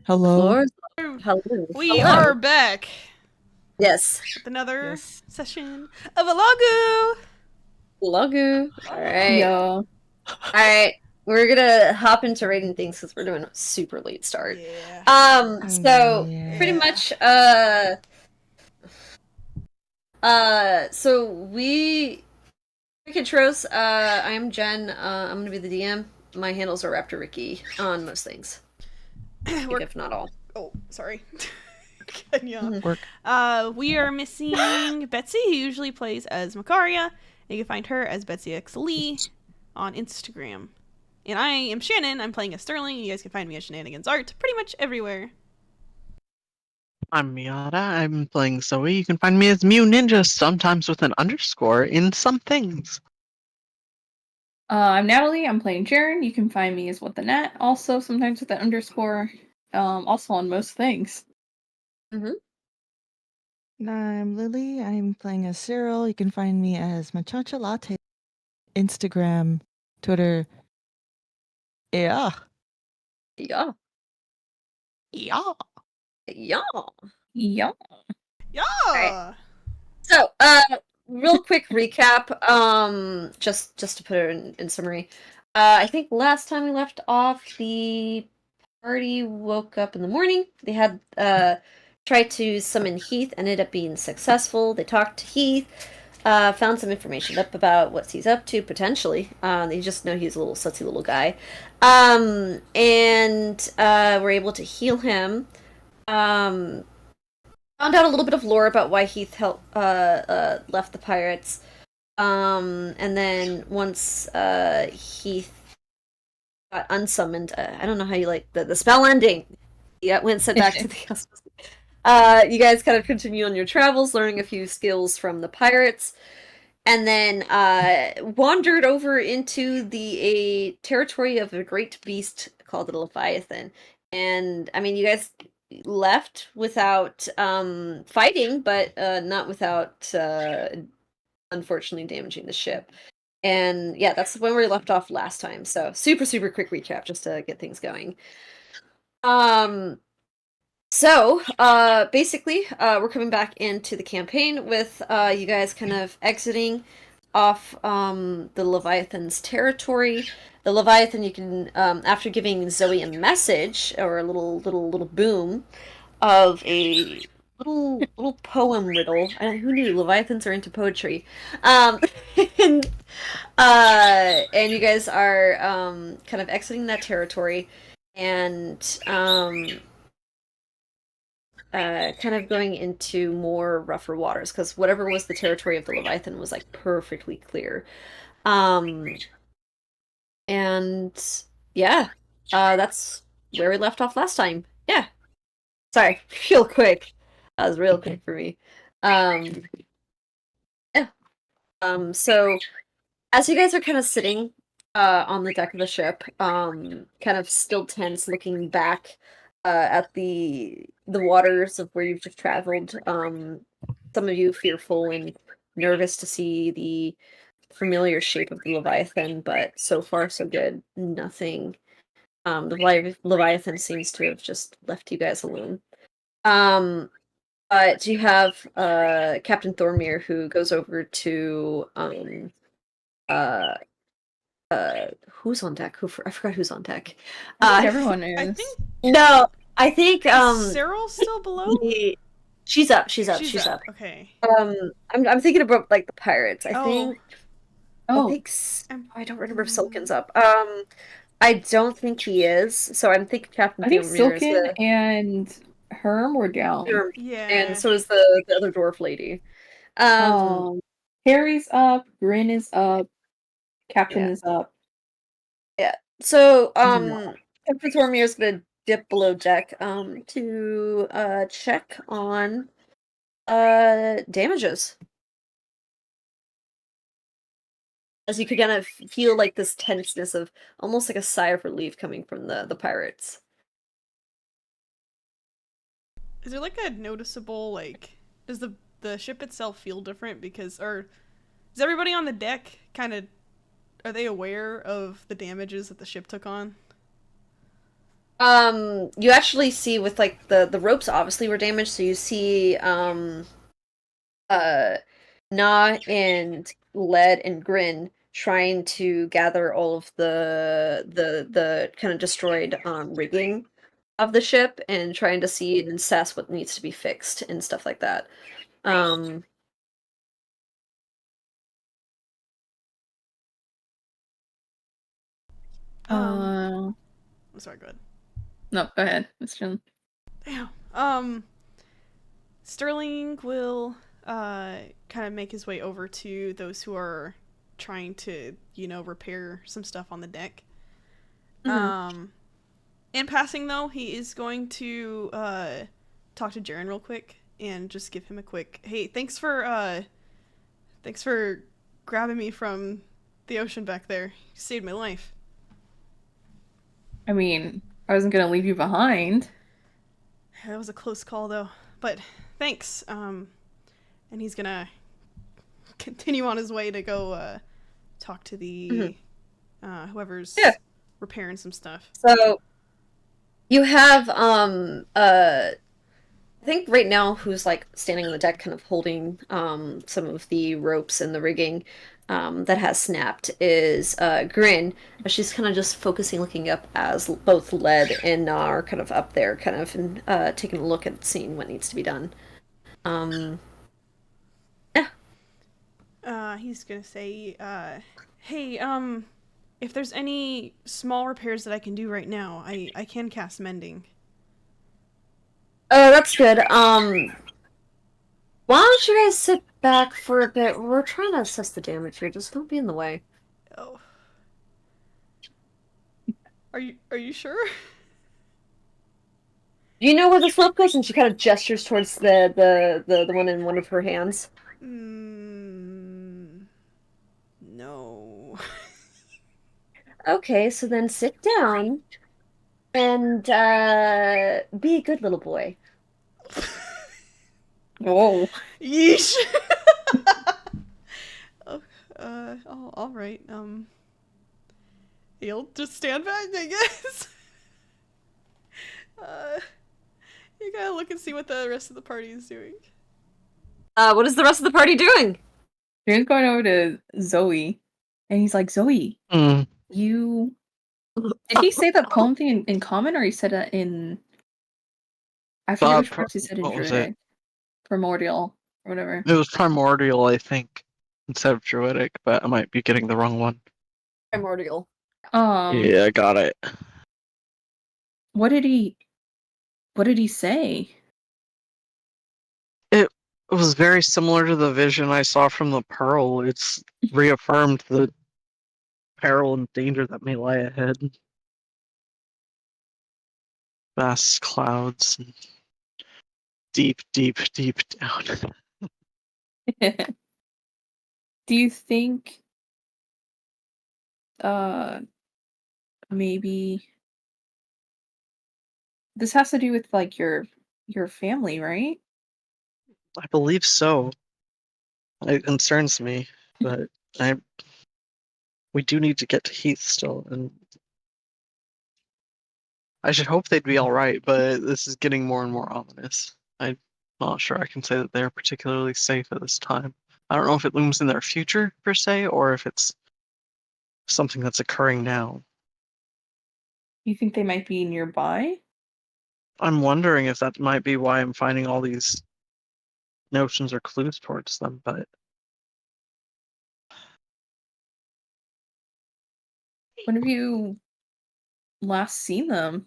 The Hello. floor is hello. We Hello. are back Yes. with another Yes. session of Alagu. Logu. All right. Yo. All right. We're gonna hop into rating things because we're doing a super late start. Yeah. So pretty Yeah. Yeah. much, so we intros. I'm Jen. I'm gonna be the DM. My handles are Raptor Ricky on most things, We're if not all. oh sorry. Kenya. Mhm. Work. We are missing Betsy, who usually plays as Makaria. You can find her as Betsy X Lee on Instagram. And I am Shannon. I'm playing as Sterling. You guys can find me at Shenanigans Art pretty much everywhere. I'm Miata. I'm playing Zoe. You can find me as Mew Ninja, sometimes with an underscore in some things. I'm Natalie. I'm playing Jaren. You can find me as What the Nat, also sometimes with an underscore. Also on most things. Mhm. And I'm Lily. I'm playing as Cyril. You can find me as Machacha Latte, Instagram, Twitter. Yeah. Yeah. Yeah. Yeah. Yeah. All right. Yeah. So, real quick recap. Just to put it in summary. I think last time we left off, the party woke up in the morning. They had tried to summon Heath, ended up being successful. They talked to Heath, found some information up about what he's up to potentially. They just know he's a little sutsy little guy, and were able to heal him. Um, Found out a little bit of lore about why Heath left the pirates. And then once Heath got unsummoned, I don't know how you like the spell ending. Yeah, went sent back to the customers. You guys kind of continue on your travels, learning a few skills from the pirates, and then wandered over into the territory of a great beast called the Leviathan. And I mean, you guys left without fighting, but not without unfortunately damaging the ship. And yeah, that's when we left off last time. So super quick recap just to get things going. Um basically, we're coming back into the campaign with you guys kind of exiting off the Leviathan's territory. The Leviathan, you can after giving Zoe a message or a little boom of a little poem riddle. Who knew Leviathans are into poetry? Um, and and you guys are kind of exiting that territory and kind of going into more rougher waters because whatever was the territory of the Leviathan was like perfectly clear. Um, and yeah, that's where we left off last time. Yeah, sorry, real quick. That was real quick for me. Um, yeah. So as you guys are kind of sitting on the deck of the ship, kind of still tense, looking back at the waters of where you've just traveled, some of you fearful and nervous to see the familiar shape of the Leviathan, but so far so good. Nothing. The Leviathan seems to have just left you guys alone. Um, but you have Captain Thormir who goes over to uh who's on deck? I forgot who's on deck. I think Uh everyone I is. think no, I think is Cyril still below? she's up, She's she's up. up. Okay. I'm thinking about like the pirates. Oh. I Oh, think I'm, I don't remember if Silken's up. I don't think he is. So I'm thinking Captain I think Theomir is Silken the and Herm were down. and yeah. so is the other dwarf lady. Um, Um, Harry's up. Grin is up. Captain yeah, is up. yeah. So Mm. Captain Theomir is gonna dip below deck to check on damages. As you could kind of feel like this tenseness of almost like a sigh of relief coming from the pirates. Is there like a noticeable does the ship itself feel different because or is everybody on the deck kind of are they aware of the damages that the ship took on? You actually see with like the ropes obviously were damaged, so you see uh Na and Led and Grin trying to gather all of the kind of destroyed rigging of the ship and trying to see and assess what needs to be fixed and stuff like that. Um Uh, I'm sorry, go ahead. no, go ahead, Miss Jen. Damn. Sterling will kind of make his way over to those who are trying to, repair some stuff on the deck. mhm. In passing though, he is going to talk to Jaren real quick and just give him a quick, "Hey, thanks for grabbing me from the ocean back there. You saved my life." I mean, I wasn't gonna leave you behind. That was a close call though. But thanks. And he's gonna continue on his way to go talk to the Mhm. whoever's Yeah. repairing some stuff. So you have I think right now who's like standing on the deck kind of holding some of the ropes and the rigging that has snapped is Grin, but she's kind of just focusing looking up as both Led and Na are kind of up there kind of and taking a look at seeing what needs to be done. Um yeah. He's gonna say, "Hey, if there's any small repairs that I can do right now, I can cast mending." Oh, that's good. Why don't you guys sit back for a bit? We're trying to assess the damage here. Just don't be in the way. Oh, are you sure? Do you know where the slope goes? And she kind of gestures towards the one in one of her hands. No. Okay, so then sit down and be a good little boy. Whoa. Yeesh. Oh, all right. He'll just stand back, I guess. uh, you gotta look and see what the rest of the party is doing. What is the rest of the party doing? Jaren's going over to Zoe, and he's like, Zoe, Mm, you. Did he say that poem thing in common, or he said it in. I forget which parts he said in what was it? Druidic. Primordial, or whatever. It was primordial, I think, instead of druidic, but I might be getting the wrong one. Primordial. Yeah, I got it. What did he. What did he say? It was very similar to the vision I saw from the pearl. It's reaffirmed the peril and danger that may lie ahead. Vast clouds, and deep, deep, deep down. Do you think maybe this has to do with like your family, right? I believe so. It concerns me, but I we do need to get to Heath still, and I should hope they'd be all right. But this is getting more and more ominous. I'm not sure I can say that they're particularly safe at this time. I don't know if it looms in their future per se, or if it's something that's occurring now. You think they might be nearby? I'm wondering if that might be why I'm finding all these notions or clues towards them, but When have you last seen them?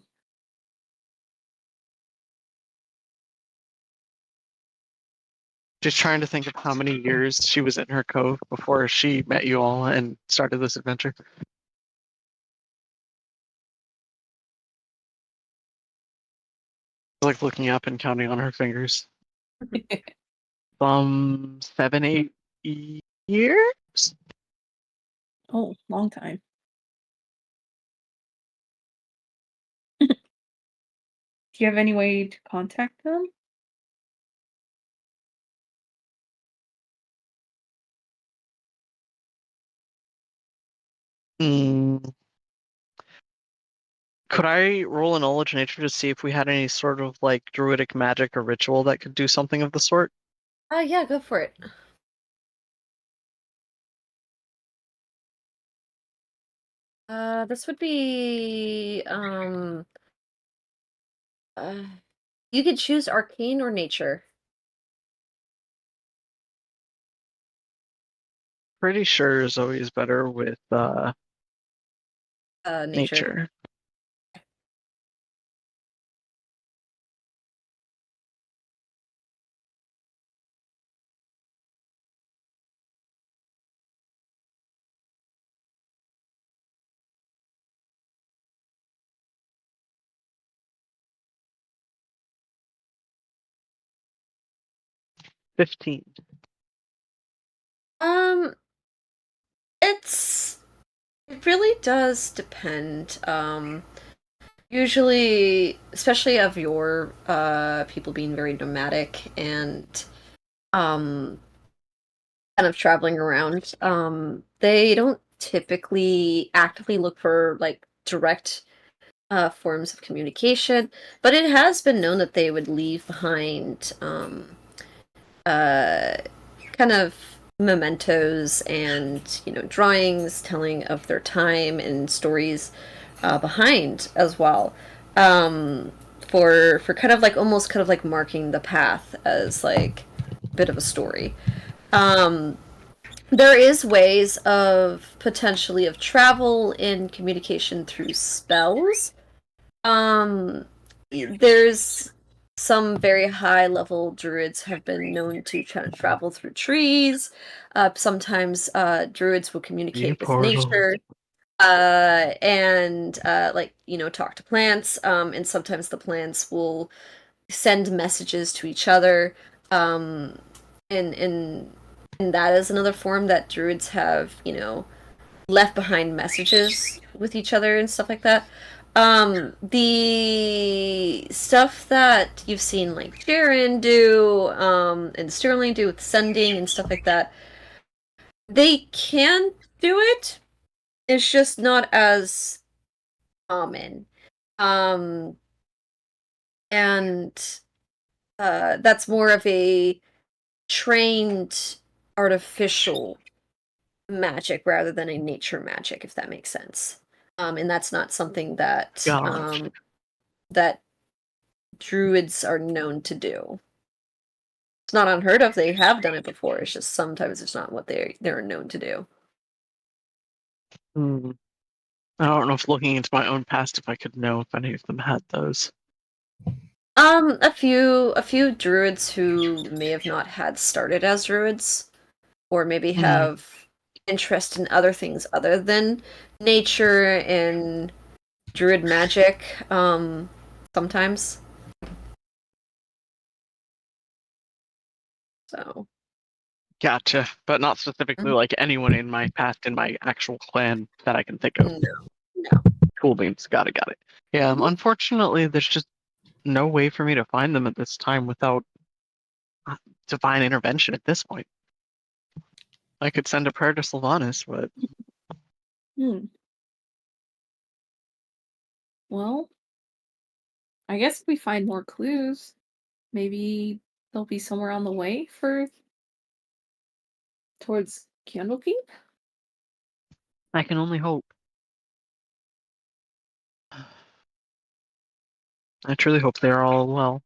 just trying to think of how many years she was in her cove before she met you all and started this adventure. Like looking up and counting on her fingers. 7, 8 years? Oh, long time. Do you have any way to contact them? Mm, Could I roll a knowledge nature to see if we had any sort of like druidic magic or ritual that could do something of the sort? Yeah, go for it. This would be uh, you could choose arcane or nature. Pretty sure Zoe is better with Nature. nature. $15. Um, it really does depend. Usually, especially of your people being very nomadic and um kind of traveling around, they don't typically actively look for like direct forms of communication, but it has been known that they would leave behind uh, kind of mementos and drawings telling of their time and stories behind as well, um, for kind of like almost kind of like marking the path as like a bit of a story. Um, there is ways of potentially of travel and communication through spells. um, there's some very high level druids have been known to travel through trees. Sometimes druids will The communicate with portal. nature, and like talk to plants. And sometimes the plants will send messages to each other. Um, and that is another form that druids have left behind messages with each other and stuff like that. The stuff that you've seen like Jaren do, and Sterling do with sending and stuff like that, they can do it. It's just not as common. Um, and that's more of a trained artificial magic rather than a nature magic, if that makes sense. And that's not something that Gosh. that druids are known to do. It's not unheard of. They have done it before. It's just sometimes it's not what they're known to do. Hmm. I don't know if looking into my own past, if I could know if any of them had those. A few druids who may have not had started as druids, or maybe Hmm. have interest in other things other than nature and druid magic. Sometimes. So. Gotcha. But not specifically like anyone in my past in my actual clan that I can think of. No, no. Cool beans. Got it. Yeah, unfortunately, there's just no way for me to find them at this time without divine intervention at this point. I could send a prayer to Sylvanas, but Hmm. Well, I guess if we find more clues, maybe they'll be somewhere on the way for towards Candlekeep. I can only hope. I truly hope they are all well.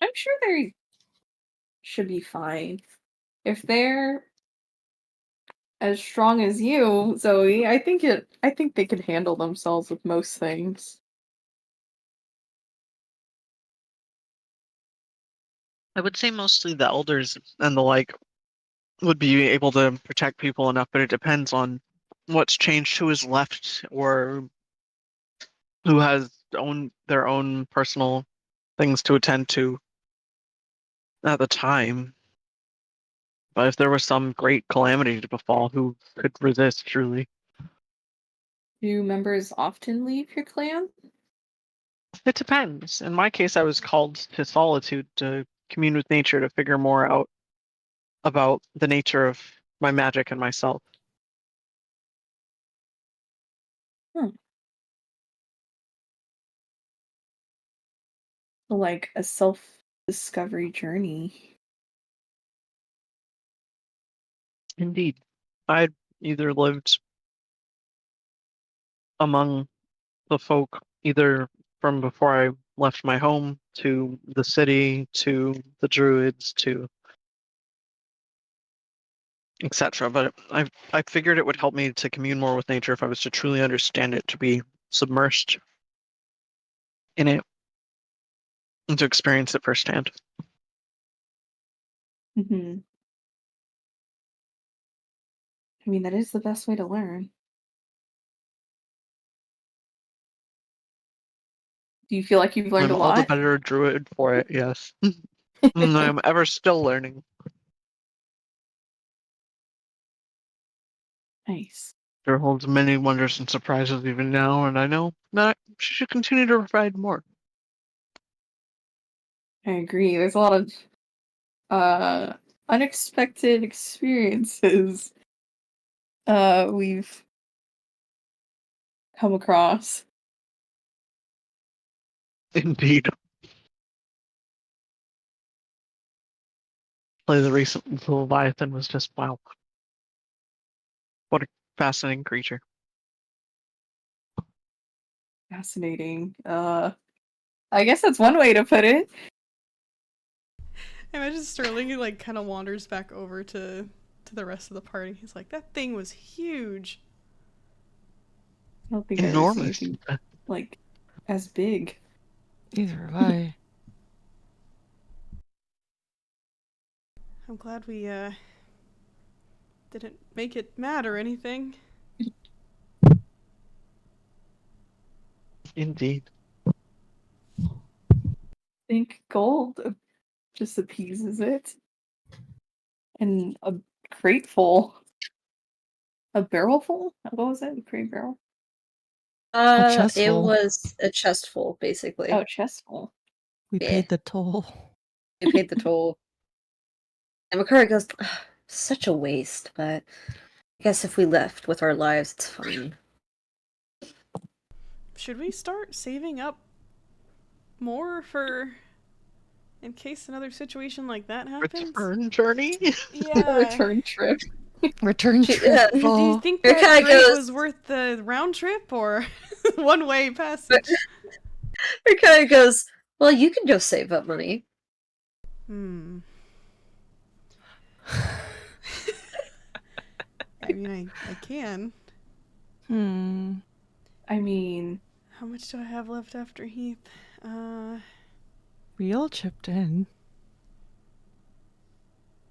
I'm sure they should be fine. If they're as strong as you, Zoe, I think they could handle themselves with most things. I would say mostly the elders and the like would be able to protect people enough, but it depends on what's changed, who is left, or who has their own personal things to attend to at the time. But if there was some great calamity to befall, who could resist truly? Do members often leave your clan? It depends. In my case, I was called to solitude to commune with nature to figure more out about the nature of my magic and myself. like a self-discovery journey. Indeed. I'd either lived among the folk, either from before I left my home to the city to the druids to etc. But I figured it would help me to commune more with nature if I was to truly understand it, to be submersed in it, and to experience it firsthand. Mm-hmm. I mean, that is the best way to learn. Do you feel like you've learned I'm a all the lot? better druid for it, yes. And I'm ever still learning. Nice. There holds many wonders and surprises even now, and I know that she should continue to provide more. I agree. There's a lot of unexpected experiences we've come across. Indeed. Play the recent Leviathan was just wow. What a fascinating creature. Fascinating. I guess that's one way to put it. I imagine Sterling like kind of wanders back over to the rest of the party. He's like, that thing was huge. I don't think I've ever seen Enormous. anything like as big. Either have I. I'm glad we didn't make it mad or anything. Indeed. I think gold just appeases it. And a crate full. A barrel full? What was it? A crate barrel? chest It full. was a chest full, basically. Oh, chest full. We Yeah. paid the toll. We paid the toll. And Makari goes, "Ugh, such a waste, but I guess if we left with our lives, it's fine." Should we start saving up more for in case another situation like that happens? Return journey? Yeah. Return trip. Return She- trip yeah. Do you full. think Her that kinda crate goes- was worth the round trip or one-way passage? Makari goes, well, you can go save up money. Hmm. I mean, I can. I mean, How much do I have left after Heath? We all chipped in.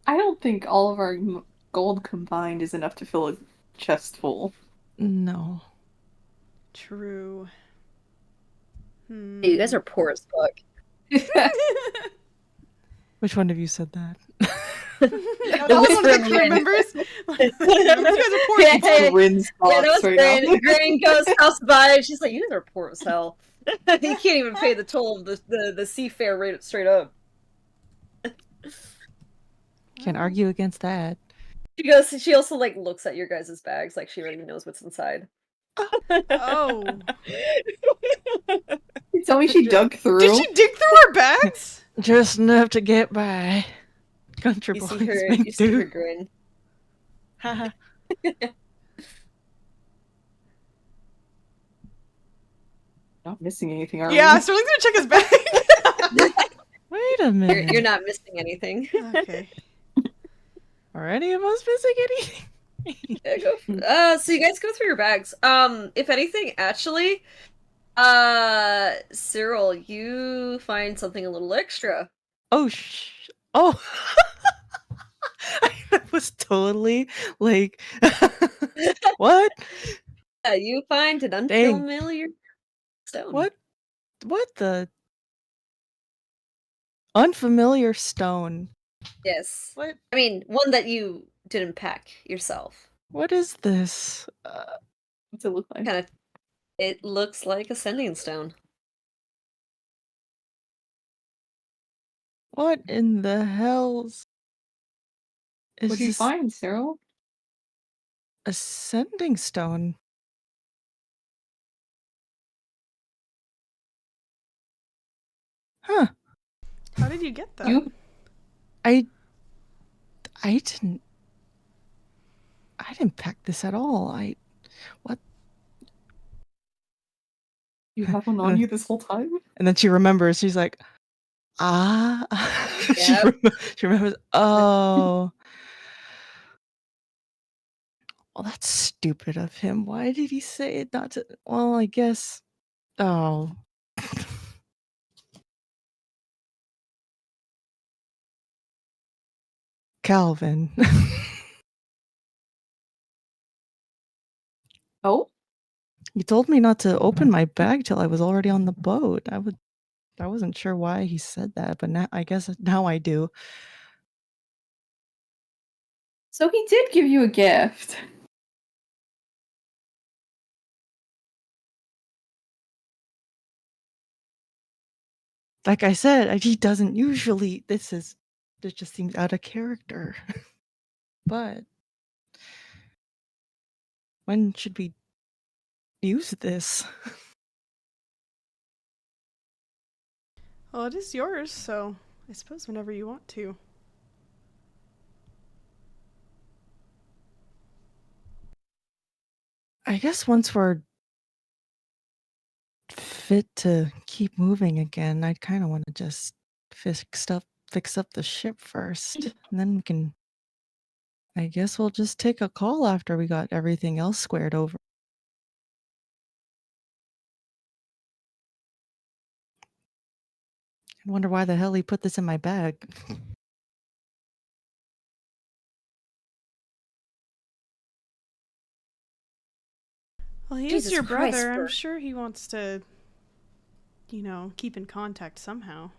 I don't think all of our gold combined is enough to fill a chest full. No. True. Hey, you guys are poor as fuck. Which one of you said that? No, that was one of the crew Whisper members. You guys are poor Yeah, people. hey, Grins Yeah, that was thoughts right Granny. now. Granny goes house by, and she's like, "You guys are poor as hell. You can't even pay the toll of the seafare rate straight up." Can't argue against that. She goes. She also like looks at your guys' bags, like she already knows what's inside. Oh. Tell me she dug through. Did she dig through our bags? Just enough to get by. Country You boys see her. make You see her do. grin. Haha. Not missing anything, are Yeah, we? Sterling's gonna check his bag. Wait a minute. You're not missing anything. Okay. Are any of us missing anything? Yeah, so you guys go through your bags. If anything, actually, Cyril, you find something a little extra. Oh, oh. I was totally like, what? Yeah, you find an unfamiliar stone. What the unfamiliar stone? Yes. What? I mean, one that you didn't pack yourself. What is this? What's it look like? Kind of. It looks like a sending stone. What in the hell's is What'd you this? find, Cyril? A sending stone. Huh. How did you get that? You I didn't pack this at all. What? you have one on you this whole time? And then she remembers. She's like, ah. Yep. She remembers. Oh. Well, that's stupid of him. Why did he say it not to? Well, I guess. Oh. Calvin. Oh, He told me not to open my bag till I was already on the boat. I wasn't sure why he said that, but now I guess now I do. so he did give you a gift. Like I said, he doesn't usually. This just seems out of character. But when should we use this? Well, it is yours, so I suppose whenever you want to. I guess once we're fit to keep moving again, I'd kind of want to just fix up the ship first, and then we can. I guess we'll just take a call after we got everything else squared over. I wonder why the hell he put this in my bag. Well, he Jesus is your Christ, brother. I'm Bert. sure he wants to, keep in contact somehow.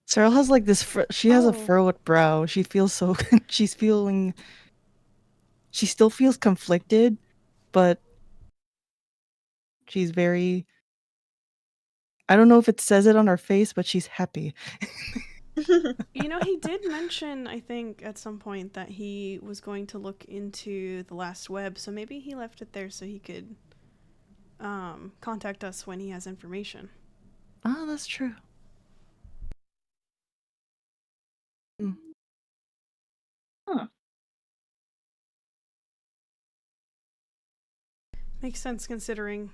Cyril has like this. She has a Oh. furrowed brow. She feels so. She's feeling. She still feels conflicted, but she's very. I don't know if it says it on her face, but she's happy. He did mention, I think, at some point that he was going to look into the last web, so maybe he left it there so he could contact us when he has information. Oh, that's true. Mm. Huh. Makes sense considering,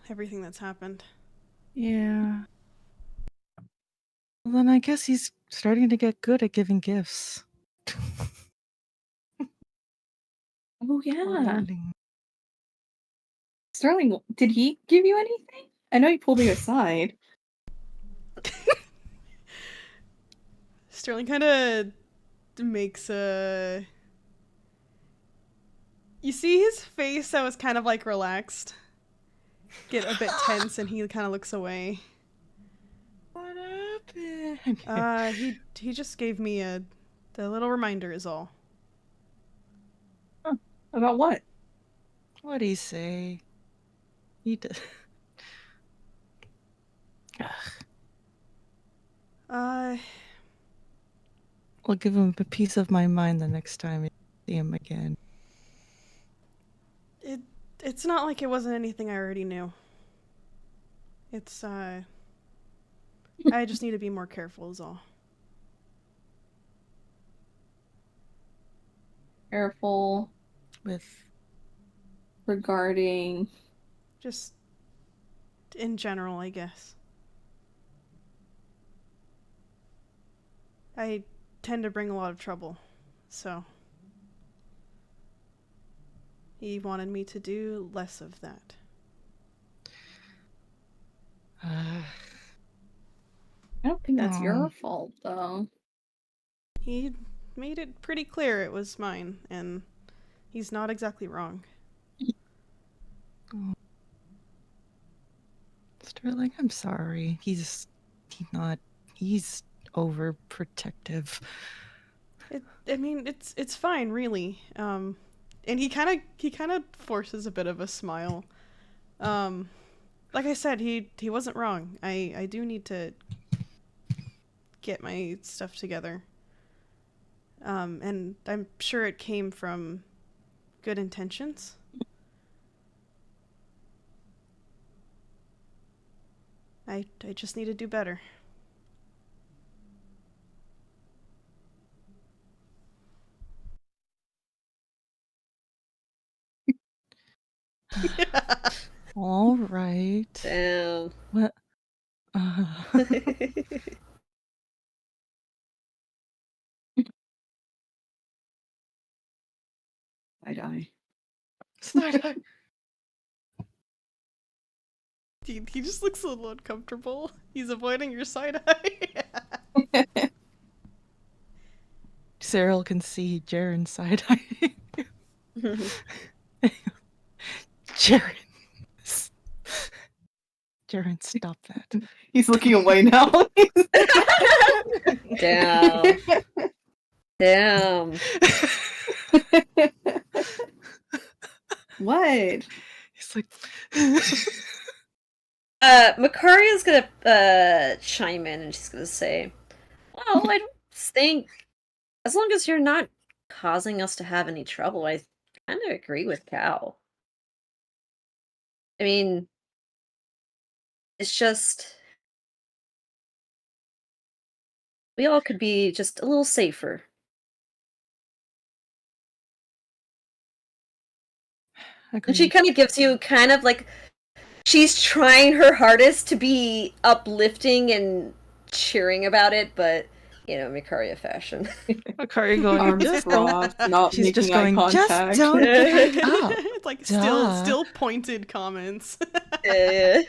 everything that's happened. Yeah. Well, then I guess he's starting to get good at giving gifts. Oh We're yeah. learning. Sterling, did he give you anything? I know he pulled you aside. Sterling kind of makes a... You see his face that was kind of like relaxed get a bit tense, and he kind of looks away. What happened? He just gave me a little reminder is all. Huh. About what? What'd he say? He did. Uh, I'll give him a piece of my mind the next time I see him again. it's not like it wasn't anything I already knew. It's I just need to be more careful is all. Careful With regarding. Just in general, I guess. I tend to bring a lot of trouble, so he wanted me to do less of that. I don't think that's your fault, though. He made it pretty clear it was mine, and he's not exactly wrong. Sterling, I'm sorry. He's overprotective. It's fine, really. he kind of forces a bit of a smile. Like I said, he wasn't wrong. I do need to get my stuff together. And I'm sure it came from good intentions. I just need to do better. All right. Damn. What? I die. Side-eye. He just looks a little uncomfortable. He's avoiding your side eye. Cyril can see Jaren side-eye. Jaren. Jaren, stop that. He's looking away now. Damn. Damn. What? He's like, Makaria's gonna chime in and she's gonna say, well, I don't think, as long as you're not causing us to have any trouble, I kind of agree with Cal. I mean, it's just, we all could be just a little safer. And she agreed. kind of gives you kind of like, she's trying her hardest to be uplifting and cheering about it, but, you know, Mikaria fashion. Akari going, Arms just crossed, not She's just making eye going, just contact. don't get up. It's like Duh. still pointed comments. Yeah.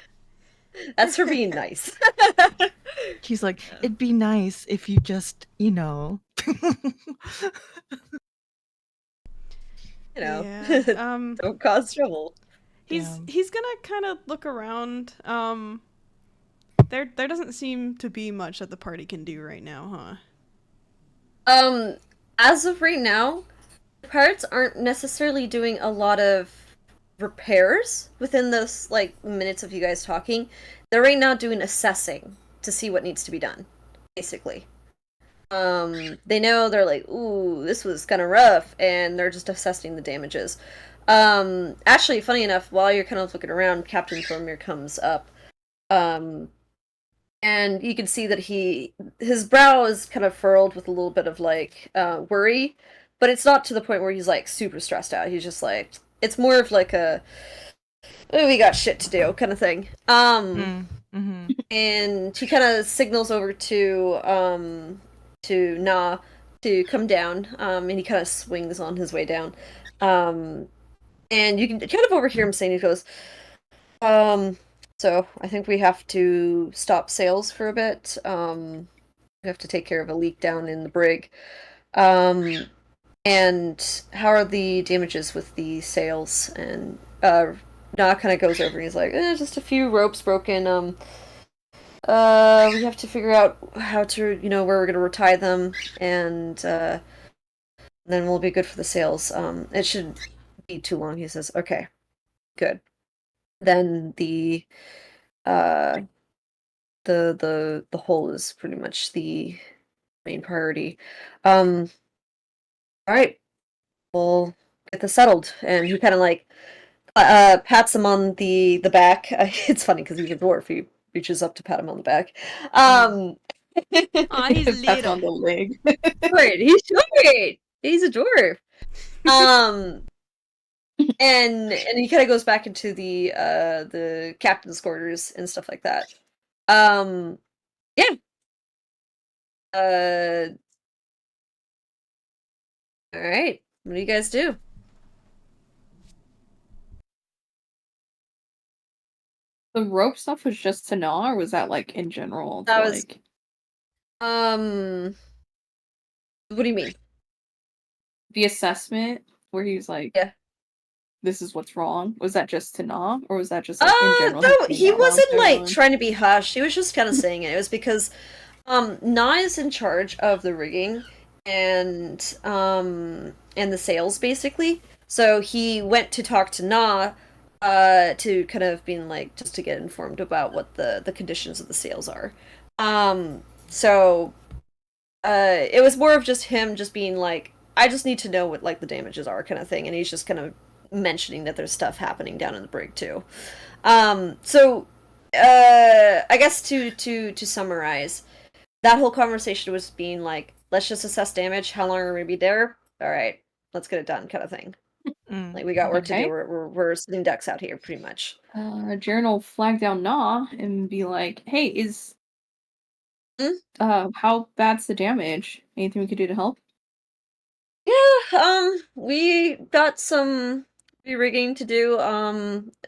That's for being nice. He's like, it'd be nice if you just, you know. You know, Yeah. don't cause trouble. He's gonna kind of look around. There doesn't seem to be much that the party can do right now, huh? As of right now, the pirates aren't necessarily doing a lot of repairs within those like minutes of you guys talking. They're right now doing assessing to see what needs to be done, basically. They know they're like, ooh, this was kind of rough, and they're just assessing the damages. Actually, funny enough, while you're kind of looking around, Captain Thormir comes up. And you can see that his brow is kind of furrowed with a little bit of like worry, but it's not to the point where he's like super stressed out. He's just like, it's more of like a, oh, we got shit to do kind of thing. Mm-hmm. And he kind of signals over to Na to come down, and he kind of swings on his way down. And you can kind of overhear him saying, he goes, so I think we have to stop sales for a bit. We have to take care of a leak down in the brig. And how are the damages with the sails? And Na kind of goes over and he's like, just a few ropes broken. We have to figure out how to, where we're gonna retie them, and then we'll be good for the sails. It shouldn't be too long, he says. Okay, good. Then the hull is pretty much the main priority. All right, we'll get this settled. And he kind of like pats him on the back. It's funny because he's a dwarf. He reaches up to pat him on the back. Aw, he's That's little. on the leg. Short. He's short. He's a dwarf. And he kind of goes back into the captain's quarters and stuff like that. Yeah. All right. What do you guys do? The rope stuff was just to gnaw, or was that like in general? That to, was- like... What do you mean? The assessment where he was like, Yeah. this is what's wrong. Was that just to gnaw, or was that just like in general? No, saying he out loud wasn't to like everyone? trying to be hush. He was just kind of saying it. It was because Na is in charge of the rigging and the sails basically. So he went to talk to Na, to kind of being like just to get informed about what the conditions of the sales are. So it was more of just him just being like, I just need to know what like the damages are, kind of thing, and he's just kind of mentioning that there's stuff happening down in the brig too. So I guess to summarize, that whole conversation was being like, let's just assess damage. How long are we gonna be there? All right, let's get it done, kind of thing. Mm. Like we got work to Okay. do. We're sitting ducks out here, pretty much. Jaren will flag down Na and be like, "Hey, is Hmm? how bad's the damage? Anything we could do to help?" Yeah, we got some re-rigging to do.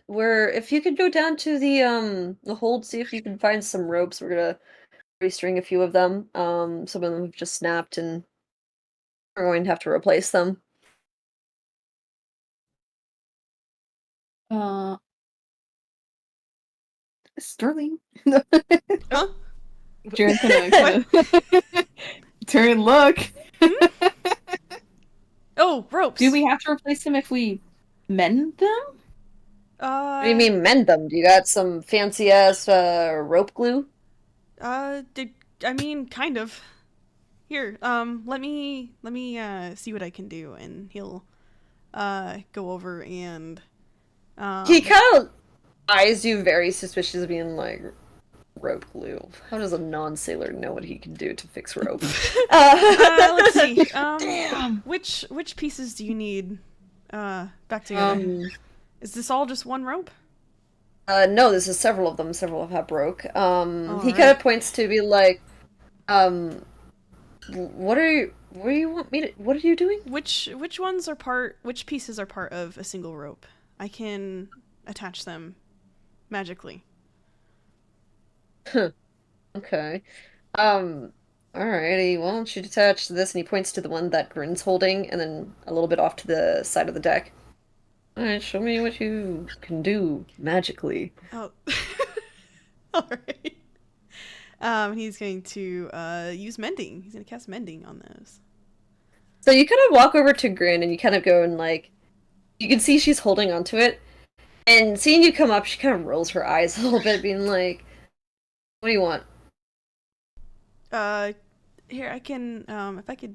Where if you could go down to the hold, see if you can find some ropes. We're gonna restring a few of them. Some of them have just snapped, and we're going to have to replace them. Uh, Sterling. Huh? Jaren's gonna turn and look. Oh, ropes. Do we have to replace them if we mend them? What do you mean mend them? Do you got some fancy ass rope glue? I mean, kind of. Here, let me see what I can do, and he'll go over and He kind of eyes you very suspicious, being like, rope glue. How does a non-sailor know what he can do to fix rope? let's see. Damn. Which pieces do you need back together? Is this all just one rope? No, this is several of them. Several have broke. He Alright. kind of points to be like, what are you? What do you want me to? What are you doing? Which pieces are part of a single rope? I can attach them magically. Okay. Alrighty. Why don't you detach this? And he points to the one that Grin's holding, and then a little bit off to the side of the deck. Alright, show me what you can do magically. Oh. Alright. He's going to use mending. He's gonna cast mending on those. So you kind of walk over to Grin, and you kind of go and like, you can see she's holding onto it, and seeing you come up, she kind of rolls her eyes a little bit, being like, "What do you want?" Here I can if I could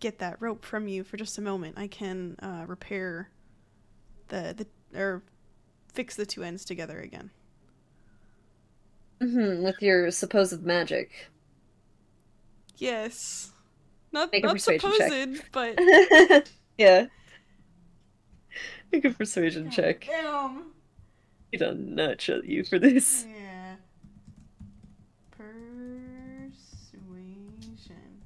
get that rope from you for just a moment, I can repair or fix the two ends together again. With your supposed magic. Yes. Not Make a persuasion check. supposed, but Yeah. Make a persuasion check. damn. He done nutshot you for this. Yeah. Persuasion.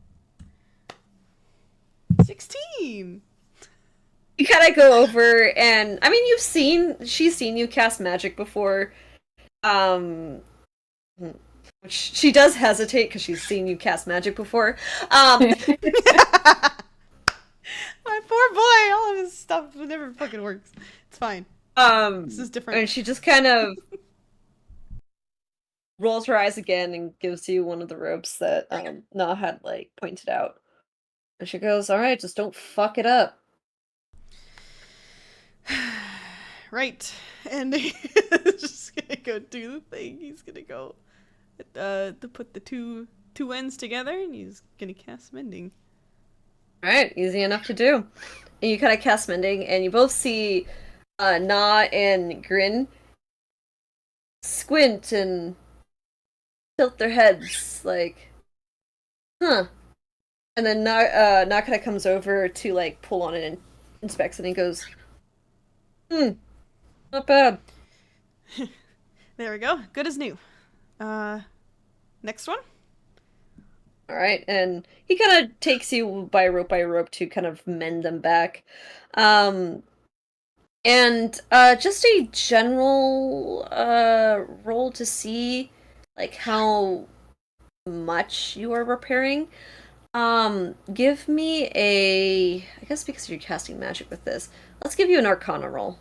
16. You kind of go over, and I mean, she's seen you cast magic before. Which she does hesitate because she's seen you cast magic before. My poor boy, all of his stuff never fucking works. It's fine. This is different. And she just kind of rolls her eyes again and gives you one of the ropes that Na had like pointed out. And she goes, "All right, just don't fuck it up." Right. And he's just gonna go do the thing. He's gonna go to put the two ends together, and he's gonna cast mending. All right, easy enough to do. And you kind of cast mending, and you both see Na and Grin squint and tilt their heads like, huh. And then Na kind of comes over to like pull on it and inspects it, and he goes, not bad. There we go. Good as new. Next one. All right, and he kind of takes you by rope to kind of mend them back. And just a general roll to see like how much you are repairing. Give me I guess because you're casting magic with this, let's give you an Arcana roll.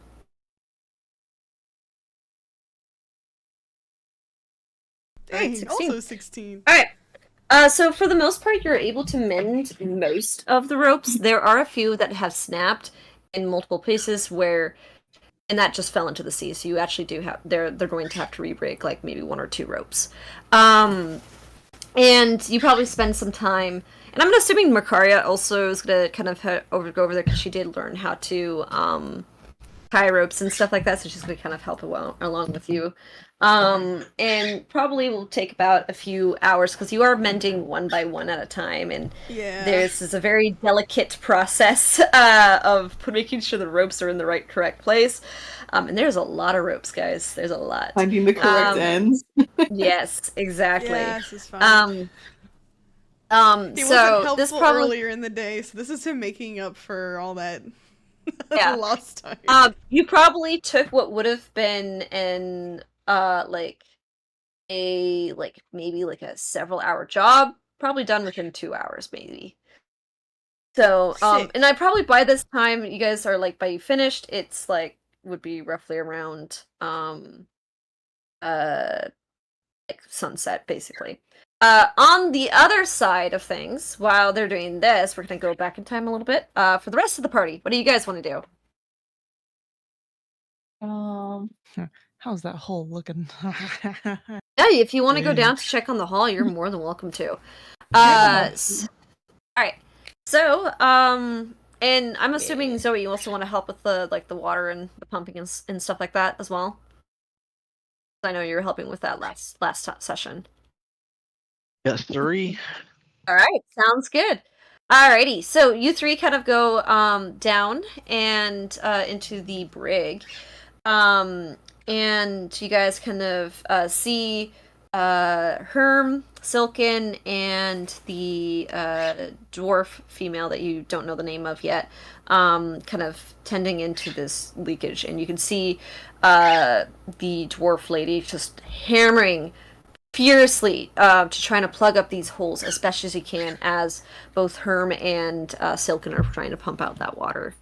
Dang, 16. also 16. Alright. So for the most part, you're able to mend most of the ropes. There are a few that have snapped, in multiple places where, and that just fell into the sea. So you actually do have they're going to have to re-rig like maybe 1 or 2 ropes. And you probably spend some time. And I'm assuming Makaria also is gonna kind of go over there because she did learn how to tie ropes and stuff like that. So she's gonna kind of help along with you. And probably will take about a few hours because you are mending one by one at a time, and this is a very delicate process of making sure the ropes are in the correct place. And there's a lot of ropes, guys. There's a lot. Finding the correct ends. Yes, exactly. Yeah, this is fun. He So wasn't helpful this probably earlier in the day, so this is him making up for all that Yeah. lost time. You probably took what would have been an like maybe like a several hour job, probably done within 2 hours maybe. So Sick. and I probably by this time you guys are like by you finished, it's like would be roughly around like sunset basically. On the other side of things, while they're doing this, we're gonna go back in time a little bit. For the rest of the party, what do you guys want to do? How's that hole looking? Yeah, if you want to go Yeah. down to check on the hall, you're more than welcome to. Yeah. Alright. So, and I'm assuming Zoe, you also want to help with the the water and the pumping and stuff like that as well. I know you were helping with that last session. Yes, 3. Alright, sounds good. Alrighty, so you 3 kind of go down and into the brig. And you guys kind of see Herm, Silken, and the dwarf female that you don't know the name of yet, kind of tending into this leakage. And you can see the dwarf lady just hammering furiously to trying to plug up these holes as best as you can, as both Herm and Silken are trying to pump out that water.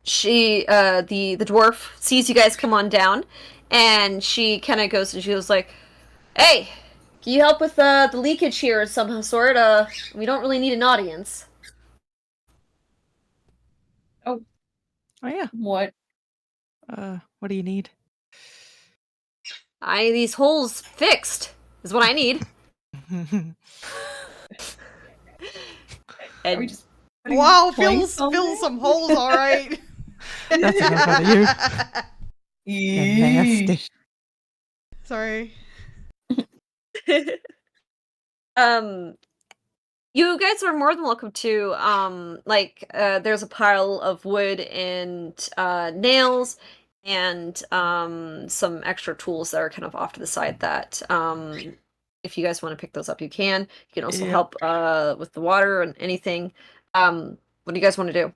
She the dwarf sees you guys come on down, and she kind of goes and she goes like, "Hey, can you help with the leakage here of some sort? We don't really need an audience." Oh yeah. What? What do you need? These holes fixed is what I need. Are we And just Wow, planks fill on there? some holes, all right. That's enough out of you. You're nasty. Sorry. You guys are more than welcome to there's a pile of wood and nails and some extra tools that are kind of off to the side that if you guys want to pick those up you can. You can also Yep. help with the water and anything. What do you guys want to do?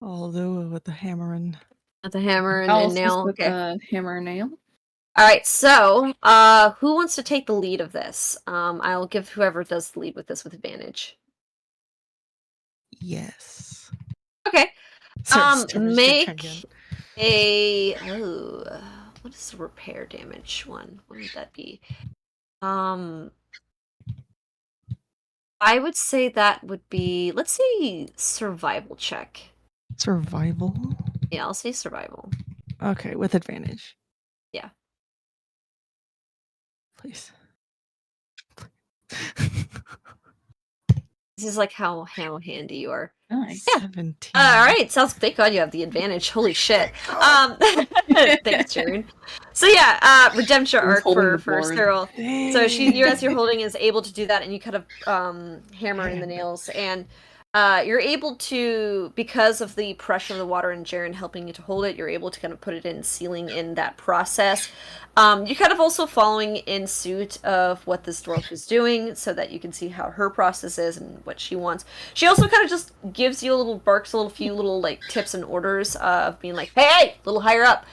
I'll do it with the hammer and With the hammer and, I'll and assist nail? with Okay. the hammer and nail. Alright, so who wants to take the lead of this? I'll give whoever does the lead with this with advantage. yes. Okay. Sorry, Storm's gonna Make try again. what is the repair damage one? What would that be? I would say that would be, let's say, survival check. Survival. Yeah, I'll say survival. Okay, with advantage. Yeah. Please. This is like how handy you are. Nice. Yeah. 17. All right, sounds. Thank God you have the advantage. Holy shit. Thanks, Jaren. So yeah, redemption He was arc holding for the board. Cyril. So you as you're holding is able to do that, and you kind of hammer in the Damn. nails, and you're able to, because of the pressure of the water and Jaren helping you to hold it, you're able to kind of put it in, sealing in that process. You're kind of also following in suit of what this dwarf is doing, so that you can see how her process is and what she wants. She also kind of just gives you a few little like tips and orders of being like, hey, a little higher up.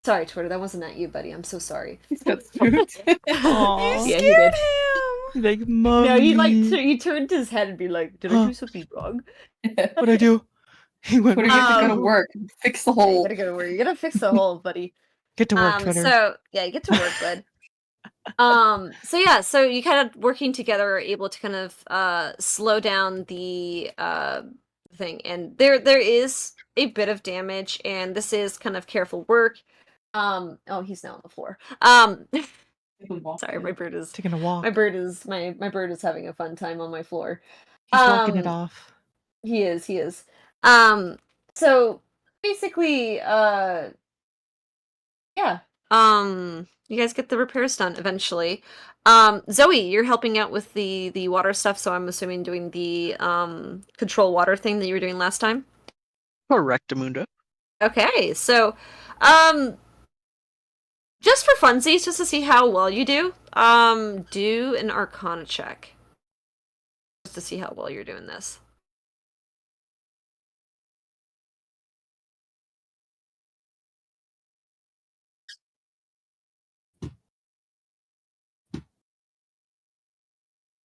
Sorry, Twitter, that wasn't at you, buddy. I'm so sorry. He's got spooked. Aw. You Yeah, he scared did. him. Like, mommy. No, he turned his head and be like, did I do something wrong? What'd I do? He went. Twitter, you have to go to Um, work. Fix the Yeah, you hole. gotta go to work. You gotta fix the hole, buddy. Get to work, Twitter. So yeah, you get to work, bud. So yeah, so you kind of working together are able to kind of slow down the thing, and there is a bit of damage, and this is kind of careful work. Oh, he's now on the floor. Sorry, my bird is Taking a walk. my bird is having a fun time on my floor. He's walking it Um, off. he is. Um, so basically, yeah. You guys get the repairs done eventually. Zoe, you're helping out with the water stuff, so I'm assuming doing the control water thing that you were doing last time. Correctamundo. Okay, so um just for funsies, just to see how well you do, do an Arcana check. Just to see how well you're doing this.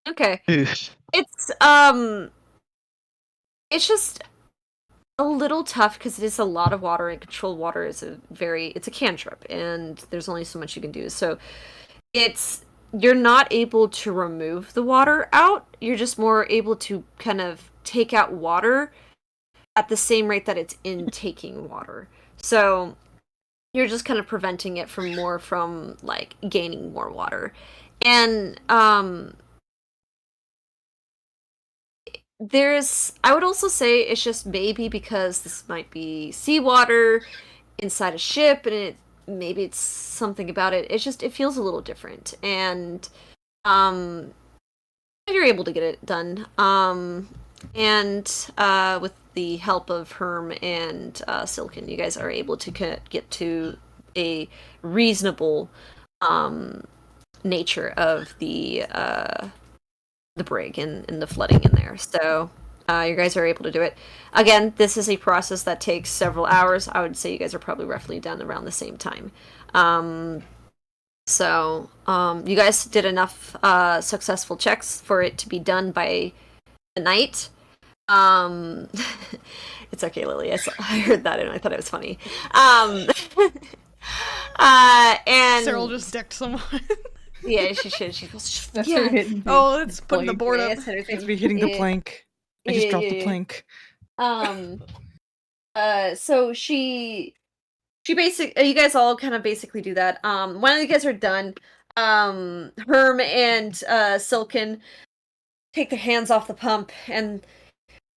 Okay. Oof. It's just a little tough because it is a lot of water, and controlled water is it's a cantrip, and there's only so much you can do. So you're not able to remove the water out. You're just more able to kind of take out water at the same rate that it's intaking water. So you're just kind of preventing it from like gaining more water. And I would also say it's just maybe because this might be seawater inside a ship, and maybe it's something about it. It feels a little different, and um you're able to get it done. And with the help of Herm and Silken, you guys are able to get to a reasonable nature of the brig and the flooding in there. So you guys are able to do it. Again, this is a process that takes several hours. I would say you guys are probably roughly done around the same time. You guys did enough successful checks for it to be done by the night. It's okay, Lily. I heard that and I thought it was funny. And Cyril just decked someone. yeah, she should. She goes, That's yeah. her hidden. Oh, it's putting the Plank. board Yeah, up. that's her thing. It's me hitting the Yeah. plank. I just dropped the Yeah. plank. So she basically, you guys all kind of basically do that. When you guys are done, Herm and Silken take their hands off the pump, and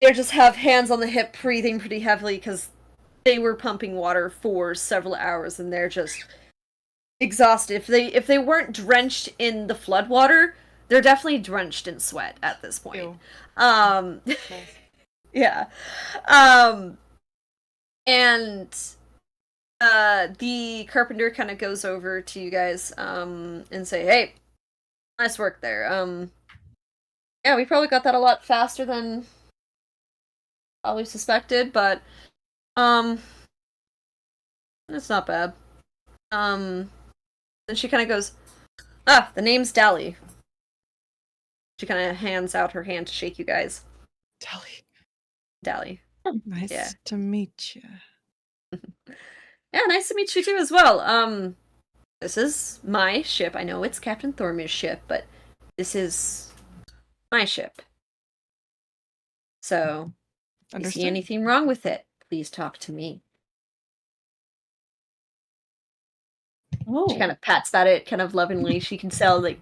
they just have hands on the hip, breathing pretty heavily because they were pumping water for several hours, and they're just exhausted. If they weren't drenched in the flood water, they're definitely drenched in sweat at this point. Ew. Nice. Yeah. And the carpenter kind of goes over to you guys and say, "Hey, nice work there. Yeah, we probably got that a lot faster than probably suspected, but um it's not bad." Then she kind of goes, "Ah, the name's Dally." She kind of hands out her hand to shake you guys. Tally. Dally. Nice Yeah. to meet you. Yeah, nice to meet you too as well. This is my ship. I know it's Captain Thormir's ship, but this is my ship. So, if you Understood. see anything wrong with it, please talk to me. Oh. She kind of pats at it kind of lovingly. She can tell, like,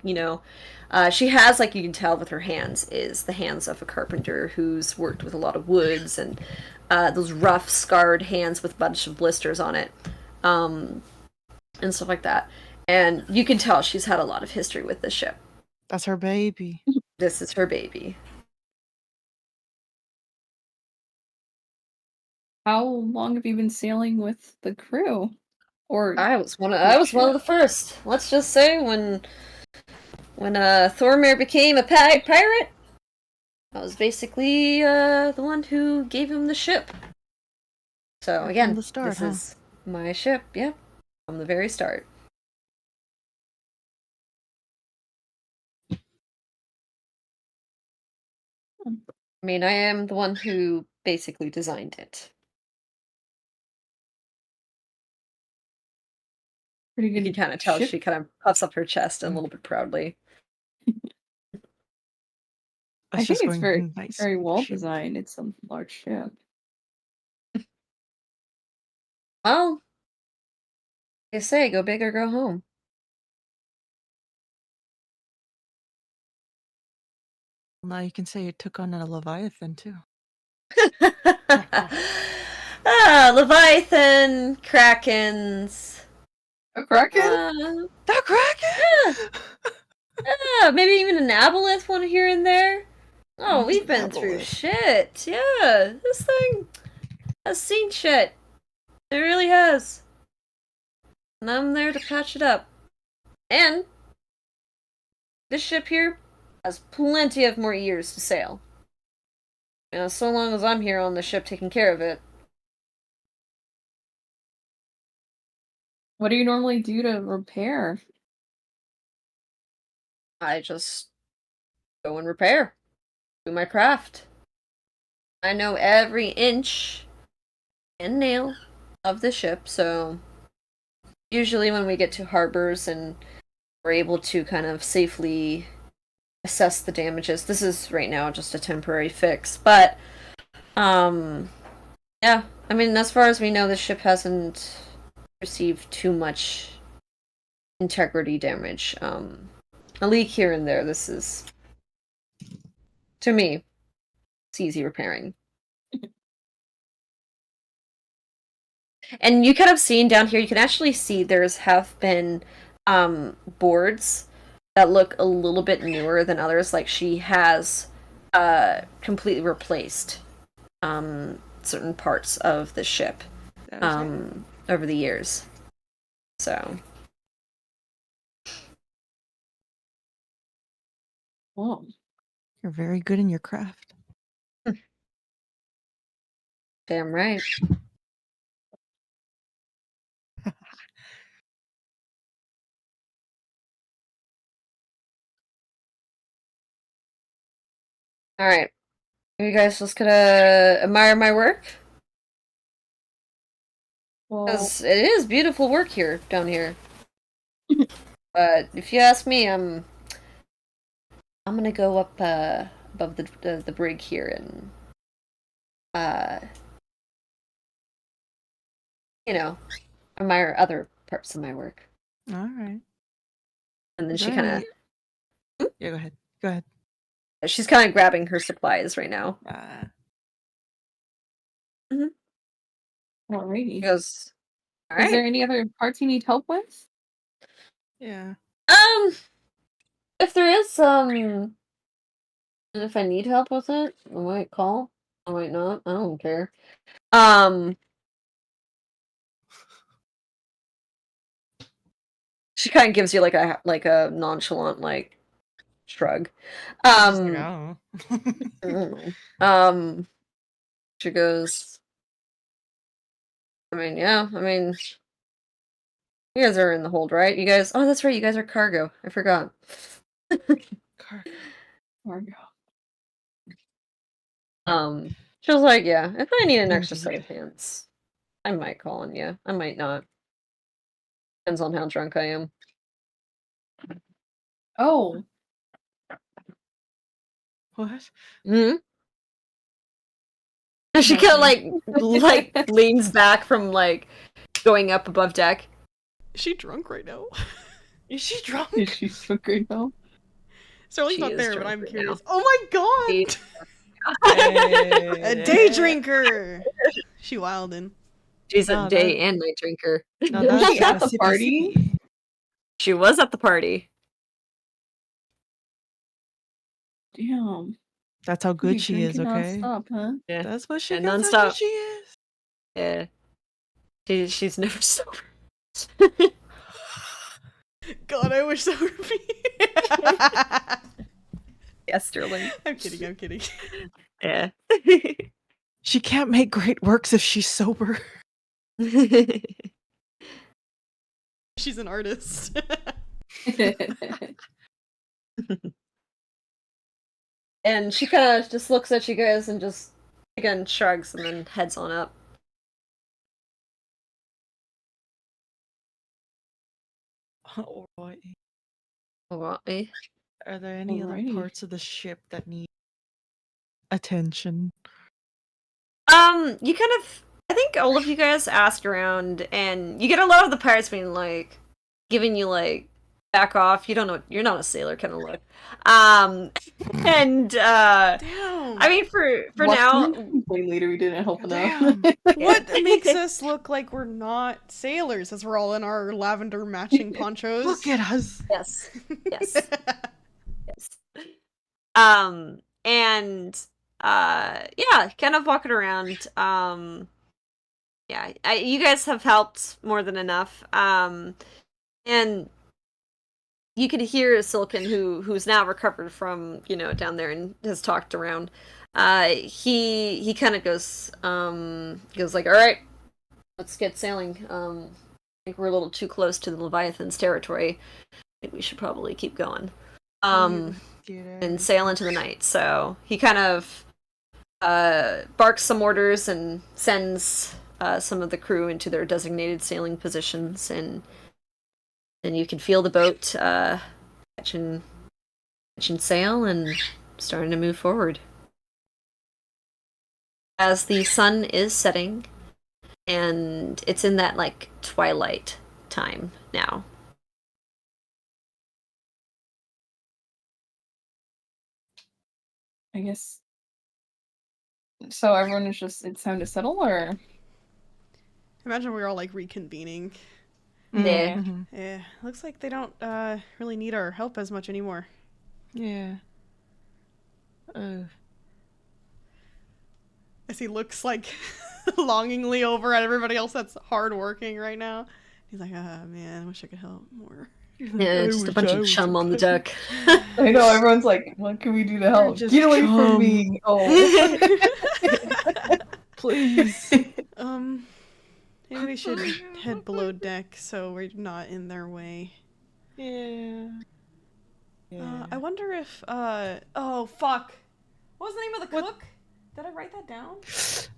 she has, like, you can tell with her hands, is the hands of a carpenter who's worked with a lot of woods, and those rough, scarred hands with a bunch of blisters on it, and stuff like that. And you can tell she's had a lot of history with this ship. That's her baby. This is her baby. How long have you been sailing with the crew? Or I was one of the first. Let's just say when Thormir became a pirate, I was basically the one who gave him the ship. So Right again, from the start, this huh? is my ship. Yeah, from the very start. I mean, I am the one who basically designed it. Pretty You good. can kind of tell ship. she kind of puffs up her chest a little bit proudly. I Us think just it's going, very nice very well ship." designed. It's a large ship. Well, they say go big or go home. Now you can say it took on a Leviathan too. Leviathan, Krakens. A kraken? The Kraken! Maybe even an aboleth one here and there. Oh, What's we've an been through aboleth? shit. Yeah, this thing has seen shit. It really has. And I'm there to patch it up. And this ship here has plenty of more years to sail. You know, so long as I'm here on the ship taking care of it. What do you normally do to repair? I just go and repair. Do my craft. I know every inch and nail of the ship, so usually when we get to harbors and we're able to kind of safely assess the damages, this is right now just a temporary fix, but yeah, I mean, as far as we know, the ship hasn't received too much integrity damage. A leak here and there. This is, to me, it's easy repairing. And you kind of seen down here, you can actually see have been boards that look a little bit newer than others. Like she has completely replaced certain parts of the ship over the years. So. Oh, You're very good in your craft. Damn right. All right. You guys just gonna admire my work? well, Because it is beautiful work here, down here. But if you ask me, I'm gonna go up above the brig here and you know, admire other parts of my work. All right. And then Is she there kind any- Yeah, go ahead. Go ahead. of she's kind of grabbing her supplies right now. She alrighty. goes, all Is there right. any other parts you need help with? Yeah. If there is if I need help with it, I might call. I might not. I don't care. She kind of gives you like a nonchalant like shrug. She's like, I don't know. She goes, I mean, yeah, I mean, you guys are in the hold, right? You guys, oh, that's right, you guys are cargo. I forgot. Cargo. Cargo. She was like, yeah, if I need an extra set Indeed. of hands, I might call on you. I might not. Depends on how drunk I am. Oh, What? Hmm? She kind of like leans back from like going up above deck. Is she drunk right now? Is she drunk? is she drunk right now? Sterling's She not is there, but drunk I'm right curious. now. Oh my god! A day drinker! She wildin'. She's a No, day that- and night drinker. No, Was that's she at the sippy party? sippy. She was at the party. Damn. That's how good You she is, drinking okay? nonstop, huh? Yeah, That's what she Yeah, that's how good nonstop. she is. Yeah. She's never sober. God, I wish that were me. Yes, Sterling. I'm kidding, I'm kidding. Yeah. She can't make great works if she's sober. She's an artist. And she kind of just looks at you guys and just again shrugs and then heads on up. Alright. Alright. Are there any other Alrighty. parts of the ship that need attention? You kind of, I think all of you guys asked around, and you get a lot of the pirates being like, giving you like, back off. You don't know, you're not a sailor kind of look. And Damn. I mean, for Watch now, the complaint later. We didn't help enough. Damn. What makes us look like we're not sailors as we're all in our lavender matching ponchos? Look at us. yes, yes, yes. And yeah, kind of walking around. Yeah, you guys have helped more than enough. And you can hear Silken, who's now recovered from, down there and has talked around. He kind of goes like, all right, let's get sailing. I think we're a little too close to the Leviathan's territory. I think we should probably keep going. And sail into the night. So he kind of barks some orders and sends some of the crew into their designated sailing positions, and then you can feel the boat catching sail and starting to move forward. As the sun is setting, and it's in that like twilight time now. I guess. So everyone is just, it's time to settle, or? Imagine we're all like reconvening. Yeah. Mhm. Yeah, looks like they don't really need our help as much anymore. Yeah. As he looks like longingly over at everybody else that's hard working right now. He's like, man, I wish I could help more. Yeah, just a bunch of chum on the deck. I know, everyone's like, what can we do to help? just Get away from chum. me! Oh. Please. Maybe we should head below deck so we're not in their way. Yeah. I wonder if, oh, fuck. What was the name of the What? cook? Did I write that down?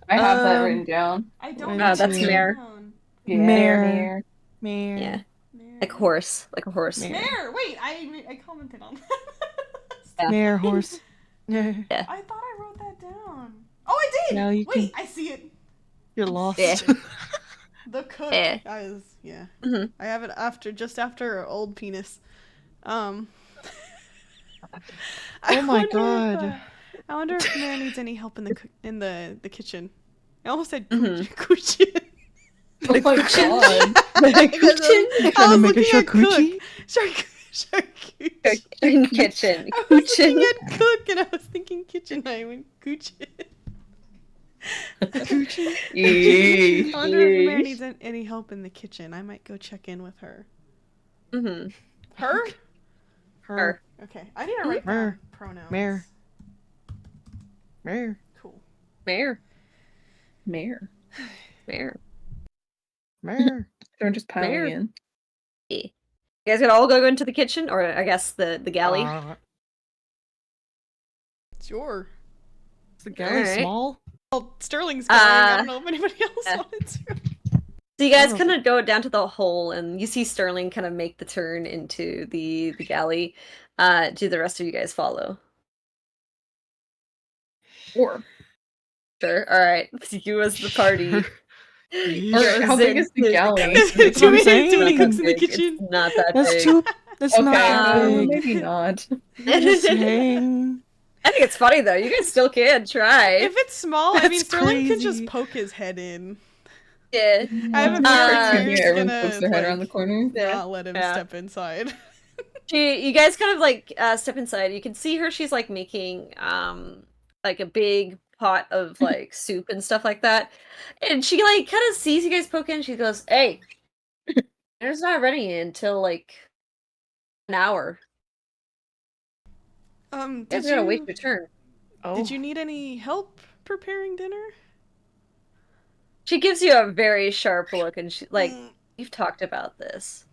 I have that written down. I don't Me have that's it Mare. down. Yeah, Mare. Yeah, Mare. like a horse, like a horse. Mare. Mare! Wait, I commented on that. Yeah. Mare horse. Yeah. I thought I wrote that down. Oh, I did! Now you Wait, can- I see it. You're lost. Yeah. The cook. Yeah. Yeah. Mhm. I have it just after old penis. Oh I my wonder god. If, I wonder if Mare needs any help in the kitchen. I almost said Mhm. kitchen. Oh my god. Kitchen? I was make a looking at charcuterie? cook. Charcuterie. In kitchen. I was Kitchen. looking at cook and I was thinking kitchen. I went kitchen. I wonder if Mare needs any help in the kitchen. I might go check in with her. Mm-hmm. Her? Her. Okay. I need to write down Mare. pronouns. Mare. Mare. Cool. Mare. Mare. Mare. Mare. They're just piling Mare. in. You guys gonna all go into the kitchen, or I guess the galley? Sure. Is the galley Alright. small? Well, Sterling's going. I don't know if anybody else yeah. wanted to. So you guys Oh. kind of go down to the hole, and you see Sterling kind of make the turn into the galley. Do the rest of you guys follow? Or. Sure. All right. You as the party. Or how big is the galley? That's what I'm saying. Too many Not cooks that in the big. It's kitchen. not that That's big. too. That's Okay, not that big. maybe not. I'm just saying. I think it's funny though. You guys still can try. If it's small, I mean, That's Sterling can just crazy. poke his head in. Yeah. I have a Uh, feeling Mare's everyone gonna pokes their head around the corner. not let him Yeah. step inside. You guys kind of like step inside. You can see her. She's like making like a big pot of like soup and stuff like that. And she like kind of sees you guys poke in. She goes, "Hey, dinner's not ready until like an hour. You Did guys gotta wait you your turn." Oh. did you need any help preparing dinner? She gives you a very sharp look, and she like, Mm. "You've talked about this."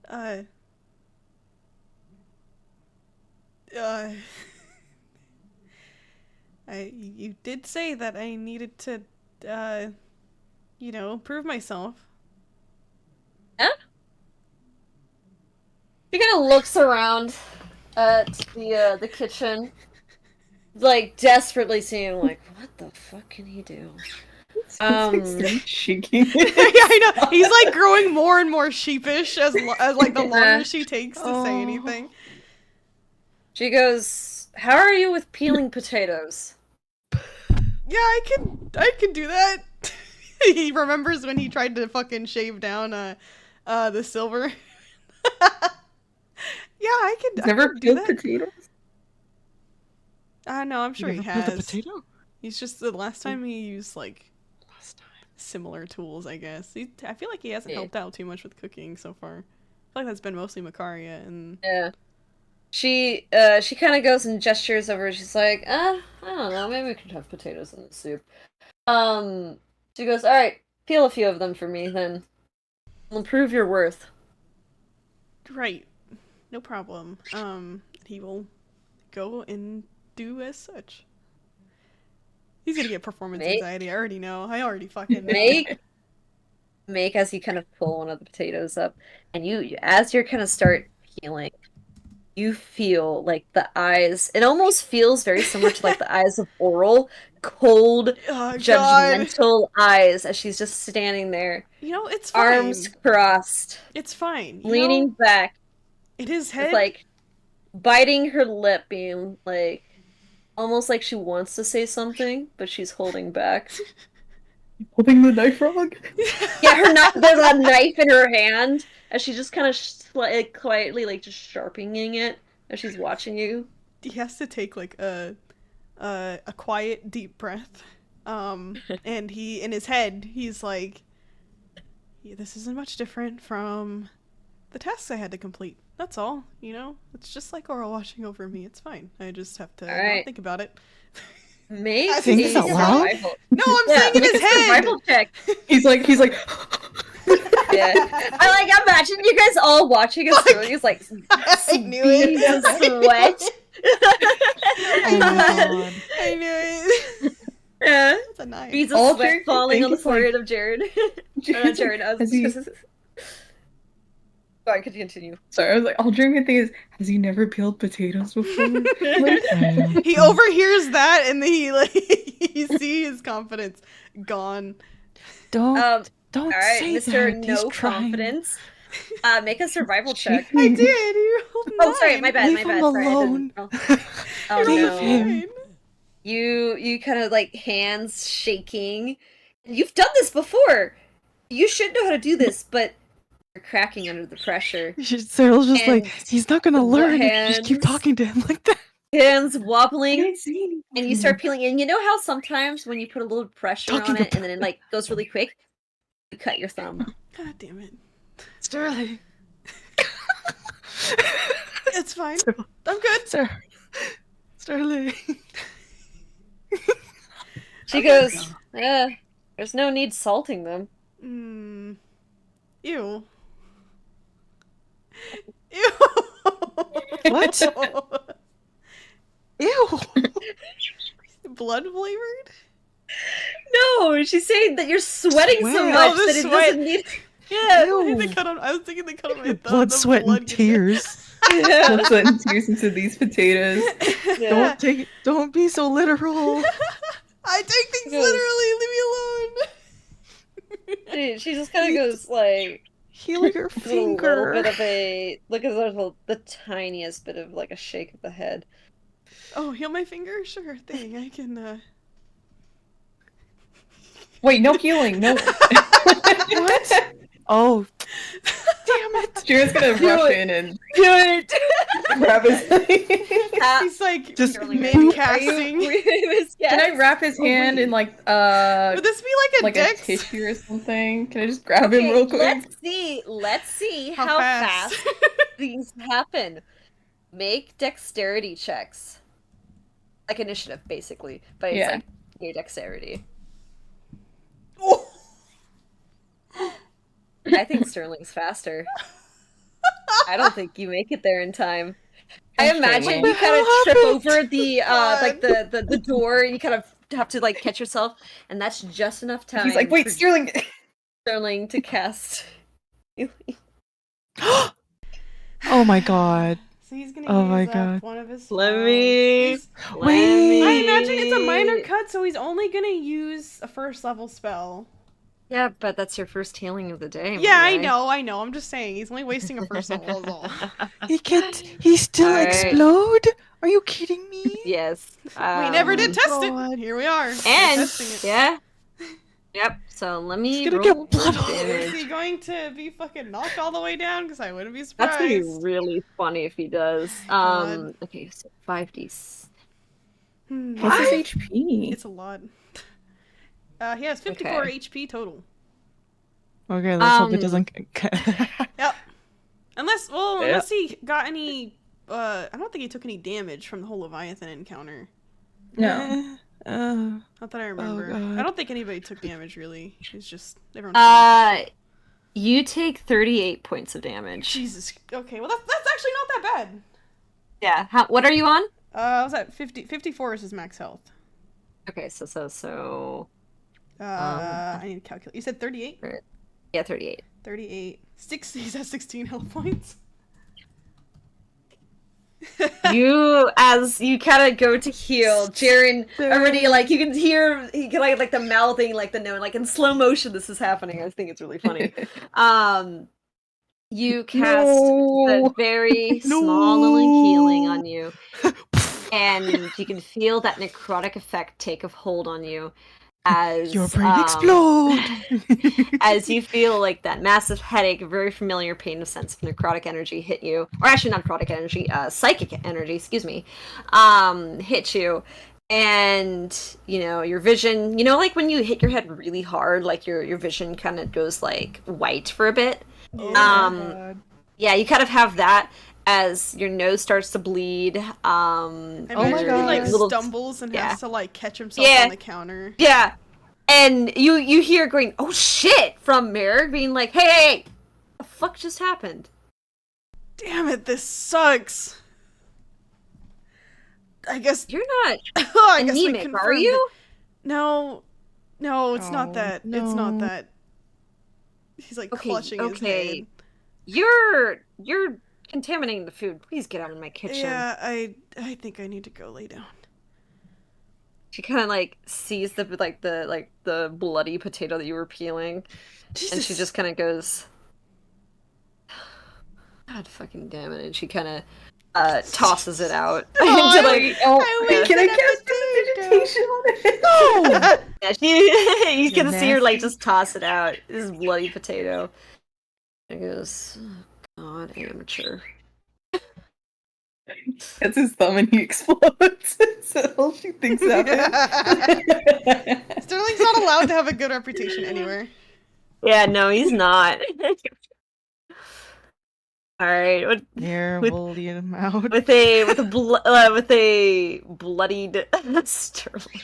uh, you did say that I needed to, prove myself. She kind of looks around at the kitchen, like desperately seeing like what the fuck can he do? Shaking. Yeah, I know. He's like growing more and more sheepish as like the longer she takes to say anything. She goes, "How are you with peeling potatoes?" Yeah, I can do that. He remembers when he tried to fucking shave down the silver. Yeah, I could Never do peeled that. potatoes? No, I'm sure he You ever peeled a has. potato? He's just the last time he used like similar tools, I guess. I feel like he hasn't helped out too much with cooking so far. I feel like that's been mostly Makaria and Yeah. She kind of goes and gestures over. She's like, I don't know. Maybe we could have potatoes in the soup." She goes, "All right, peel a few of them for me, then. We'll prove your worth." right, no problem. He will go and do as such. He's gonna get performance Make- anxiety. I already know. I already fucking know. Make as you kind of pull one of the potatoes up, and as you're kind of start peeling, you feel like the eyes. It almost feels very similar to like the eyes of Oral, cold, Oh, God. judgmental eyes as she's just standing there, You know, it's fine. arms crossed, It's fine. You leaning know, back, in his with head. like biting her lip, being like almost like she wants to say something, but she's holding back. Holding the knife wrong? Yeah, there's a knife in her hand as she just kind of quietly like just sharpening it as she's watching you. He has to take like a quiet deep breath. And he in his head he's like, yeah, this isn't much different from the tasks I had to complete. That's all, you know? It's just like Aura watching over me. It's fine. I just have to All right. not think about it. Make Think a out loud? survival. No, I'm Yeah, saying in make his a head. survival check. He's like Yeah. I imagine you guys all watching us doing is like I knew beads it. of sweat. Oh my god. I knew it. Yeah. That's a knife. Beads of All sweat Jared can falling think on the is, like- forehead of Jared. Or not Jared. Has he- Sorry, could you continue? Sorry, I was like, all Dream can think is, has he never peeled potatoes before? Like, He overhears that and then he like you see his confidence gone. Don't All right, say Mr. that. No He's trying. Confidence. Make a survival check. I did. You rolled Oh, sorry, 9. my bad. Leave My him bad. Sorry, I alone. didn't roll. Oh Leave no. him. You kind of like hands shaking. You've done this before. You should know how to do this, but you're cracking under the pressure. Cyril's just like, And he's not gonna the learn if you just keep hands- talking to him like that. Hands I wobbling, didn't say anything. and you start peeling. And you know how sometimes when you put a little pressure Talking on it, and about- then it like goes really quick, you cut your thumb. God damn it. Sterling. It's fine. Cyril. I'm good. Sterling. She goes, "There's no need salting them." Ew. Ew. What? Ew. Blood flavored? No, she's saying that you're sweating so Sweat. much Oh, the that it sweat. doesn't need. Yeah. Ew. I was thinking they cut on my thumb. Blood, the sweat, blood and gets- tears. Yeah. Blood, sweat, and tears into these potatoes. Yeah. Don't be so literal. I take things Yes. literally. Leave me alone. She just kind of goes like Heal your a little finger. bit of a look at the tiniest bit of like a shake of the head. Oh, heal my finger? Sure thing. I can. Wait, no peeling, no. What? Oh, damn it. Jared's gonna rush in and Do it. grab his. He's like Just mid boop. casting. Can I wrap his hand in like Would this be like a dex? tissue or something? Can I just grab him real quick? Let's see How how fast? fast things happen. Make dexterity checks. Like initiative, basically. But it's Yeah. like your dexterity. I think Sterling's faster. I don't think you make it there in time. I That's imagine shame. you kind of What trip happened? over the like God. the door, and you kind of have to like catch yourself, and that's just enough time. He's like, wait, for Sterling. Sterling to cast. Oh Oh my god. So he's gonna Oh my use up god. one of his Let spells. me. He's- Let Wait. I imagine it's a minor me- cut, so he's only gonna use a first level spell. Yeah, but that's your first healing of the day. Yeah, I Monday. know. I'm just saying he's only wasting a first level is all. He still Alright. explode? Are you kidding me? Yes. We never did test God. it. Here we are. We're And testing it. yeah. Yep. So let me gonna roll get blood for all Is damage. he going to be fucking knocked all the way down? Because I wouldn't be That's surprised. gonna be really funny if he does. God. Okay, so 5d. What's his HP? It's a lot. He has 54 Okay. HP total. Okay, let's hope it Um, doesn't. Yep. Unless, well, Yeah. unless he got any. I don't think he took any damage from the whole Leviathan encounter. No. Not that I remember. God. I don't think anybody took damage really. It's just everyone. You take 38 points of damage. Jesus. Okay, well that's actually not that bad. Yeah. What are you on? I was at 50. 54 is his max health. Okay, so. I need to calculate. You said 38? Yeah, 38. 38. He's at 16 health points. As you kind of go to heal, Jaren already you can hear he can like the mouthing the note in slow motion. This is happening. I think it's really funny. You cast the very small little healing on you, and you can feel that necrotic effect take a hold on you as Your brain explode. as you feel that massive headache, very familiar pain, a sense of necrotic energy hit you, or actually not necrotic energy, psychic energy, excuse me, hit you, and your vision, when you hit your head really hard, your vision kind of goes white for a bit. Yeah, you kind of have that as your nose starts to bleed. I imagine God. he stumbles and has to catch himself on the counter. Yeah. And you hear going, "Oh shit," from Merrick being like, hey, what the fuck just happened? Damn it, this sucks. I guess You're not I guess we anemic, are confirmed you? it. No, it's not that. No. It's not that. He's clutching his head. You're contaminating the food. Please get out of my kitchen. Yeah, I think I need to go lay down. She kind of sees the bloody potato that you were peeling, Jesus. and she just kind of goes, "God fucking damn it!" And she kind of tosses it out. Can I cast prestidigitation on it? No! Yeah, you can You're see her nasty. just toss it out. This is bloody potato. And it goes, "Oh, God, amateur." That's his thumb and he explodes. That's all she thinks happened. Sterling's not allowed to have a good reputation anywhere. Yeah, no, he's not. All right, Here, with- we'll lead him out. with a bloodied Sterling.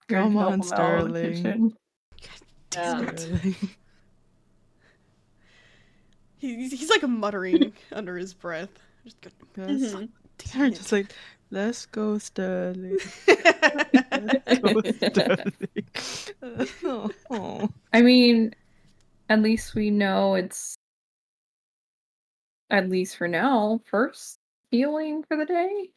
Come Help on, him out in the Sterling. kitchen. Sterling. He's muttering under his breath. Just go, Yes. Mhm. damn We're it. just let's go, Sterling. Let's go, Sterling. Oh. I mean, at least we know it's, at least for now, first healing for the day.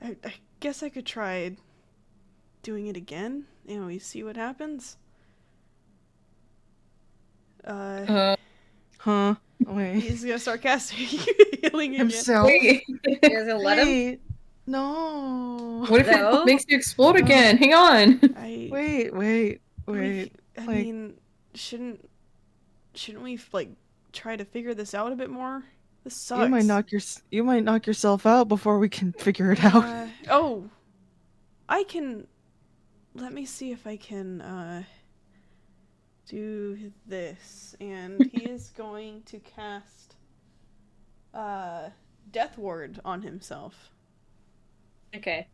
I guess I could try doing it again. We see what happens. Huh? Wait. He's gonna start casting healing again. Himself. Wait, You guys gonna let him? Wait. No. what if No? it makes you explode again? Hang on. Wait. I like- mean, shouldn't we try to figure this out a bit more? This sucks. You might knock yourself out before we can figure it out. I can. Let me see if I can do this, and he is going to cast Death Ward on himself. Okay.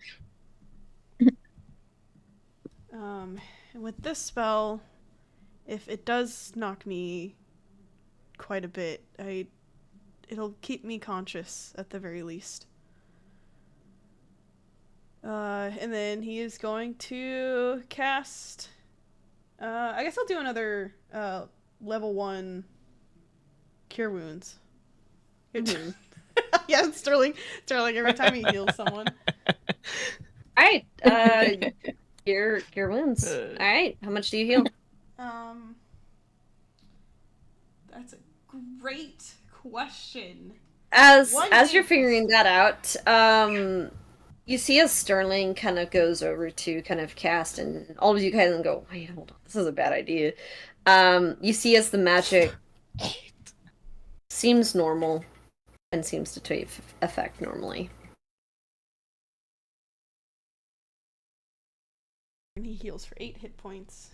And with this spell, if it does knock me quite a bit, it'll keep me conscious at the very least. And then he is going to cast. I guess I'll do another level 1 cure wounds. Mhm. Yeah, Sterling. Every time he heals someone. Alright, cure wounds. Alright, how much do you heal? That's a great question. As One you're hit. figuring that out, you see as Sterling kind of goes over to kind of cast, and all of you kind of go, wait, hold on, this is a bad idea. You see as the magic seems normal and seems to take effect normally. And he heals for 8 hit points.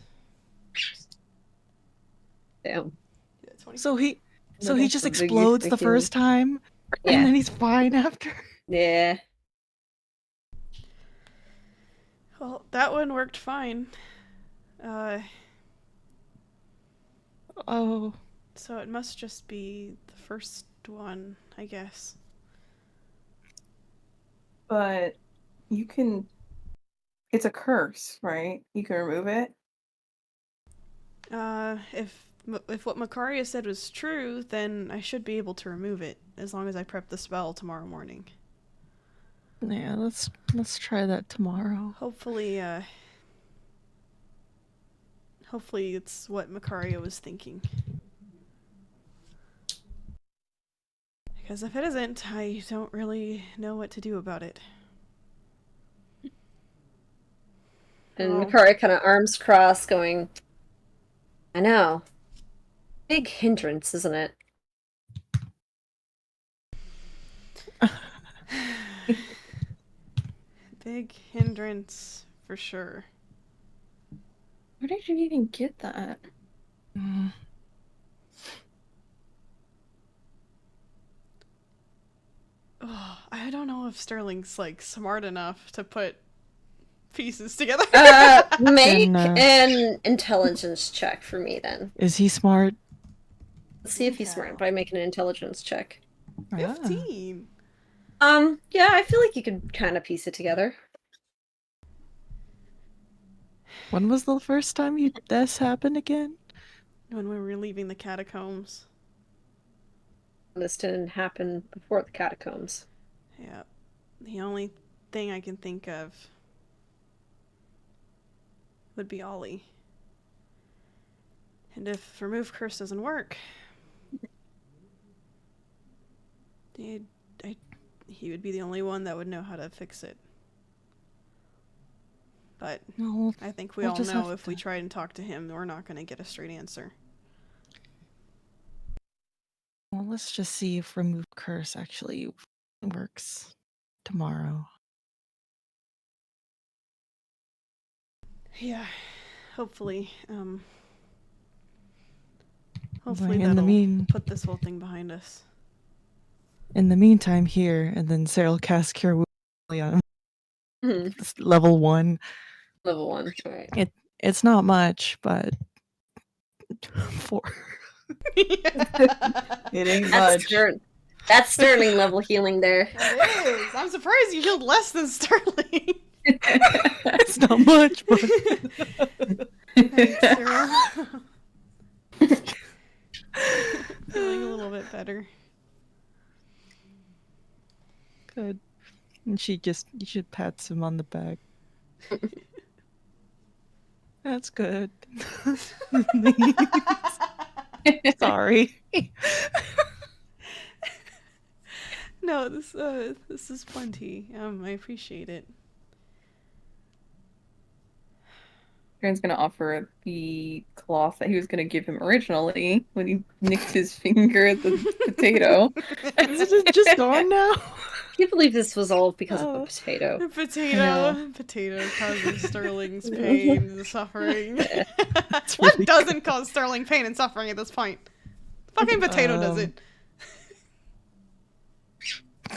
Damn. Yeah, 20. So he That's just a big explodes the heal. first time, Yeah. and then he's fine after. Yeah. Well, that one worked fine. Oh, So it must just be the first one, I guess. But you can. It's a curse, right? You can remove it. If what Makaria said was true, then I should be able to remove it as long as I prep the spell tomorrow morning. yeah. Let's try that tomorrow. Hopefully, hopefully it's what Makaria was thinking. Because if it isn't, I don't really know what to do about it. And Oh. Mikari kind of arms crossed, going, I know. Big hindrance, isn't it? Big hindrance, for sure. Where did you even get that? Mm. Oh, I don't know if Sterling's, like, smart enough to put pieces together. Make Then, an intelligence check for me then. Is he smart? Let's see if he's smart by making an intelligence check. 15. Yeah, I feel like you could kind of piece it together. When was the first time this happened again? When we were leaving the catacombs. This didn't happen before the catacombs. Yeah. The only thing I can think of would be Ollie. And if remove curse doesn't work, he would be the only one that would know how to fix it. But No. I think we We'll all just know have if we to- try and talk to him, we're not going to get a straight answer. Well, let's just see if remove curse actually works tomorrow. Yeah, hopefully. Like, Hopefully in the that'll put this whole thing behind us. In the meantime, here, and then Sarah will cast Cure Wounds on Mhm. level 1. Level 1. Alright. It's not much, but 4. It ain't much. That's Sterling level healing there. It is. I'm surprised you healed less than Sterling. It's not much, but Thanks, Sarah. Feeling a little bit better. good. And you should pat him on the back. That's good. Sorry. No, this is plenty. I appreciate it. Aaron's gonna offer the cloth that he was gonna give him originally when he nicked his finger at the potato. Is it just gone now? I can't believe this was all because of a potato. The potato causes Sterling's pain and suffering. What really doesn't cause Sterling pain and suffering at this point? Fucking potato does it.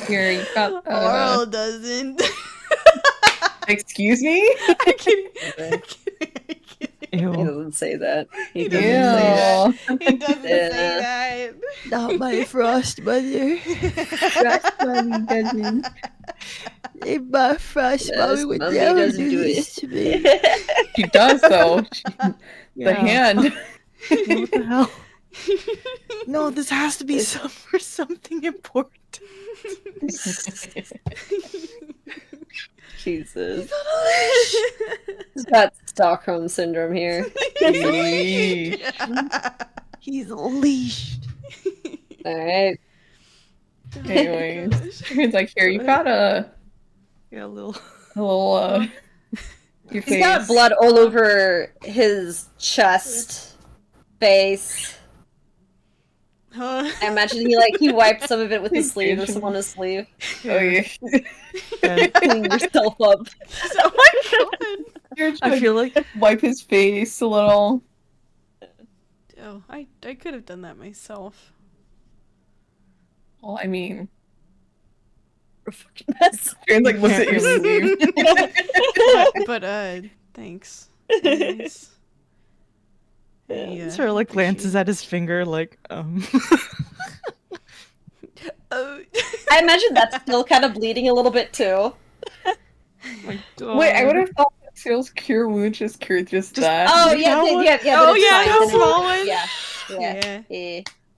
Here, you got. Oral doesn't. Excuse me? I'm kidding. I'm kidding. He Ew. doesn't say that. He He doesn't say that. He doesn't say Yeah. that. Not my frost mother. Frost mommy doesn't. If my frost Yes, mommy doesn't do it. to me. She does though. The Yeah. hand. What the hell? No, this has to be for something important. Jesus. He's on a leash. He's got Stockholm syndrome here. He's a leash. He's leashed. Alright. Anyways, he's like, here, you got Yeah, a little. your He's got face. blood all over his chest, face. Huh? I imagine he wiped some of it with his sleeve or some on his sleeve. Oh yeah. Clean yourself up. Oh my god. You're I feel like wipe his face a little. Oh, I could have done that myself. Well, I mean, Mess. Jane's like looks at your sleeve. But thanks. Nice. Sarah like glances at his finger like Oh. I imagine that's still kind of bleeding a little bit too. my God. Wait, I would have thought that Seal's cure wound just cured just that. Oh yeah, that one? yeah. Oh, but it's yeah, fine, the then small one? Yeah. Yeah.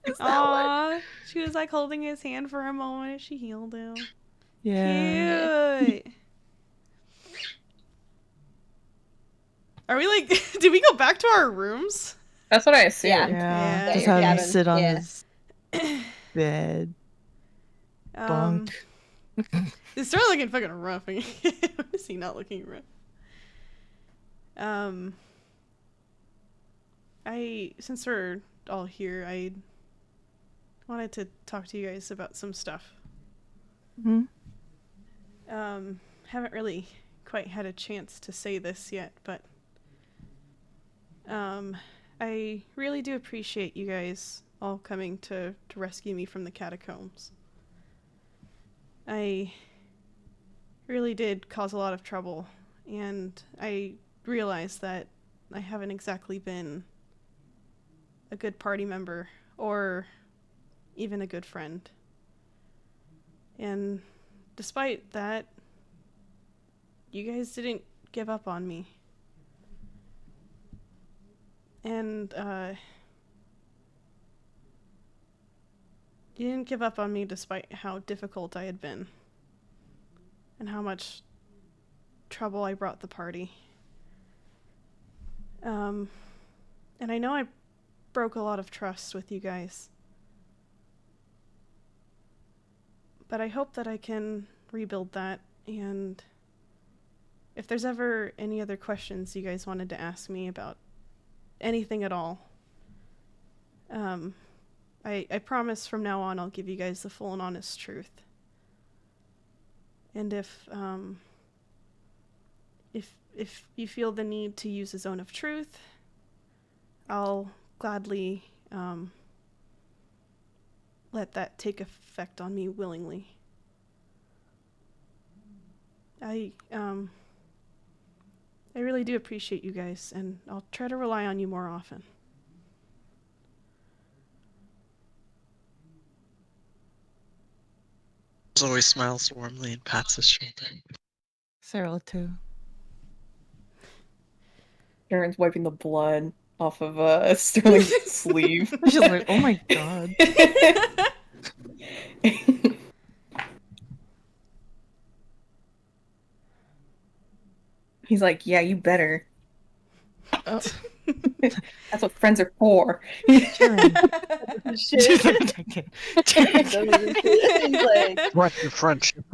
It's that one. Aww. She was like holding his hand for a moment as she healed him. Yeah. Cute. Are we like? Did we go back to our rooms? That's what I assumed. Yeah. Yeah. Just your have him cabin, sit on yeah. his bed. Bunk. It's sort of looking fucking rough. When is he not looking rough? Since we're all here, I wanted to talk to you guys about some stuff. Hmm? Haven't really quite had a chance to say this yet, but I really do appreciate you guys all coming to rescue me from the catacombs. I really did cause a lot of trouble, and I realized that I haven't exactly been a good party member or even a good friend. And despite that, you guys didn't give up on me. And you didn't give up on me despite how difficult I had been and how much trouble I brought the party. And I know I broke a lot of trust with you guys. But I hope that I can rebuild that, and if there's ever any other questions you guys wanted to ask me about anything at all, I promise from now on I'll give you guys the full and honest truth. And if you feel the need to use a zone of truth, I'll gladly let that take effect on me willingly. I really do appreciate you guys, and I'll try to rely on you more often. Zoe smiles warmly and pats his shoulder. Sarah too. Aaron's wiping the blood off of Sterling's sleeve. She's like, oh my God. He's like, yeah, you better. Oh. That's what friends are for. Sharon. She's like, He's like, What your friendship?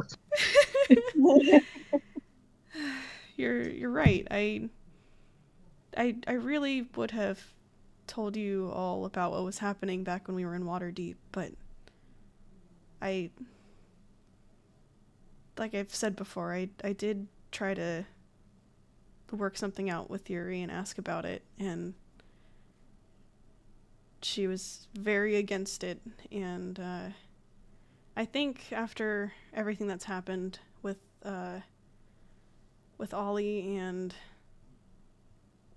You're right. I really would have told you all about what was happening back when we were in Waterdeep, but like I've said before, I did try to work something out with Yuri and ask about it, and she was very against it, and I think after everything that's happened with Ollie, and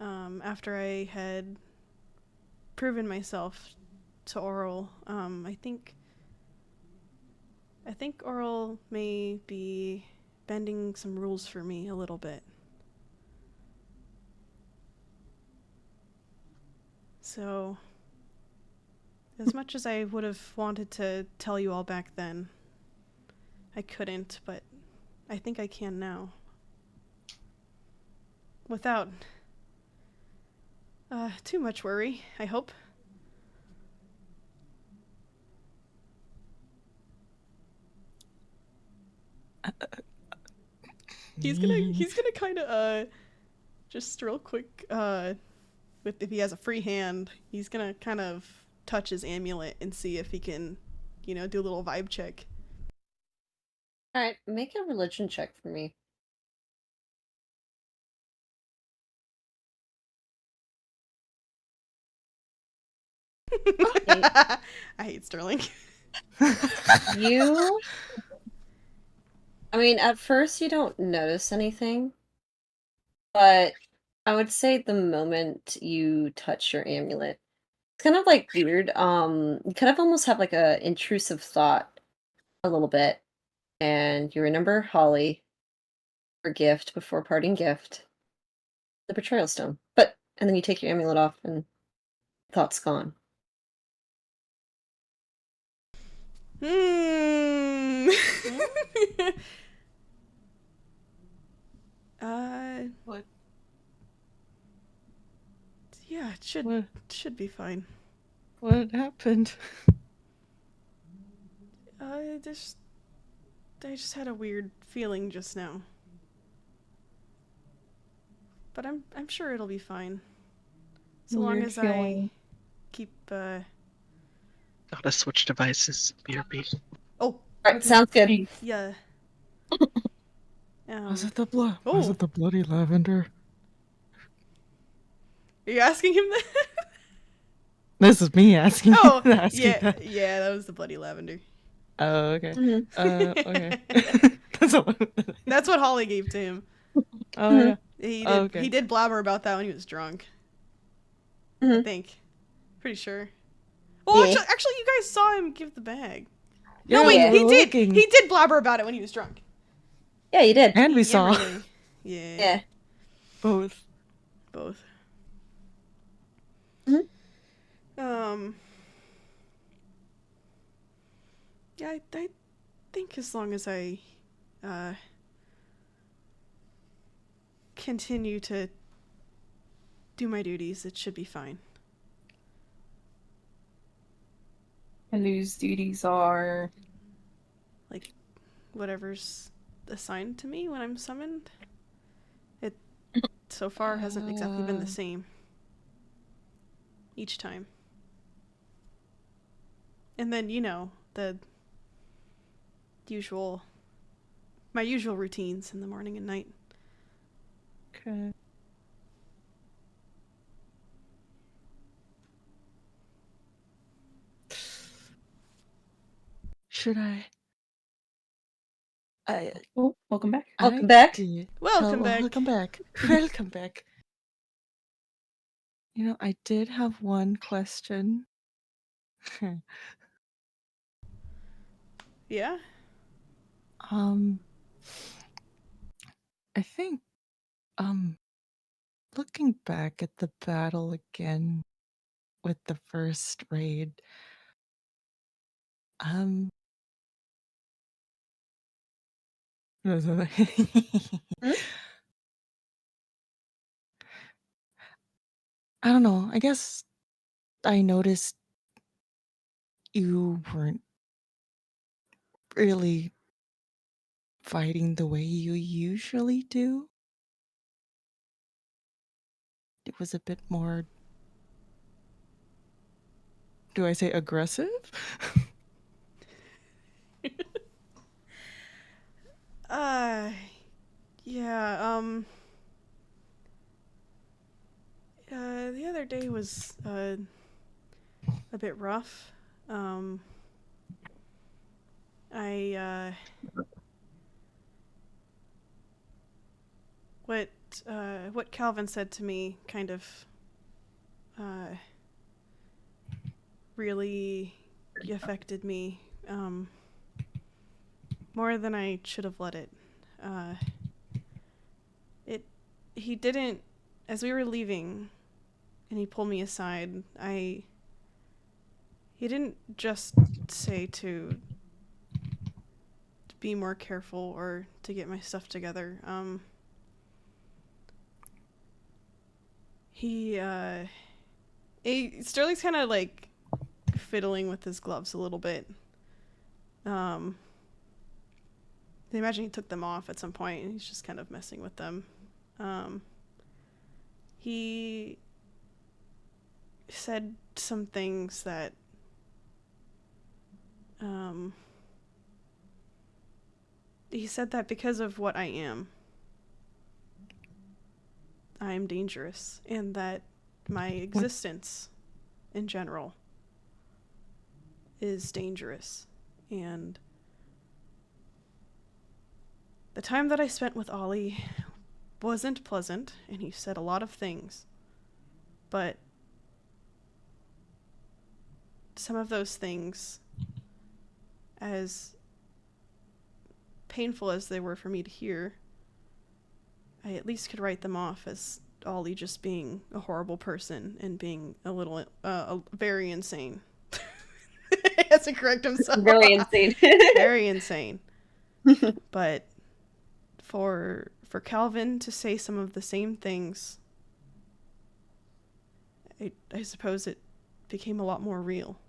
after I had proven myself to Oral, I think Oral may be bending some rules for me a little bit. So As much as I would have wanted to tell you all back then, I couldn't, but I think I can now. Without too much worry, I hope. He's gonna kind of just real quick with if he has a free hand, he's gonna kind of touch his amulet and see if he can, do a little vibe check. Alright, make a religion check for me. I hate Sterling. You... I mean, at first you don't notice anything, but I would say the moment you touch your amulet, it's kind of like weird. You kind of almost have like a intrusive thought a little bit, and you remember Holly, her gift before parting gift, the betrayal stone. And then you take your amulet off, and the thought's gone. Hmm. What? Yeah, it should be fine. What happened? I just had a weird feeling just now. But I'm sure it'll be fine. So long Weird as feeling. I keep Gotta switch devices. BRB. oh, Alright, sounds good. Jeez. yeah. Was it the blood? Was Oh. it the bloody lavender? Are you asking him that? This is me asking. Oh, asking yeah, that. yeah, that was the bloody lavender. Oh, okay. Mhm. Okay. That's all. That's what Holly gave to him. Oh yeah. He did. Oh, okay. He did blabber about that when he was drunk. I Mhm. think. Pretty sure. Well, Yeah. actually, you guys saw him give the bag. Yeah, No, wait, Yeah. we he were did. looking. He did blabber about it when he was drunk. Yeah, you did. And we Yeah, saw really. Yeah. Yeah. both. Both. Mhm. Yeah, I think as long as I continue to do my duties, it should be fine. And these duties are Like, whatever's assigned to me when I'm summoned, it so far hasn't exactly been the same each time. And then, the my usual routines in the morning and night. Okay. Should I? oh, welcome back. Welcome back. Did. Welcome back. Welcome back. Welcome back. I did have one question. Yeah? I think, looking back at the battle again with the first raid, um, Hmm? I don't know. I guess I noticed you weren't really fighting the way you usually do. It was a bit more, do I say aggressive? Uh, yeah, the other day was, a bit rough. I, what Calvin said to me kind of, really affected me, more than I should have let it. Uh, he didn't, as we were leaving, and he pulled me aside, He didn't just say to be more careful or to get my stuff together. Sterling's kind of like fiddling with his gloves a little bit. I imagine he took them off at some point and he's just kind of messing with them. He said some things that he said that because of what I am dangerous, and that my existence in general is dangerous. And the time that I spent with Ollie wasn't pleasant, and he said a lot of things, but some of those things, as painful as they were for me to hear, I at least could write them off as Ollie just being a horrible person and being a little, very insane. He has to correct himself. Very insane. Very insane. But for Calvin to say some of the same things, I suppose it became a lot more real.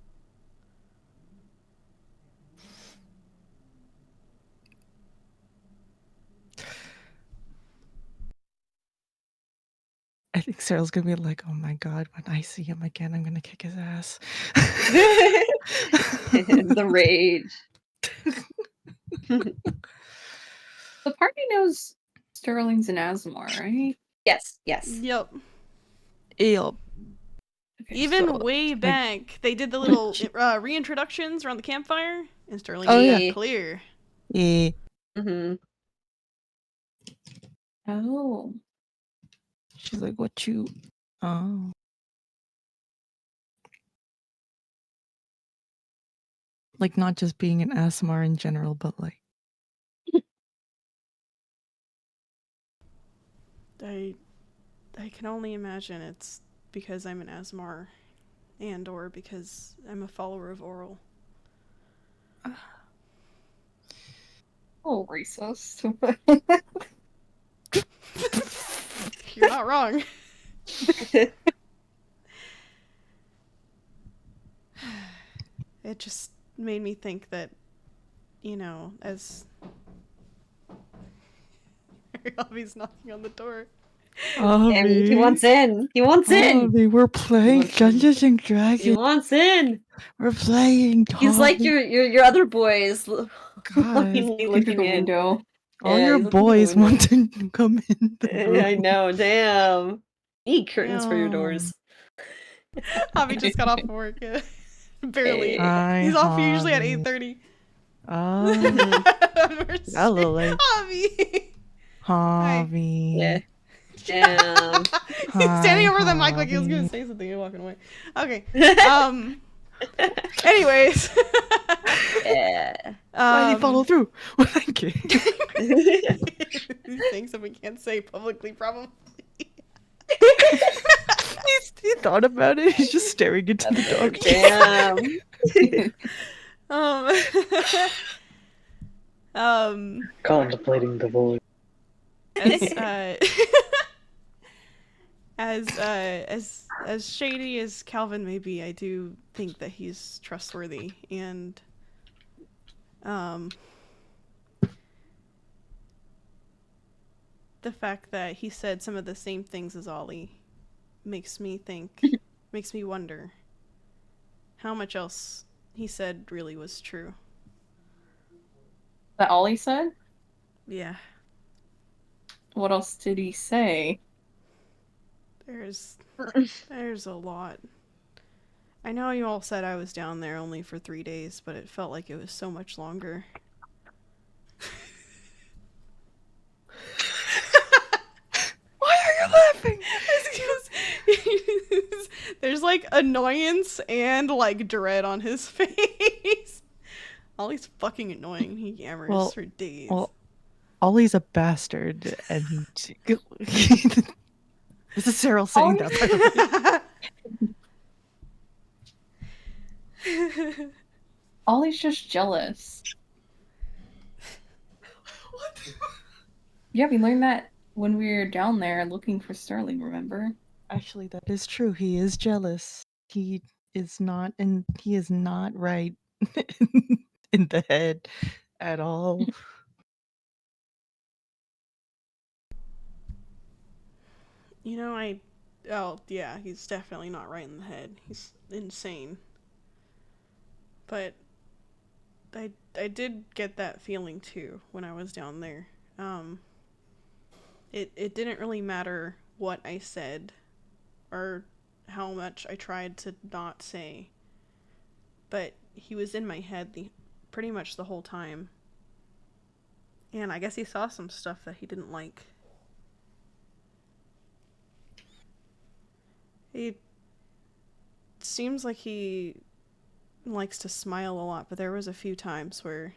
I think Cyril's gonna be like, "Oh my god, when I see him again, I'm gonna kick his ass." The rage. The party knows Sterling's an Asmar, right? Yes. Yep. Ew. Okay, Even so- way back, they did the little reintroductions around the campfire, and Sterling Oh, made yeah. it clear. Yeah. Mm-hmm. Oh. She's like, "What you?" Oh. Like not just being an ASMR in general, but like. I can only imagine it's because I'm an Asmar, and or because I'm a follower of Oral. Oh, racist. You're not wrong. It just made me think that, as Harry knocking on the door. He wants in. He wants in. Avi, we're playing wants in. Dungeons and He Dragons. wants in. We're playing. He's like Avi. your other boys. God. Longingly Into looking the in. window. All Yeah, your he's looking through the boys window. want to come in the room. I know. Damn. Need curtains for your doors. Javi just got off of work. Barely. Hi, He's off usually at Javi. 8:30. A little late. Javi. Javi. Yeah. Damn. He's standing over the mic like he was Javi. gonna say something and walking away. Okay. Anyways. Yeah. Why did he follow through? Well, thank you. These things that we can't say publicly, probably. He thought about it. He's just staring into the dark. Damn. Contemplating the void. As shady as Calvin may be, I do think that he's trustworthy, and the fact that he said some of the same things as Ollie makes me wonder how much else he said really was true. That Ollie said? Yeah. What else did he say? There's a lot. I know you all said I was down there only for 3 days, but it felt like it was so much longer. Why are you laughing? There's like annoyance and like dread on his face. Ollie's fucking annoying. He yammers for days. Well, Ollie's a bastard, and this is Cyril saying that, by the way. Ollie's just jealous. What? Yeah, we learned that when we were down there looking for Sterling, remember? Actually, that is true. He is jealous. He is not, and he is not right in the head at all. You know, oh yeah, he's definitely not right in the head. He's insane. But I did get that feeling too when I was down there. It didn't really matter what I said or how much I tried to not say, but he was in my head pretty much the whole time. And I guess he saw some stuff that he didn't like. It seems like he likes to smile a lot, but there was a few times where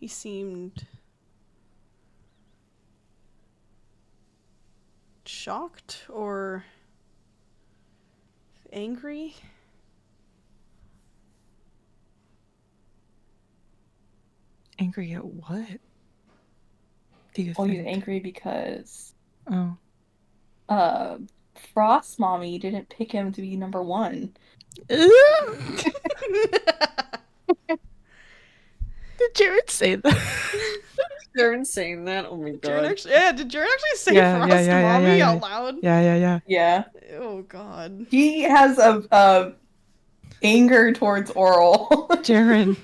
he seemed shocked or angry. Angry at what? Do you Oh, he's think? angry because Oh. Frost Mommy didn't pick him to be number 1. Did Jared say that? Jaren saying that. Oh my Did god. Jaren actually say Yeah, Frost yeah, yeah, yeah, Mommy yeah, out loud? Yeah. Yeah. Oh god. He has a anger towards Oral. Jaren.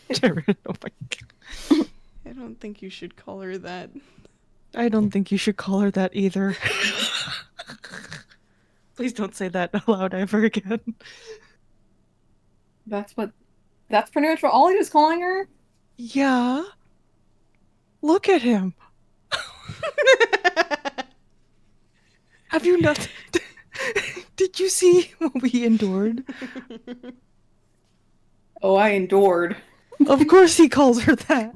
Jaren, oh my god. I don't think you should call her that. I don't think you should call her that either. Please don't say that aloud ever again. That's pretty much what Ollie was calling her. Yeah. Look at him. Have you not? Did you see what we endured? Oh, I endured. Of course he calls her that.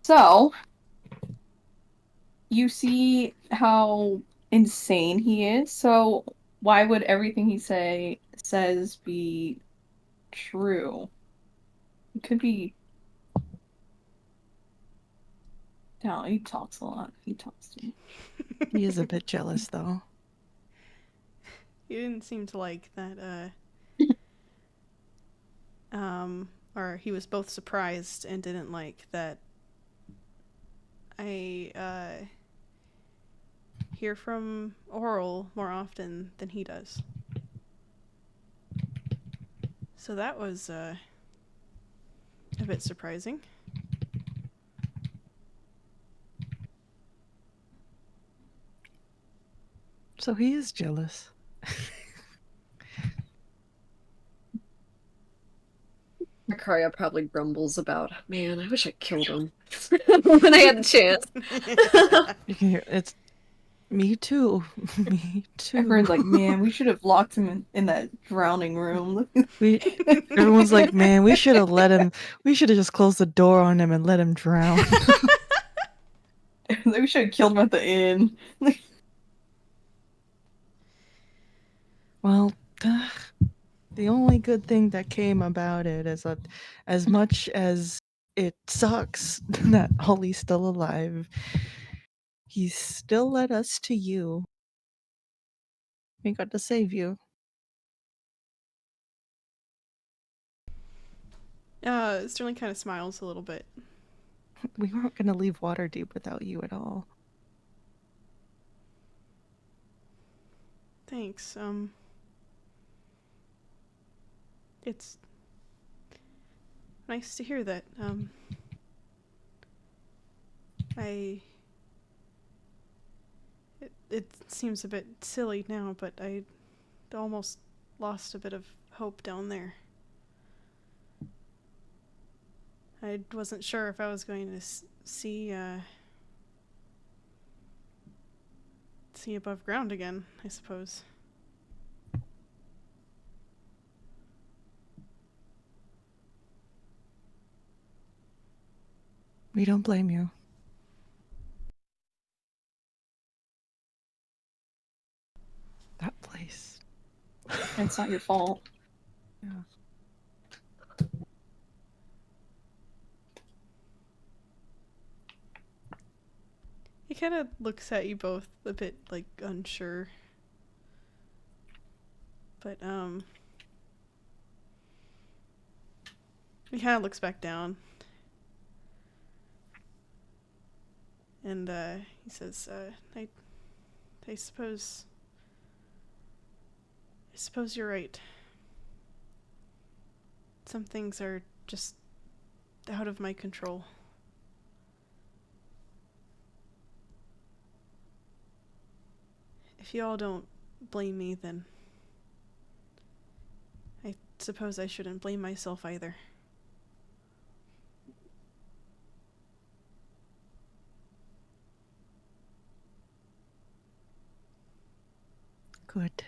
So, you see how insane he is. So, why would everything he says be true? It could be. No, he talks a lot. He talks to me. He is a bit jealous, though. He didn't seem to like that, or he was both surprised and didn't like that I, hear from Oral more often than he does. So that was, a bit surprising. So he is jealous. Makaria probably grumbles about, man, I wish I killed him when I had the chance. You can hear it's me too. Me too. Everyone's like, man, we should have locked him in that drowning room. Everyone's like, man, we should have let him. We should have just closed the door on him and let him drown. We should have killed him at the inn. Well, the only good thing that came about it is that, as much as it sucks that Ollie's still alive, he still led us to you. We got to save you. Sterling kind of smiles a little bit. We weren't going to leave Waterdeep without you at all. Thanks, it's nice to hear that. It seems a bit silly now, but I almost lost a bit of hope down there. I wasn't sure if I was going to see above ground again, I suppose. We don't blame you. It's not your fault. Yeah. He kind of looks at you both a bit like unsure. But he kind of looks back down. And he says, I suppose you're right. Some things are just out of my control. If you all don't blame me, then I suppose I shouldn't blame myself either. Good.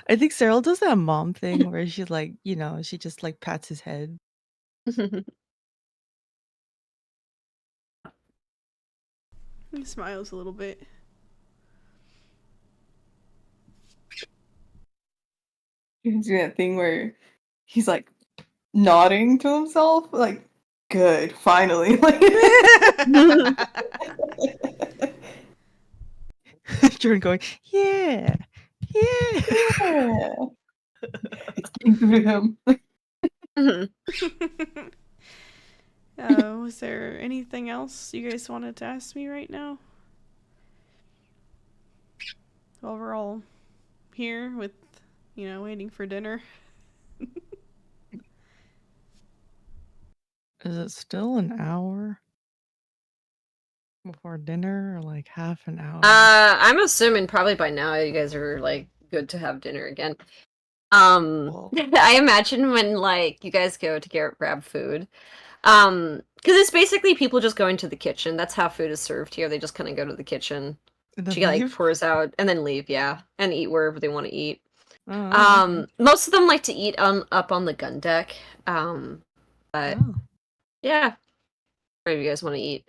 I think Cyril does that mom thing where she like, she just like pats his head. He smiles a little bit. You can do that thing where he's like nodding to himself, like, good, finally. Like, Jordan going, yeah, yeah. yeah. It's getting through to him. Was there anything else you guys wanted to ask me right now? While we're all here with, waiting for dinner. Is it still an hour before dinner or like half an hour? I'm assuming probably by now you guys are like good to have dinner again. Well, I imagine when like you guys go to grab food, because it's basically people just going to the kitchen. That's how food is served here. They just kind of go to the kitchen. and then She like leave? pours out and then leave, yeah, and eat wherever they want to eat. Oh, okay. Most of them like to eat up on the gun deck. But Oh. yeah, wherever you guys want to eat.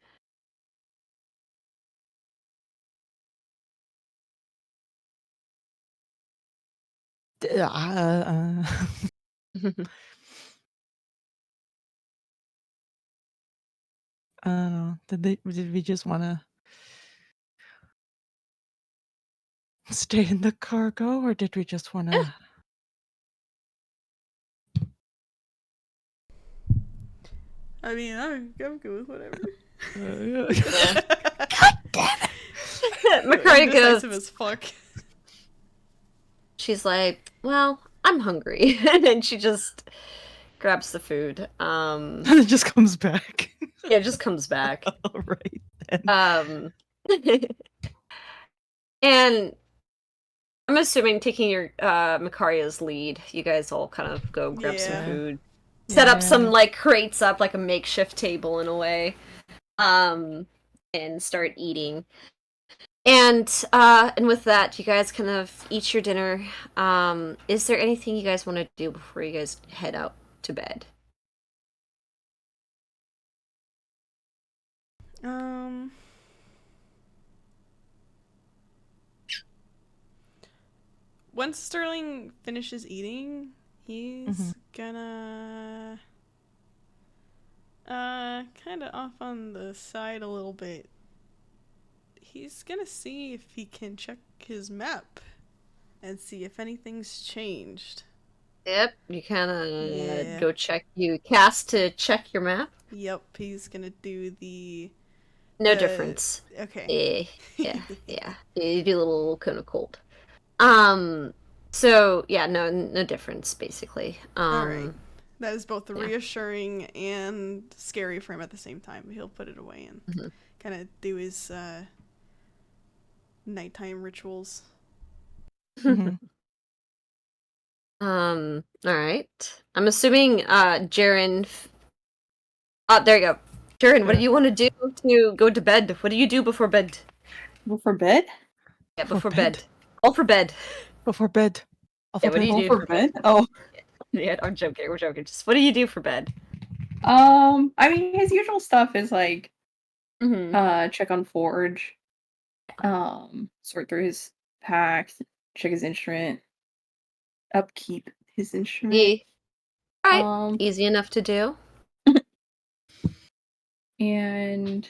I don't know. Did we just want to stay in the cargo or did we just want to? I mean, I'm good with whatever. Yeah. Damn it. Makaria Indecisive goes. as fuck. She's like, well, I'm hungry, and she just grabs the food. And it just comes back. Yeah, it just comes back. All right then. And I'm assuming taking your Makaria's lead, you guys all kind of go grab some Yeah. food, set up some Yeah. like crates up, like a makeshift table in a way, and start eating. And with that, you guys kind of eat your dinner. Is there anything you guys want to do before you guys head out to bed? Once Sterling finishes eating, he's gonna kind of off on the side a little bit. He's gonna see if he can check his map and see if anything's changed. Yep, you kind of Yeah. go check. You cast to check your map. Yep, he's gonna do the No difference. Okay. Yeah. You do a little kind of cold. So yeah, no difference basically. Alright. That is both yeah. reassuring and scary for him at the same time. He'll put it away and Mhm. kind of do his nighttime rituals. Mhm. All right. I'm assuming Jaren. Oh, there you go. Jaren, what do you want to do to go to bed? What do you do before bed? Before bed? Yeah, Before before bed? bed. All for bed. Before bed. Yeah, what do you Oh, do for bed? Oh. Yeah, I'm joking. We're joking. Just what do you do for bed? I mean, his usual stuff is like, Mm-hmm. check on Forge, sort through his pack, check his instrument, upkeep his instrument. Yeah. Right. Um, Easy enough to do. and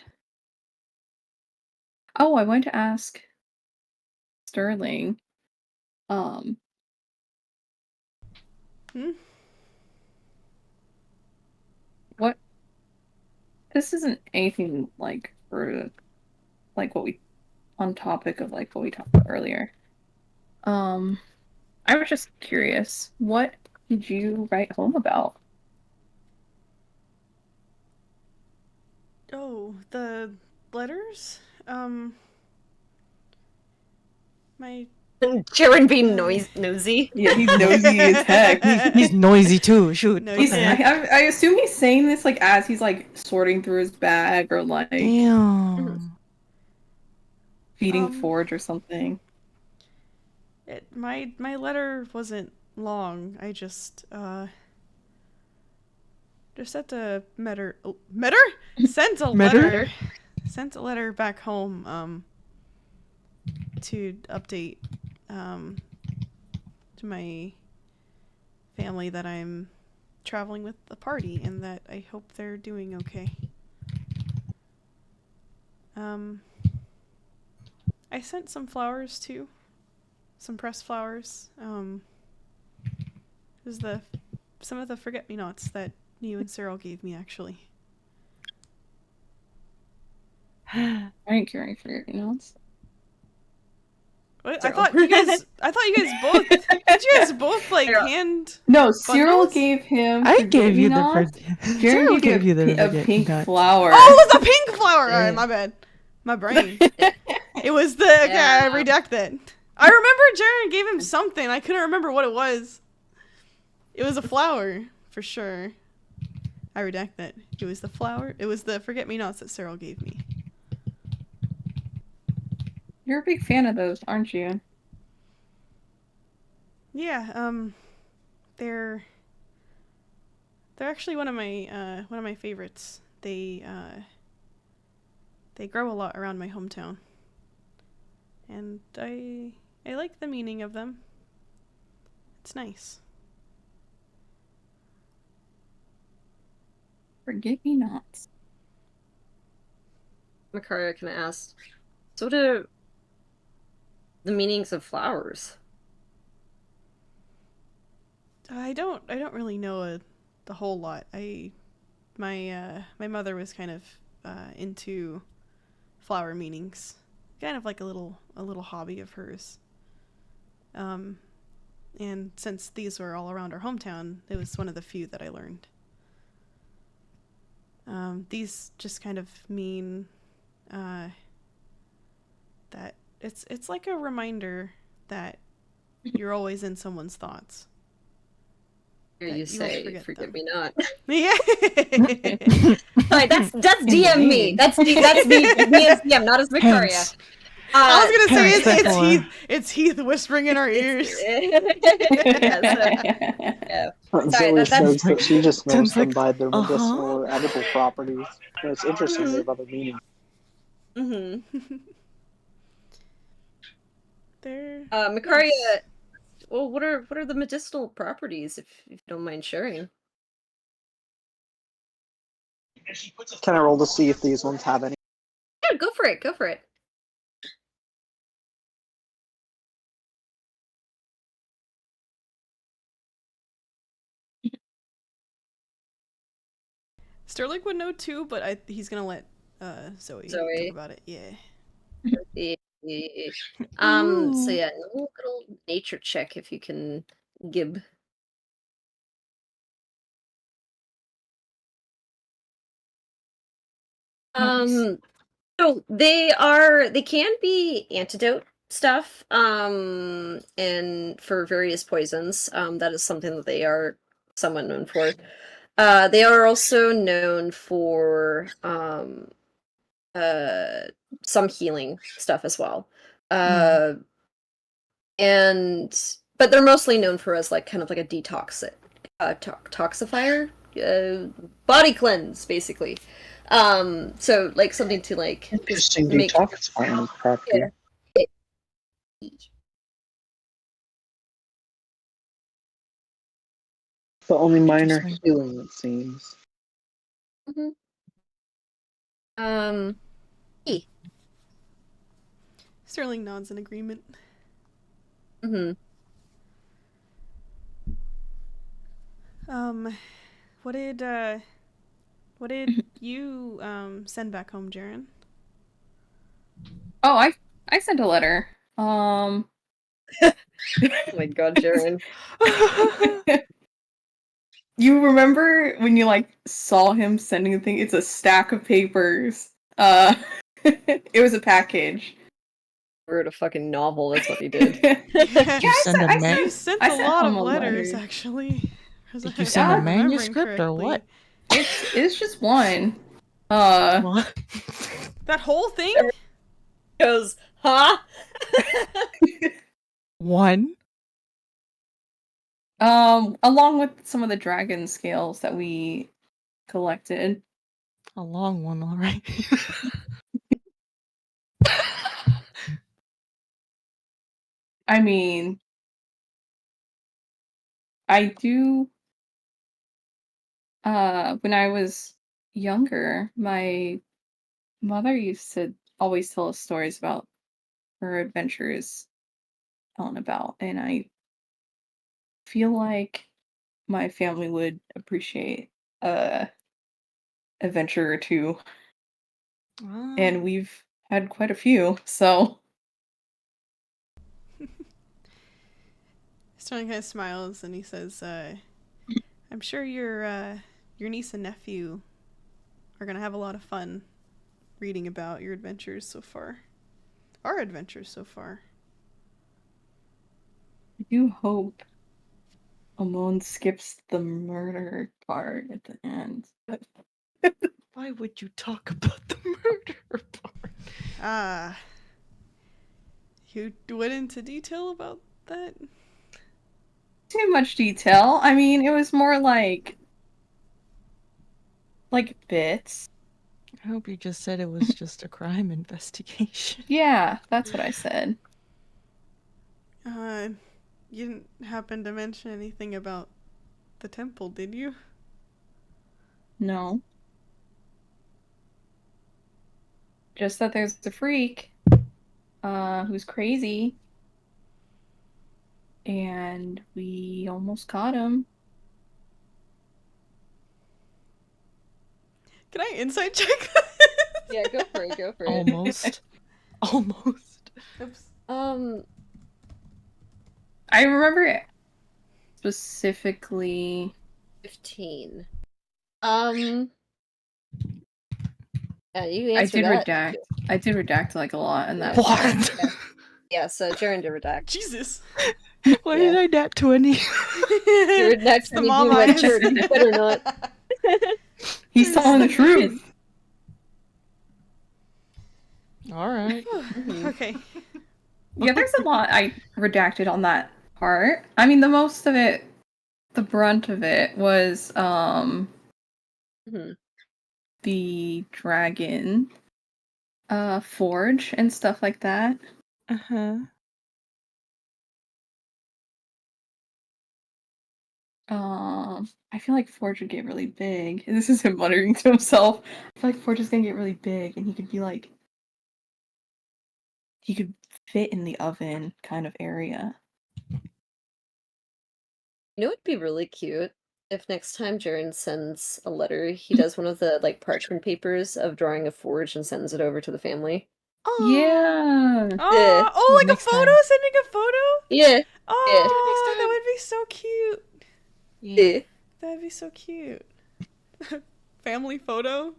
I wanted to ask Sterling. Hmm? What? This isn't anything like for like what we on topic of like what we talked about earlier. I was just curious, what did you write home about? Oh, the letters? My Jared being nosy. Yeah, he's nosy as heck. He's noisy too. Shoot. No, What he's the not. heck? I assume he's saying this like as he's like sorting through his bag or like Damn. feeding Forge or something. My letter wasn't long. I just sent a sent a letter sent a letter back home to update to my family that I'm traveling with the party and that I hope they're doing okay. I sent some flowers too. Some pressed flowers. It was some of the forget-me-nots that you and Cyril gave me, actually. I didn't care any forget-me-nots. What? Cyril. I thought you guys both. Did you guys both like Cyril. hand? No, Cyril Bundles? gave him. I gave you the forget-me-nots. Jared Cyril gave gave you the a pink forget-me-nots. flower. Oh, it was a pink flower. All right, my bad. My brain. It was the okay. Yeah. I redact that. I remember Jared gave him something. I couldn't remember what it was. It was a flower for sure. I redact that. It was the flower. It was the forget-me-nots that Cyril gave me. You're a big fan of those, aren't you? Yeah. They're actually one of my favorites. They grow a lot around my hometown, and I like the meaning of them. It's nice. Forget-me-nots. Makaria can ask, so what are the meanings of flowers? I don't really know the whole lot. My mother was kind of into flower meanings, kind of like a little hobby of hers. And since these were all around our hometown, it was one of the few that I learned. These just kind of mean that it's like a reminder that you're always in someone's thoughts. Here That you you won't say, forget me not. Yeah. Sorry, that's DM me. That's me as DM, not as Makaria. Hence. I was gonna say Hence the floor. it's Heath whispering in our ears. Yeah. Sorry, Zoe says that she just knows Tim's them like, by their uh-huh. medicinal or edible properties. And it's interesting they have other meanings. Mm-hmm. They're Makaria, nice. well, what are the medicinal properties, if you don't mind sharing? Can I roll to see if these ones have any? Yeah, go for it. Go for it. Sterling would know too, but he's gonna let Zoe talk about it. Yeah. So yeah, a little nature check if you can give. So they can be antidote stuff, and for various poisons. That is something that they are somewhat known for. They are also known for some healing stuff as well. But they're mostly known for as like kind of like a toxifier, body cleanse basically. So like something to like Interesting make detoxifying property. yeah. But only minor Interesting. healing, it seems. E. Sterling nods in agreement. Mm-hmm. What did you send back home, Jaren? Oh, I sent a letter. Oh my god, Jaren. You remember when you like saw him sending a thing? It's a stack of papers. It was a package. Wrote a fucking novel, that's what he did. Did you send a You sent I a sent lot of him a letters, letter. actually. Did you send a I'm manuscript or what? It's just one. What? That whole thing? Goes, huh? One? Along with some of the dragon scales that we collected. A long one, all right. I mean, I do. When I was younger, my mother used to always tell us stories about her adventures out and about, and I feel like my family would appreciate a adventure or two, and we've had quite a few, so. Sterling kind of smiles and he says, I'm sure your niece and nephew are gonna have a lot of fun reading about your adventures so far. Our adventures so far. I do hope Amon skips the murder part at the end. Why would you talk about the murder part? Ah. You went into detail about that? Too much detail. I mean, it was more like bits. I hope you just said it was just a crime investigation. Yeah, that's what I said. You didn't happen to mention anything about the temple, did you? No. Just that there's a freak who's crazy, and we almost caught him. Can I insight check? Yeah, go for it, go for it. Almost. Almost. Oops. I remember it specifically 15. Yeah, you I answer did that. redact. I did redact like a lot in that. What? Yeah, so Jaren did redact. Jesus. Why did I nat 20? You redact It's the and you mom do what eyes. Jaren said or not. He's telling the truth. Alright. Okay. Yeah, there's a lot I redacted on that part. I mean, the most of it, the brunt of it was the dragon forge and stuff like that. Uh-huh. I feel like Forge would get really big. And this is him muttering to himself. I feel like Forge is gonna get really big, and he could be like, he could fit in the oven kind of area. You know, it'd be really cute if next time Jaren sends a letter, he does one of the like parchment papers of drawing a forge and sends it over to the family. Yeah. Yeah. Oh, like a Next photo? time. Sending a photo? Yeah. Oh, that would be so cute. Yeah. That would be so cute. Family photo?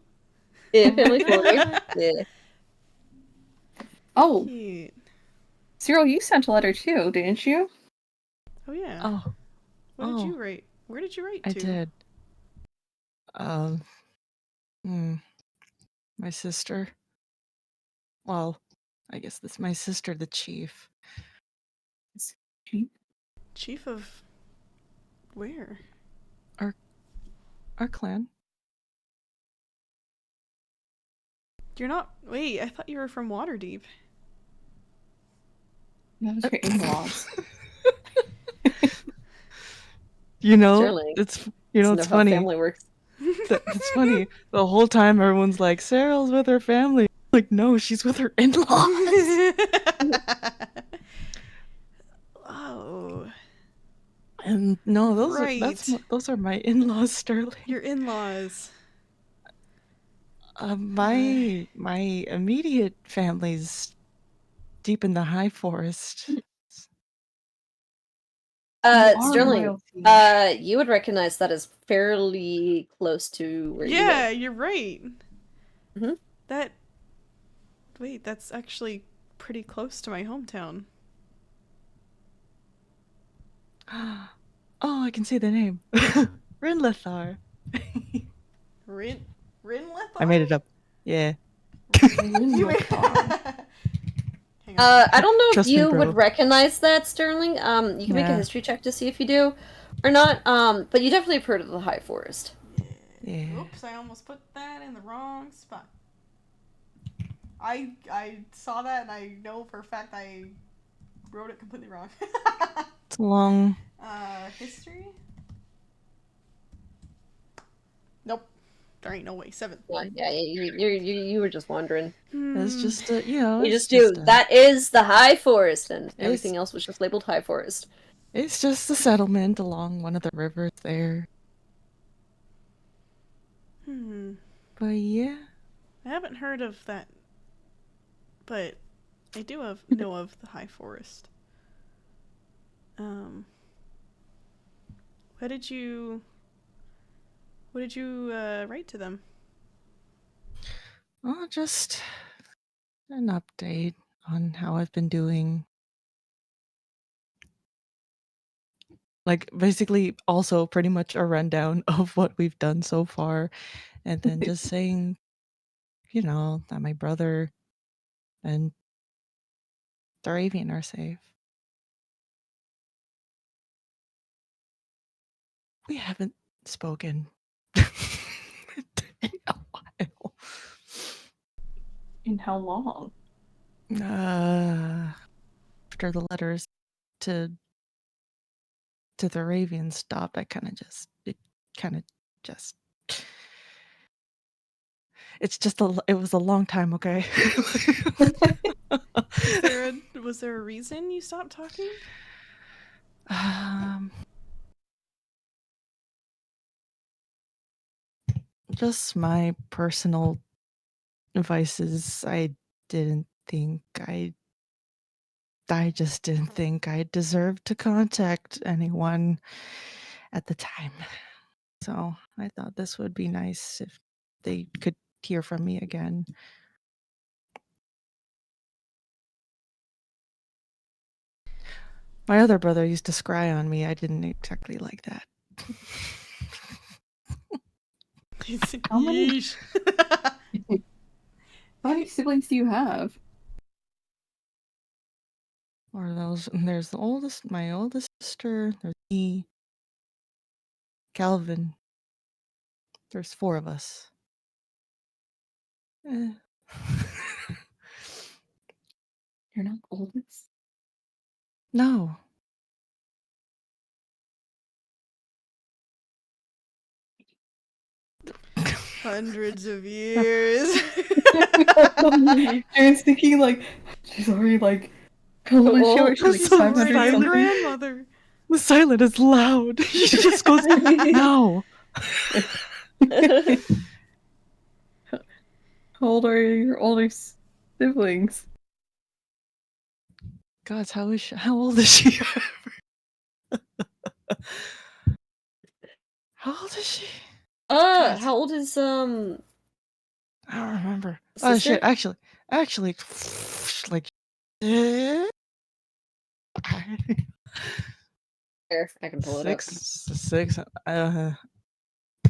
Yeah, family photo. Yeah. Oh, Cute. Cyril, you sent a letter too, didn't you? Oh, yeah. Oh, What did you write? Where did you write I to? did. My sister. Well, I guess that's my sister, the chief. Chief of where? Our clan. You're not. Wait, I thought you were from Waterdeep. That was your in-laws. You know, Sterling it's doesn't know it's how funny. family works. It's funny. The whole time everyone's like, Cyril's with her family. Like, no, she's with her in-laws. Oh, And no, right. those are my in-laws, Sterling. Your in-laws. My immediate family's deep in the high forest. are Sterling, royalty. you would recognize that as fairly close to where you Yeah, live. you're right. Mhm. Wait, that's actually pretty close to my hometown. Oh, I can see the name. Rinlethar. Rin Rinlethar? I made it up. Yeah. You made Hang on. I don't know if Trust me, you bro. would recognize that, Sterling. You can make a Yeah. history check to see if you do or not. But you definitely have heard of the High Forest. Yeah. Oops, I almost put that in the wrong spot. I saw that and I know for a fact I wrote it completely wrong. It's long. History? Nope. There ain't no way. 7. Yeah, you were just wondering. It's just You it's just do. That is the High Forest, and It's- everything else was just labeled High Forest. It's just a settlement along one of the rivers there. But yeah. I haven't heard of that, but I do know of the High Forest. What did you write to them? Oh, just an update on how I've been doing. Like, basically, also pretty much a rundown of what we've done so far. And then just saying, that my brother and Thravian are safe. We haven't spoken in a while. In how long? After the letters to the Thravian stopped, it kind of just it was a long time, okay? Was there a reason you stopped talking? Just my personal vices. I just didn't think I deserved to contact anyone at the time. So I thought this would be nice if they could hear from me again. My other brother used to scry on me. I didn't exactly like that. How many- Yeesh. How many siblings do you have? Or those, and there's my oldest sister, there's me, Calvin. There's 4 of us. Eh. You're not the oldest. No. Hundreds of years. I was thinking like she's already like how old is she? Oh, She's like so 500 silent. something. Grandmother. The silent is loud. He just goes, no. How old are your older siblings? Gods, how old is she? How old is she? God. How old is I don't remember. sister? Oh shit, actually, like Here, I can pull it up. six.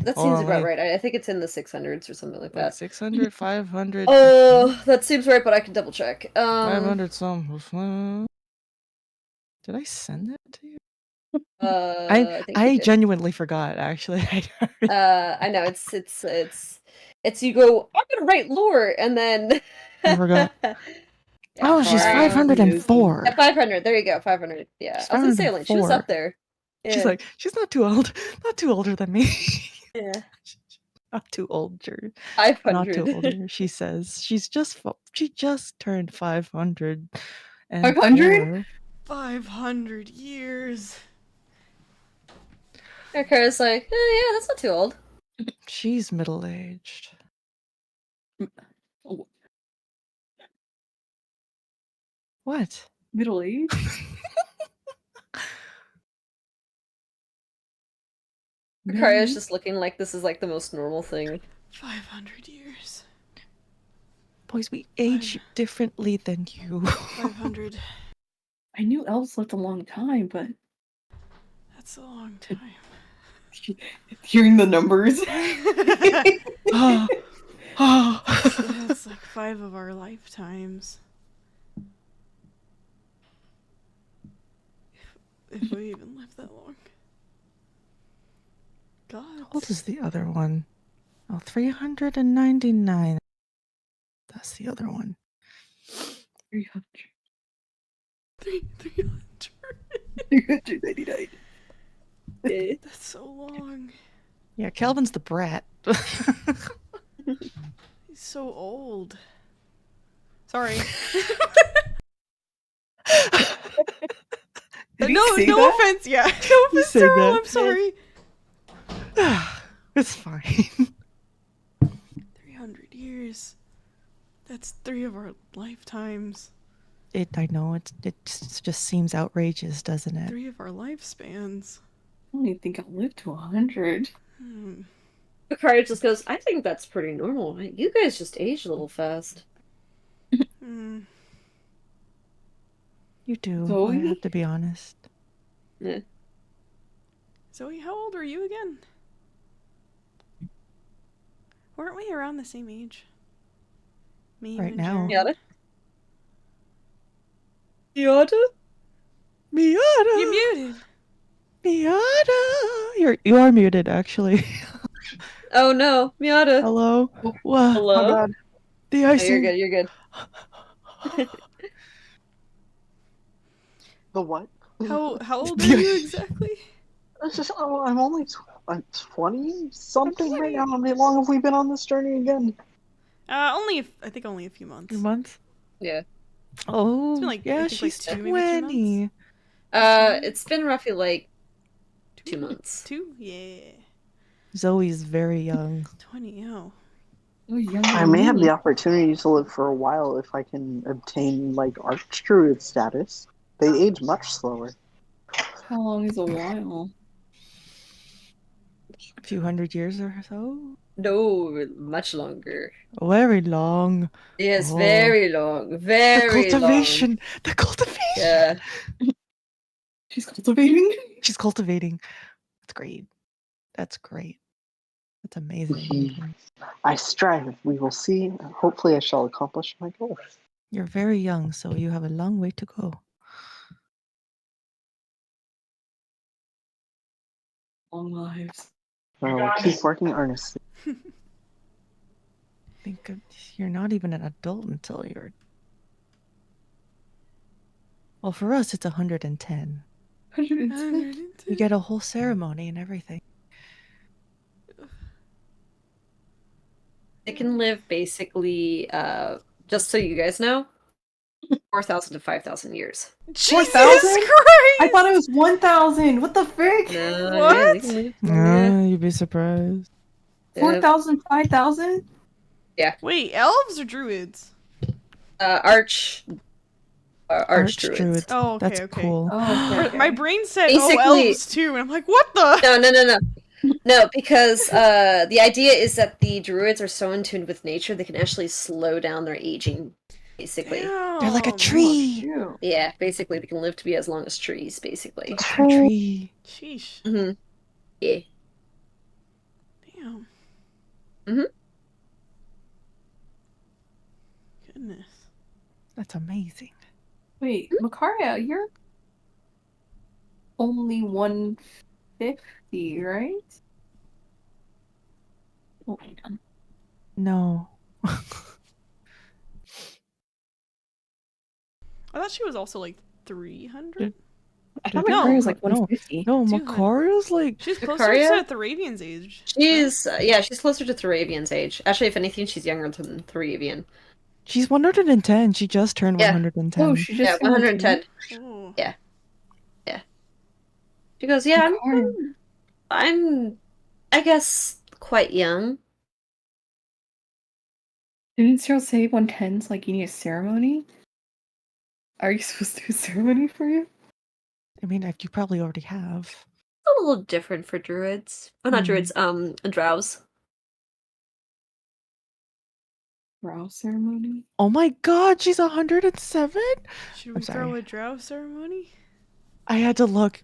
That Hold seems on, about let me- right. I think it's in the 600s or something like like that. 600, 500, Oh, that seems right, but I can double check. 500 some. Did I send that to you? I think you I did. genuinely forgot. Actually, I know it's you go. I'm gonna write lore, and then I forgot. Yeah, Oh, she's Alright, 504. At 500. There you go. 500. Yeah, She's I was gonna say, like, she was 504. up there. She's like, she's not too old. Not too older than me. yeah, Not too older. 500. Not too older. She says she just turned 500. And 500? 500 years. Kara's like, yeah, that's not too old. she's middle aged. Oh, What? middle age? Kara's just looking like this is like the most normal thing. 500 years. Boys, we age differently than you. 500. I knew elves lived a long time, but That's a long time. hearing the numbers. That's like 5 of our lifetimes. If we even live that long. God. How old is the other one? Oh, 399. That's the other one. 300. 300. 399. That's so long. Yeah, Calvin's the brat. He's so old. Sorry. Did he no say no that? offense. Yeah. No You offense, said Earl. that. I'm sorry. It's fine. 300 years. That's 3 of our lifetimes. I know it just seems outrageous, doesn't it? 3 of our lifespans. I don't even think I'll live to 100. Kara just goes, I think that's pretty normal. You guys just age a little fast. Hmm. You do. Zoe? I have to be honest. Yeah. Zoe, how old are you again? Weren't we around the same age? Me Right and now. Jeremy? Miata? Miata. You muted. Miata. You are muted, actually. Oh no, Miata. Hello. Oh, What? Hello? My bad. The Oh, icing. you're good. The what? How old The are you ice- exactly? It's just, I'm only 20 something right 20. now. How long have we been on this journey again? I think only a few months. 3 months. Yeah. Oh, It's been like, I yeah, think like she's 2, maybe 3 months. 20. It's been roughly like 2 2 months. 2? Yeah. Zoe's very young. 20, oh. you're younger I than may have me. the opportunity to live for a while if I can obtain like Archdruid status. They age much slower. How long is a while? A few hundred years or so. No, much longer. Very long. Yes, Oh. very long. The Very long. cultivation. The cultivation. Yeah. She's cultivating? She's cultivating. That's great. That's great. That's amazing. I strive. We will see. Hopefully, I shall accomplish my goal. You're very young, so you have a long way to go. Long lives. I will keep working earnestly. Think you're not even an adult until you're. Well, for us, it's 110. 110. You get a whole ceremony and everything. It can live basically, just so you guys know, 4,000 to 5,000 years. Jesus 4,000? Christ! I thought it was 1,000. What the frick? No, What? Yeah, they can live longer. You'd be surprised. 4,000, 5,000? Wait, elves or druids? Archdruids. Archdruid. Oh, okay, That's okay. cool. Oh, okay. My brain said, Basically- elves too, and I'm like, what the? No. No, because the idea is that the druids are so in tune with nature they can actually slow down their aging, basically. They're like a Damn. tree. Shoot. Yeah, basically they can live to be as long as trees, basically. It's a tree. Sheesh. Mm-hmm. Yeah. Damn. Mhm. Goodness. That's amazing. Wait, Makaria, you're only 150, right? Oh, hang on. No. I thought she was also like 300. I thought No, Macaria was like no, 150. no, 200. Macaria's like She's closer Vicaria? to Theravian's age. She's yeah, she's closer to Theravian's age. Actually, if anything, she's younger than Theravian. she's 110. She just turned Yeah. 110. Oh, she Yeah, just turned 110. Oh. Yeah. She goes, yeah, Macaria. I'm I guess quite young. Didn't Cyril say 110's like you need a ceremony? Are you supposed to do a ceremony for you? I mean, you probably already have. A little different for druids. Oh, not druids, drows. Brow ceremony? Oh my god, she's 107? Should I'm we throw sorry. a drow ceremony? I had to look.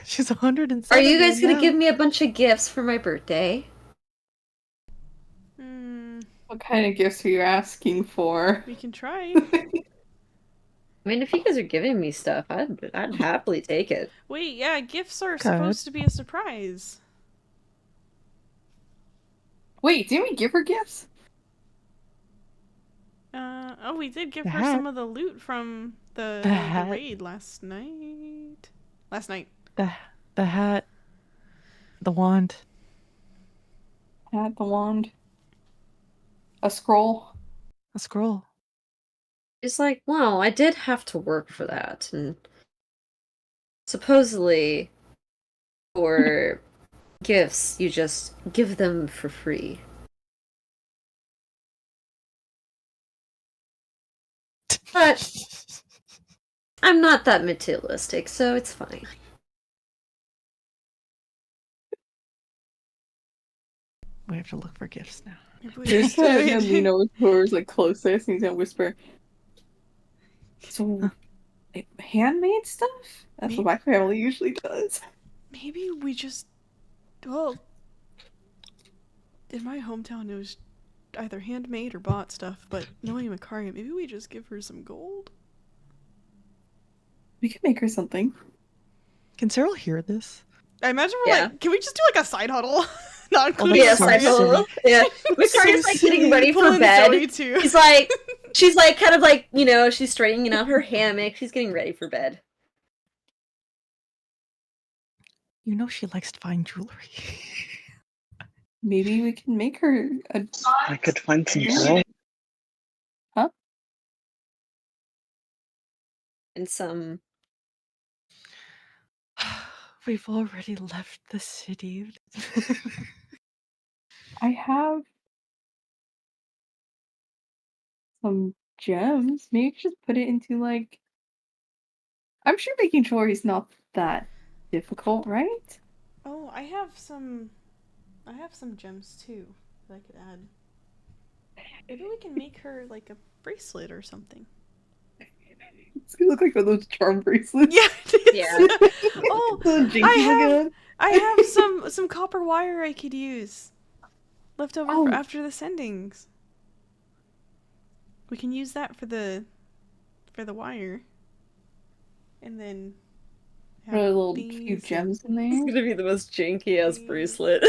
She's 107. Are you guys gonna now. give me a bunch of gifts for my birthday? Hmm. What kind of gifts are you asking for? We can try. I mean, if you guys are giving me stuff, I'd happily take it. Wait, yeah, gifts are Okay. supposed to be a surprise. Wait, didn't we give her gifts? Oh, we did give The her hat. some of the loot from the hat. raid last night. Last night. The hat. The wand. Hat, the wand. A scroll. A scroll. It's like, well, I did have to work for that, and supposedly for gifts, you just give them for free. But I'm not that materialistic, so it's fine. We have to look for gifts now. Just gonna lean over to whoever's like closest and he's gonna whisper. So, handmade stuff? That's what my family usually does. Maybe we just. Well, in my hometown, it was either handmade or bought stuff, but knowing Macaria, maybe we just give her some gold? We could make her something. Can Cyril hear this? I imagine we're Yeah. like, can we just do like a side huddle? Not including that's Yes, so I Macaria. silly. know. Yeah, Victoria's like getting silly. ready Pull for in bed. Zoe too. She's like kind of like, you know, she's straightening out her hammock. She's getting ready for bed. You know she likes fine jewelry. Maybe we can make her a. I could find some Yeah. girl. And some We've already left the city. I have some gems. Maybe you could just put it into like. I'm sure making jewelry is not that difficult, right? Oh, I have some gems too that I could add. Maybe we can make her like a bracelet or something. It's gonna look like one of those charm bracelets. Yeah. It is. Yeah. Oh, The jinkies I have again. I have some copper wire I could use left over Oh. for after the sendings. We can use that for the wire, and then Put a little these few and- gems in It's there. gonna be the most janky ass Please. bracelet.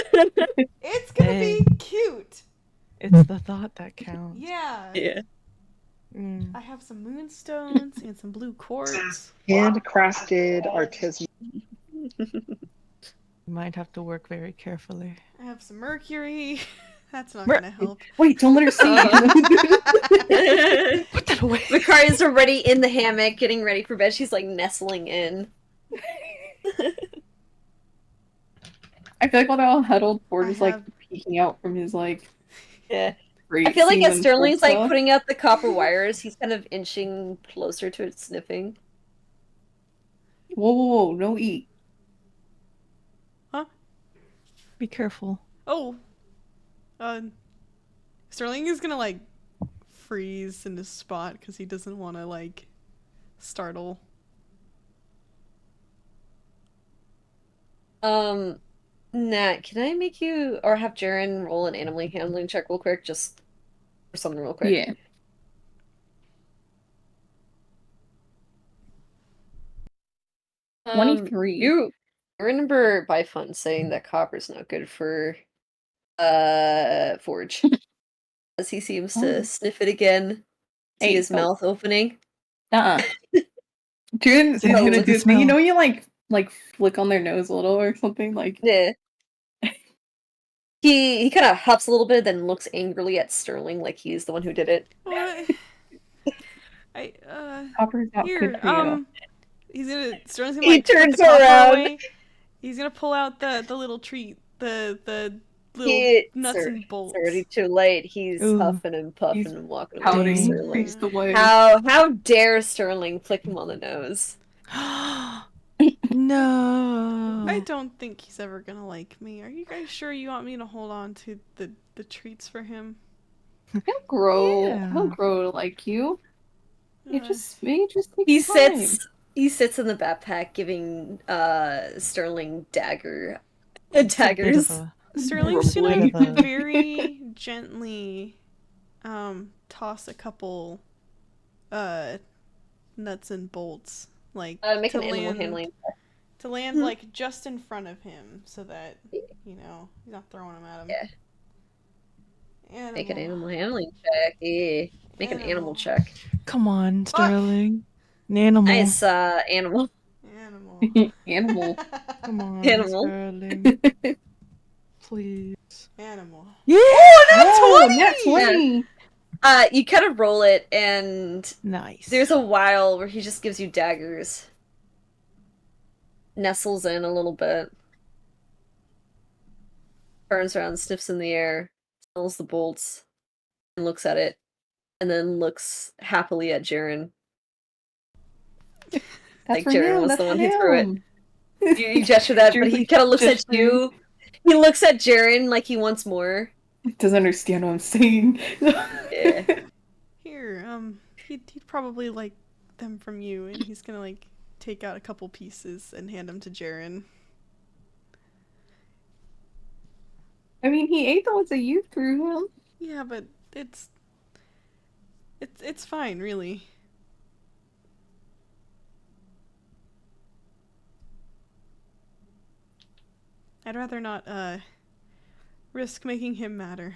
It's gonna Hey. be cute. It's the thought that counts. Yeah. Yeah. Mm. I have some moonstones and some blue quartz. Handcrafted artisan. You might have to work very carefully. I have some mercury. That's not Mer- gonna help. Wait, don't let her see. Put that away. Vicaria's already in the hammock, getting ready for bed. She's like nestling in. I feel like while they're all huddled, Ford I is like have- peeking out from his like. Yeah. Great I feel like scene as when Sterling's Ford like saw. putting out the copper wires, he's kind of inching closer to it, sniffing. Whoa, whoa, whoa! No eat. Be careful. Oh. Sterling is gonna like freeze in his spot because he doesn't want to like startle. Nat, can I make you or have Jaren roll an animal handling check real quick, just for something real quick? Yeah. Um, 23. You remember by fun saying that copper's not good for forge. As he seems to Oh. sniff it again. See Hey, his so- mouth opening. Uh-uh. June's Yeah, gonna the do. smell. You know, you like flick on their nose a little or something. Like Yeah. He kind of huffs a little bit, then looks angrily at Sterling like he's the one who did it. What? I Copper's not good here. for you. Sterling's gonna He like put the turns copper around. away. He's gonna pull out the little treat, the little He, nuts sir, and it's bolts. already too late. He's Ooh. huffing and puffing He's and walking away from Pouting, Dang. Sterling. faced away. How dare Sterling flick him on the nose? No. I don't think he's ever gonna like me. Are you guys sure you want me to hold on to the treats for him? He'll grow. Yeah. He'll grow like you. It just takes He time. sits in the backpack giving Sterling daggers. It's a bit of a Sterling's Rumbling. gonna Bit of a- very gently toss a couple nuts and bolts like Make to an animal land handling. like just in front of him so that he's not throwing them at him. Yeah. Animal. Make an animal handling check. Yeah. Make an animal check. Come on, Fuck. Sterling. An animal. Nice Animal. animal. Animal. Come on, Animal. Sterling. Please. Animal. Yeah. Oh, that's 20. You kind of roll it, and Nice. there's a while where he just gives you daggers. Nestles in a little bit. Turns around, sniffs in the air, smells the bolts, and looks at it, and then looks happily at Jaren. That's Like for Jaren him. was That's the one for who threw it. him. You gesture that, but he kind of looks at gesturing. you. He looks at Jaren like he wants more. Doesn't understand what I'm saying. Yeah. Here, he'd probably like them from you, and he's gonna like take out a couple pieces and hand them to Jaren. I mean, he ate the ones that you threw him. Yeah, but it's fine, really. I'd rather not risk making him madder.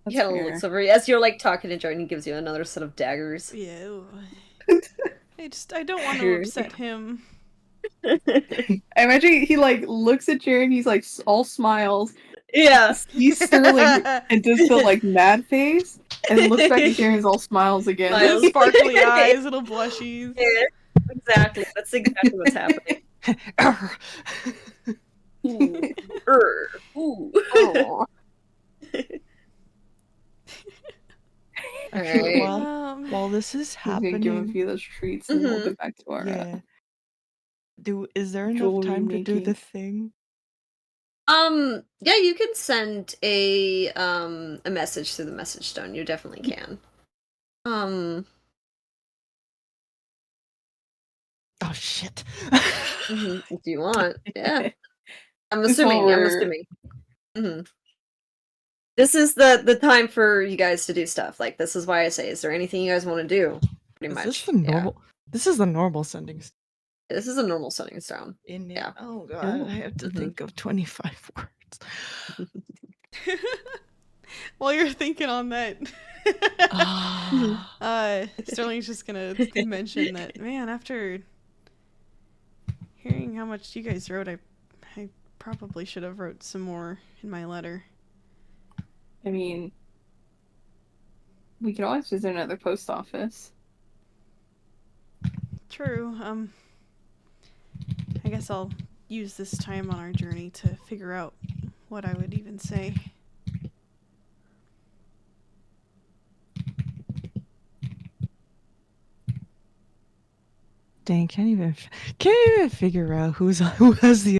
That's He kind of fair. looks over as you're like talking to Jaren. He gives you another set of daggers. Yeah. Ew. I don't want to Sure. upset him. I imagine he like looks at Jaren. He's like all smiles. Yeah. Sees Sterling and does the like mad face, and looks back at Jaren's all smiles again. Smiles. Little sparkly eyes, little blushies. Yeah, exactly. That's exactly what's happening. Ooh. Ooh. Aw. All Okay, right. while this is He's gonna give him a happening, few of those treats and we'll Mhm. get back to our yeah. Is there enough jewelry time to do making. the thing? Yeah, you can send a message through the message stone. You definitely can. Oh shit. If you want, yeah. I'm This assuming. one I'm we're- assuming. This is the time for you guys to do stuff. Like, this is why I say, is there anything you guys want to do? Pretty Is much. this the normal? This is the normal sending. Yeah. This is a normal setting stone. In Yeah. Oh god, I have to think of 25 words. While you're thinking on that, Ah. Sterling's just gonna mention that, man, after hearing how much you guys wrote, I probably should have wrote some more in my letter. I mean, we could always visit another post office. True. I guess I'll use this time on our journey to figure out what I would even say. Dang, can't even figure out who has the.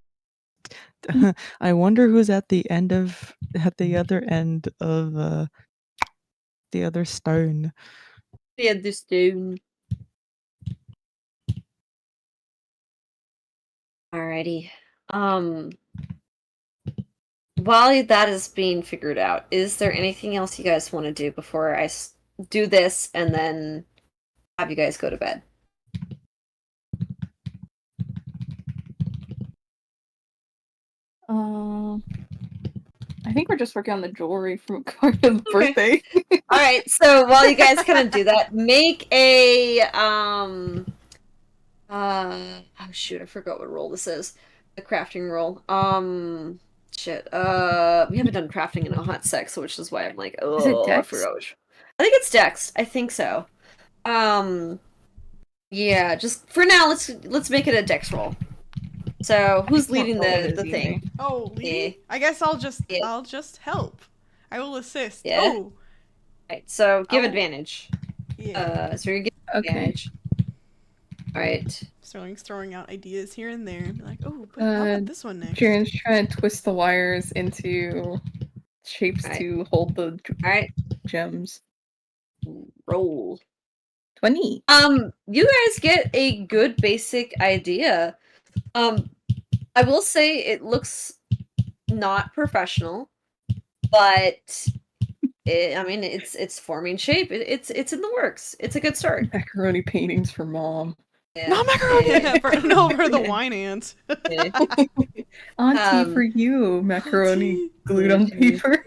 I wonder who's at the other end of the other stone. Yeah, the stone. Alrighty. While that is being figured out, is there anything else you guys want to do before I do this and then have you guys go to bed? I think we're just working on the jewelry for Makaria's birthday. All right, so while you guys kind of do that, make a oh shoot, I forgot what roll this is. The crafting roll. Shit. We haven't done crafting in a hot sec, so which is why I'm like, Is it oh, I Dex? forgot which. I think it's Dex. I think so. Yeah, just for now, let's make it a Dex roll. So who's leading the thing? Oh, leading? Yeah. I guess I'll just Yeah. help. I will assist. Yeah. Oh, Right, so give Oh. advantage. yeah. So you're giving Okay. advantage. All right. Sterling's throwing out ideas here and there. Be like, oh, but how about this one next? Sharon's trying to twist the wires into shapes Alright. to hold the All right. gems. Roll. 20. You guys get a good basic idea. I will say it looks not professional, but it's forming shape. It's in the works. It's a good start. Macaroni paintings for mom. Yeah. Not macaroni! Yeah, for the wine ants. Yeah. Auntie for you. Macaroni Auntie. glued on paper.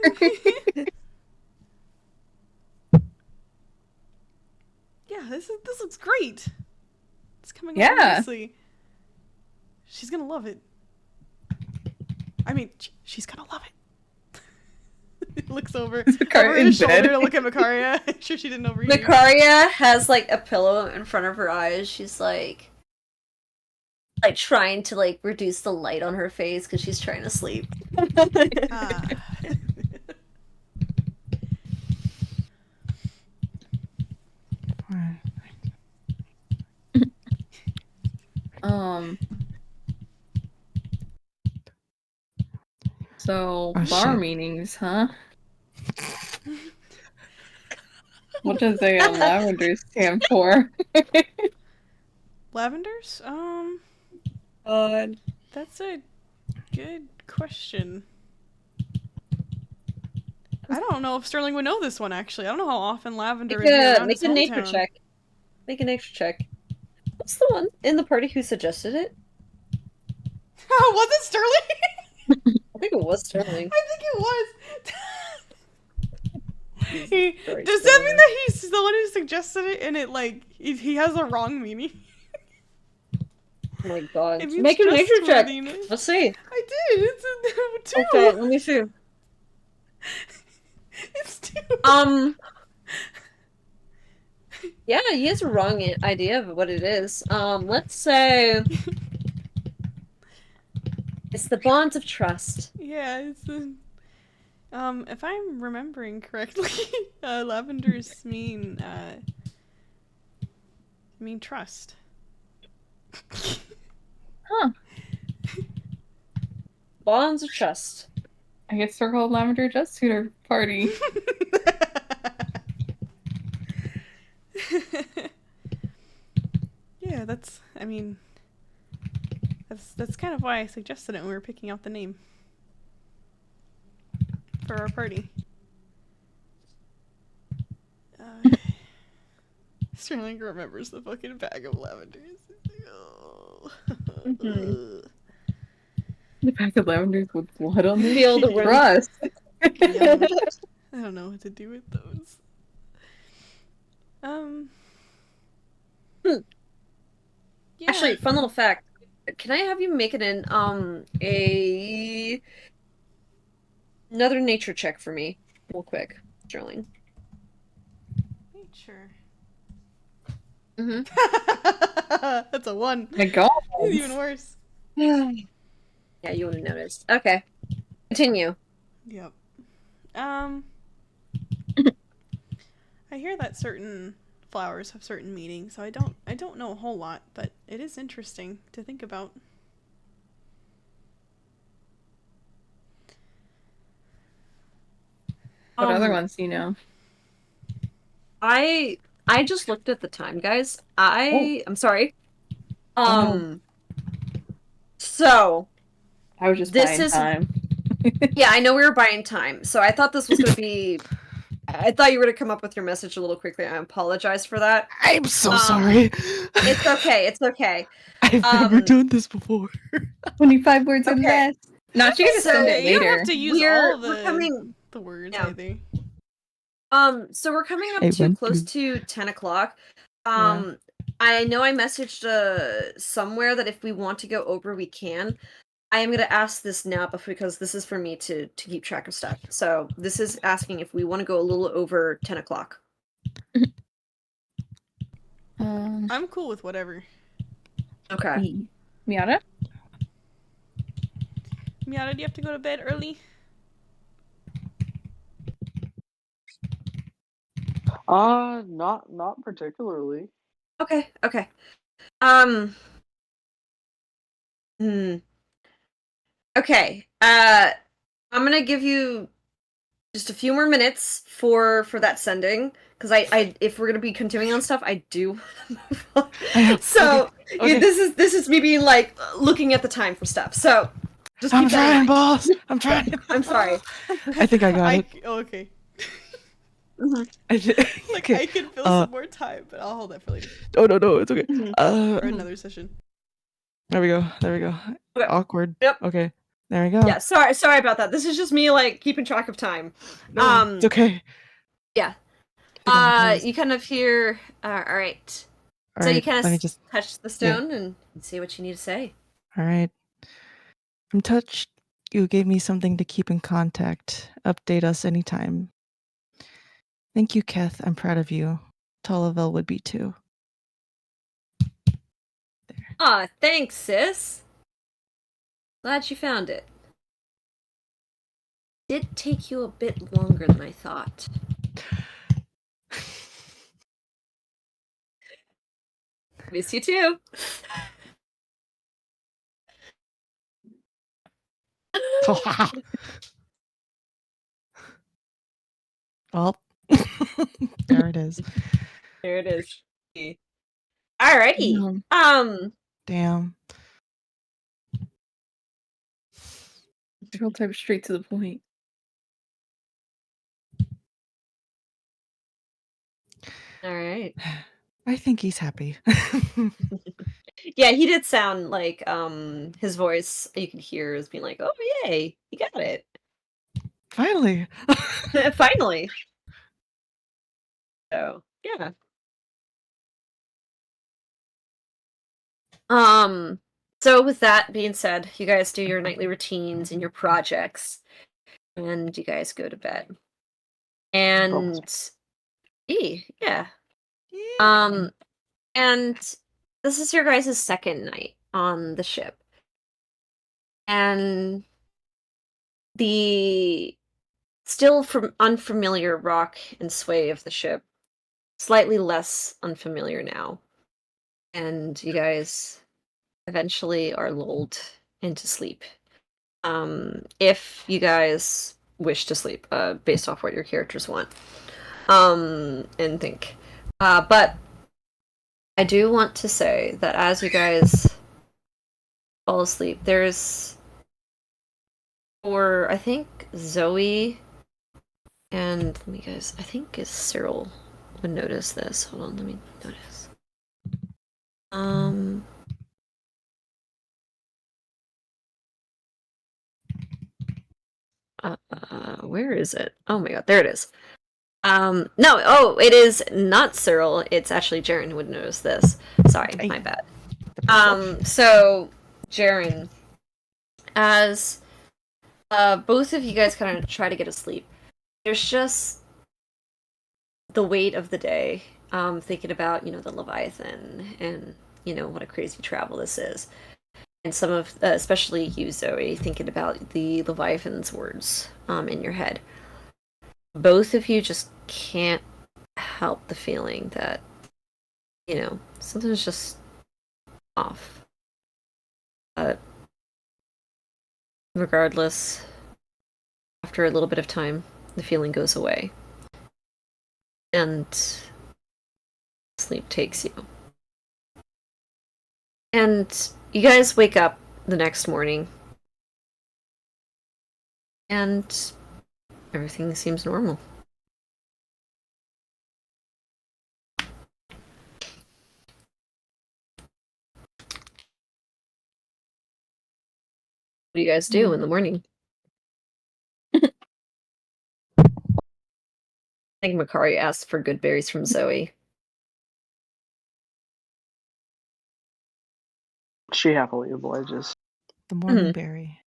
Yeah, this looks great. It's coming Yeah. out nicely. She's gonna love it. I mean, she's gonna love it. Looks over Makaria in his shoulder bed. to look at Makaria. I'm sure she didn't overhear. Makaria has like a pillow in front of her eyes. She's like trying to like reduce the light on her face because she's trying to sleep. Ah. So Oh, flower shit. meanings, huh? What does a lavender stand for? Lavenders? That's a good question. I don't know if Sterling would know this one actually. I don't know how often lavender is around Make his a nature hometown. check. Make a nature check. What's the one in the party who suggested it? Was it Sterling? I think it was Sterling. I think it was. Christ, Does that mean that he's the one who suggested it and it like he has a wrong meaning? Oh my god. It means Make a nature check. trustworthiness. Let's see. I did. It's a 2. Okay, let me see. It's 2. Yeah, he has a wrong idea of what it is. Let's say it's the bonds of trust. Yeah, it's if I'm remembering correctly, lavenders mean trust. Huh. Bonds of trust. I guess Circle of Lavender does suit our party. Yeah, that's kind of why I suggested it when we were picking out the name for our party. Sterling remembers the fucking bag of lavenders. Oh. The pack of lavenders with blood on them. Feel the wind. Trust. I don't know what to do with those. Yeah. Actually, fun little fact. Can I have you make it in another nature check for me, real quick, Sterling? Nature. Mm-hmm. That's a 1. My God. It's even worse. Yeah, you would have noticed. Okay, continue. Yep. I hear that certain flowers have certain meanings, so I don't know a whole lot, but it is interesting to think about. What other ones do you know? I just looked at the time, guys. I'm sorry. no. So I was just This buying is- time. yeah, I know we were buying time, so I thought this was gonna be. I thought you were gonna come up with your message a little quickly. I apologize for that. I'm so Um, sorry. It's okay. It's okay. I've never done this before. 25 words or Okay. less. No, she can just send So it You don't later. have to use we're all coming. the words, Yeah. I think. So we're coming up I to went close through- to 10 o'clock. Yeah. I know I messaged somewhere that if we want to go over, we can. I am gonna ask this now, because this is for me to keep track of stuff. So this is asking if we want to go a little over 10 o'clock. I'm cool with whatever. Okay. Miata? Miata, do you have to go to bed early? Not particularly. Okay. Okay. Um. Hmm. Okay. I'm gonna give you just a few more minutes for that sending, because I if we're gonna be continuing on stuff, I do. I know. So Okay. yeah, this is me being like looking at the time for stuff. So just I'm keep that in trying, mind. boss. I'm trying. I'm sorry. I think I got it. Okay. Mhm. Like, Okay. I can fill some more time, but I'll hold that for later. Oh no, it's okay. Mhm. For another session. There we go. Okay. Awkward. Yep. Okay. There we go. Yeah, sorry about that. This is just me like keeping track of time. No, it's okay. Yeah. I think I'm on my toes. You kind of hear. All right. All So you right, kind let me of just. touch the stone and see what you need to say. All right. I'm touched. You gave me something to keep in contact. Update us anytime. Thank you, Keth. I'm proud of you. Tolavel would be too. Aw, thanks, sis. Glad you found it. Did take you a bit longer than I thought. Miss you too. Well, there it is. There it is. Alrighty. Damn. Real type straight to the point. All right. I think he's happy. Yeah, he did sound like his voice you could hear as being like, "Oh yay, he got it Finally. finally." So yeah. So with that being said, you guys do your nightly routines and your projects, and you guys go to bed. And yeah. Yeah. And this is your guys' second night on the ship. And the still from unfamiliar rock and sway of the ship, slightly less unfamiliar now. And you guys eventually are lulled into sleep. If you guys wish to sleep, based off what your characters want. And think. But I do want to say that as you guys fall asleep, there's for I think Zoe and let me guys, I think is Cyril would notice this. Hold on, let me notice. Where is it? Oh my god, there it is. No, oh, it is not Cyril. It's actually Jaren who would notice this. Sorry, my bad. So Jaren, as both of you guys kind of try to get asleep, there's just the weight of the day. Thinking about the Leviathan and what a crazy travel this is, and some of especially you, Zoe, thinking about the Leviathan's words in your head. Both of you just can't help the feeling that something's just off. But regardless, after a little bit of time, the feeling goes away. And sleep takes you. And you guys wake up the next morning. And everything seems normal. What do you guys do in the morning? I think Makari asked for good berries from Zoe. She happily obliges. The morning berry.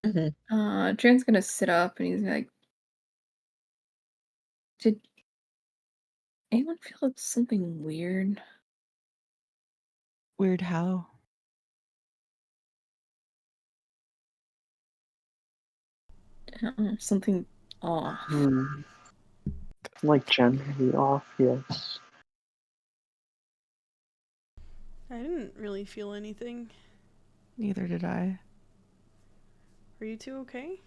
Jaren's gonna sit up and he's like, did anyone feel something weird? Weird how? I don't know, something off. Like generally off, yes. I didn't really feel anything. Neither did I. Are you two okay?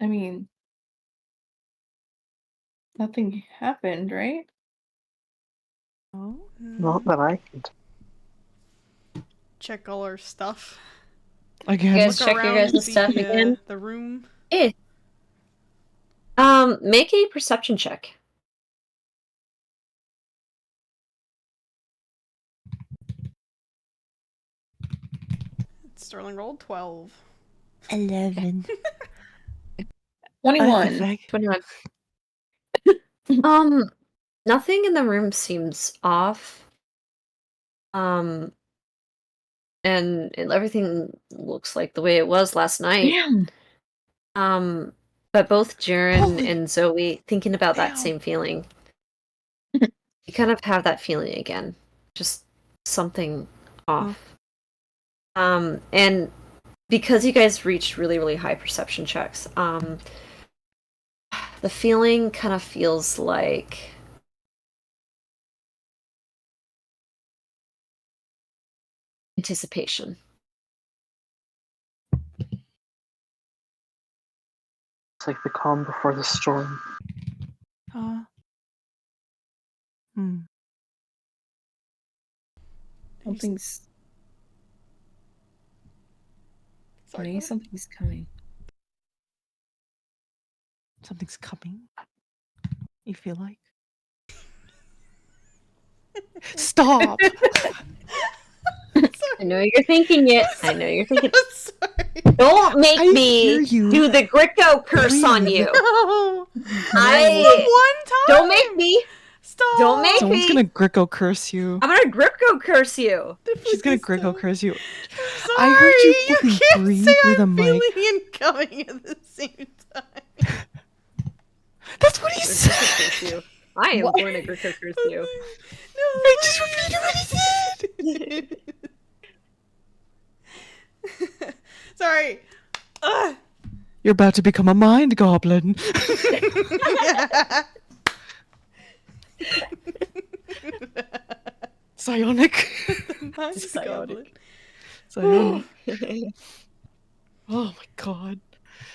I mean, nothing happened, right? Oh? Not that I can Check all our stuff. Again. You guys Look check your around guys' stuff again? the room. Yeah. Make a perception check. Sterling rolled 12. 11. 21. 21. Nothing in the room seems off. And everything looks like the way it was last night. Damn. But both Jaren Holy- and Zoe, thinking about that Damn. same feeling, you kind of have that feeling again. Just something off. And because you guys reached really, really high perception checks, the feeling kind of feels like anticipation. It's like the calm before the storm. Something's Sorry. maybe something's coming. Something's coming. You feel like? Stop! I know you're thinking it. I know you're thinking. Sorry. Don't make I me hear you. do the Gricko curse on Breathe. you. No. I One time. don't make me. Stop. Don't make Someone's me. gonna Gricko curse you. I'm gonna Gricko curse you. She's gonna Please Gricko don't. curse you. I'm sorry. I heard you You fucking can't breathe say through the I'm mic. feeling and coming at the same time. That's what he I'm gonna said! Gricko curse you. I am going to Gricko curse you. No. I just repeated what he said! Sorry. Ugh. You're about to become a mind goblin. Psionic. Mind Psionic. goblin. Psionic. Oh my god.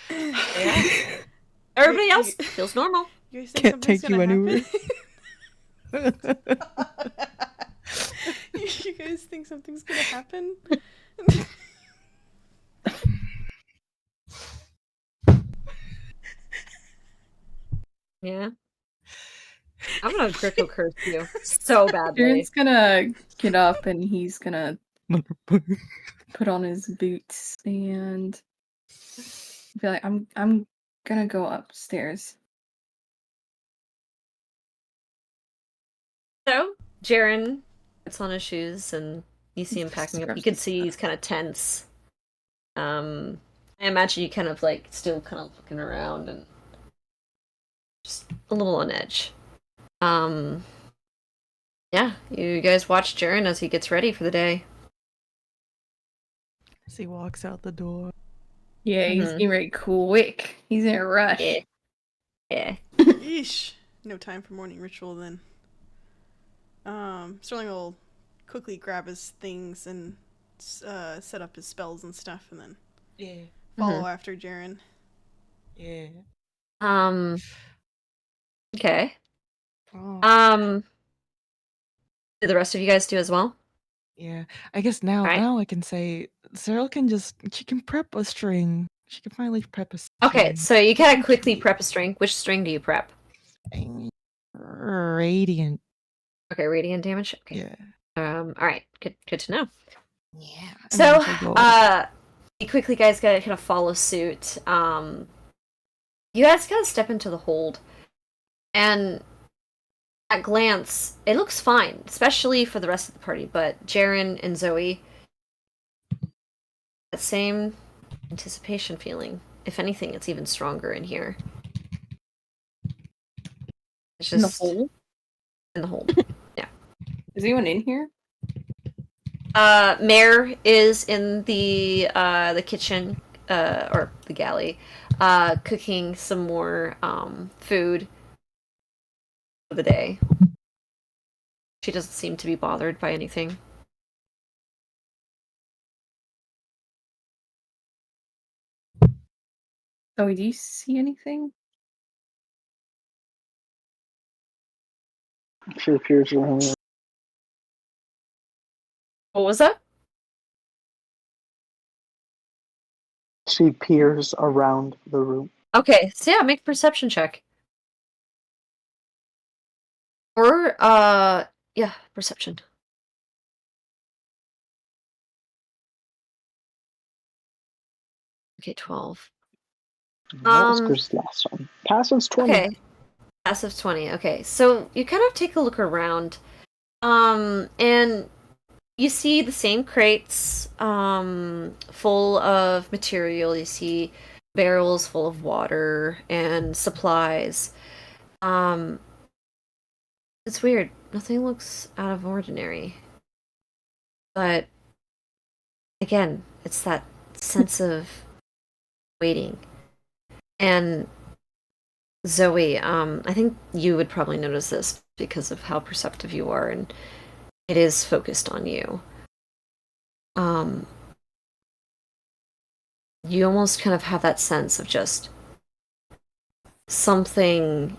Yeah. Everybody else feels normal. You guys think Can't something's take you gonna anywhere. happen? You guys think something's gonna happen? Yeah. I'm gonna Gricko curse you so badly. Jaren's gonna get up and he's gonna put on his boots and be like, I'm gonna go upstairs. So, Jaren puts on his shoes and you see him packing up. You Scrubs can his see he's kind of tense. I imagine you kind of like still kind of looking around and just a little on edge. Yeah, you guys watch Jaren as he gets ready for the day. As he walks out the door. Yeah, he's Mhm. getting ready quick. He's in a rush. Yeah. Yeah. Yeesh. No time for morning ritual then. Sterling will quickly grab his things and set up his spells and stuff, and then follow after Jaren. Yeah. Okay. Oh. Do the rest of you guys do as well? Yeah. I guess now Alright. now I can say Cyril can she can prep a string. She can finally prep a string. Okay, so you gotta quickly prep a string. Which string do you prep? Radiant. Okay, radiant damage. Okay. Yeah. All right. Good to know. Yeah. So, Go. you quickly guys gotta kind of follow suit. You guys gotta step into the hold, and at glance, it looks fine, especially for the rest of the party. But Jaren and Zoe, that same anticipation feeling. If anything, it's even stronger in here. It's In the just hole? in the hold. Yeah. Is anyone in here? Mare is in the kitchen, or the galley, cooking some more food for the day. She doesn't seem to be bothered by anything. Zoe, do you see anything? She appears around. What was that? She peers around the room. Okay, so yeah, make a perception check. Or yeah, perception. Okay, 12. That was Chris' last one. Passive's 20. Okay. Passive 20. Okay. So you kind of take a look around. And you see the same crates full of material. You see barrels full of water and supplies. It's weird. Nothing looks out of ordinary. But again, it's that sense of waiting. And Zoe, I think you would probably notice this because of how perceptive you are, and it is focused on you. You almost kind of have that sense of just something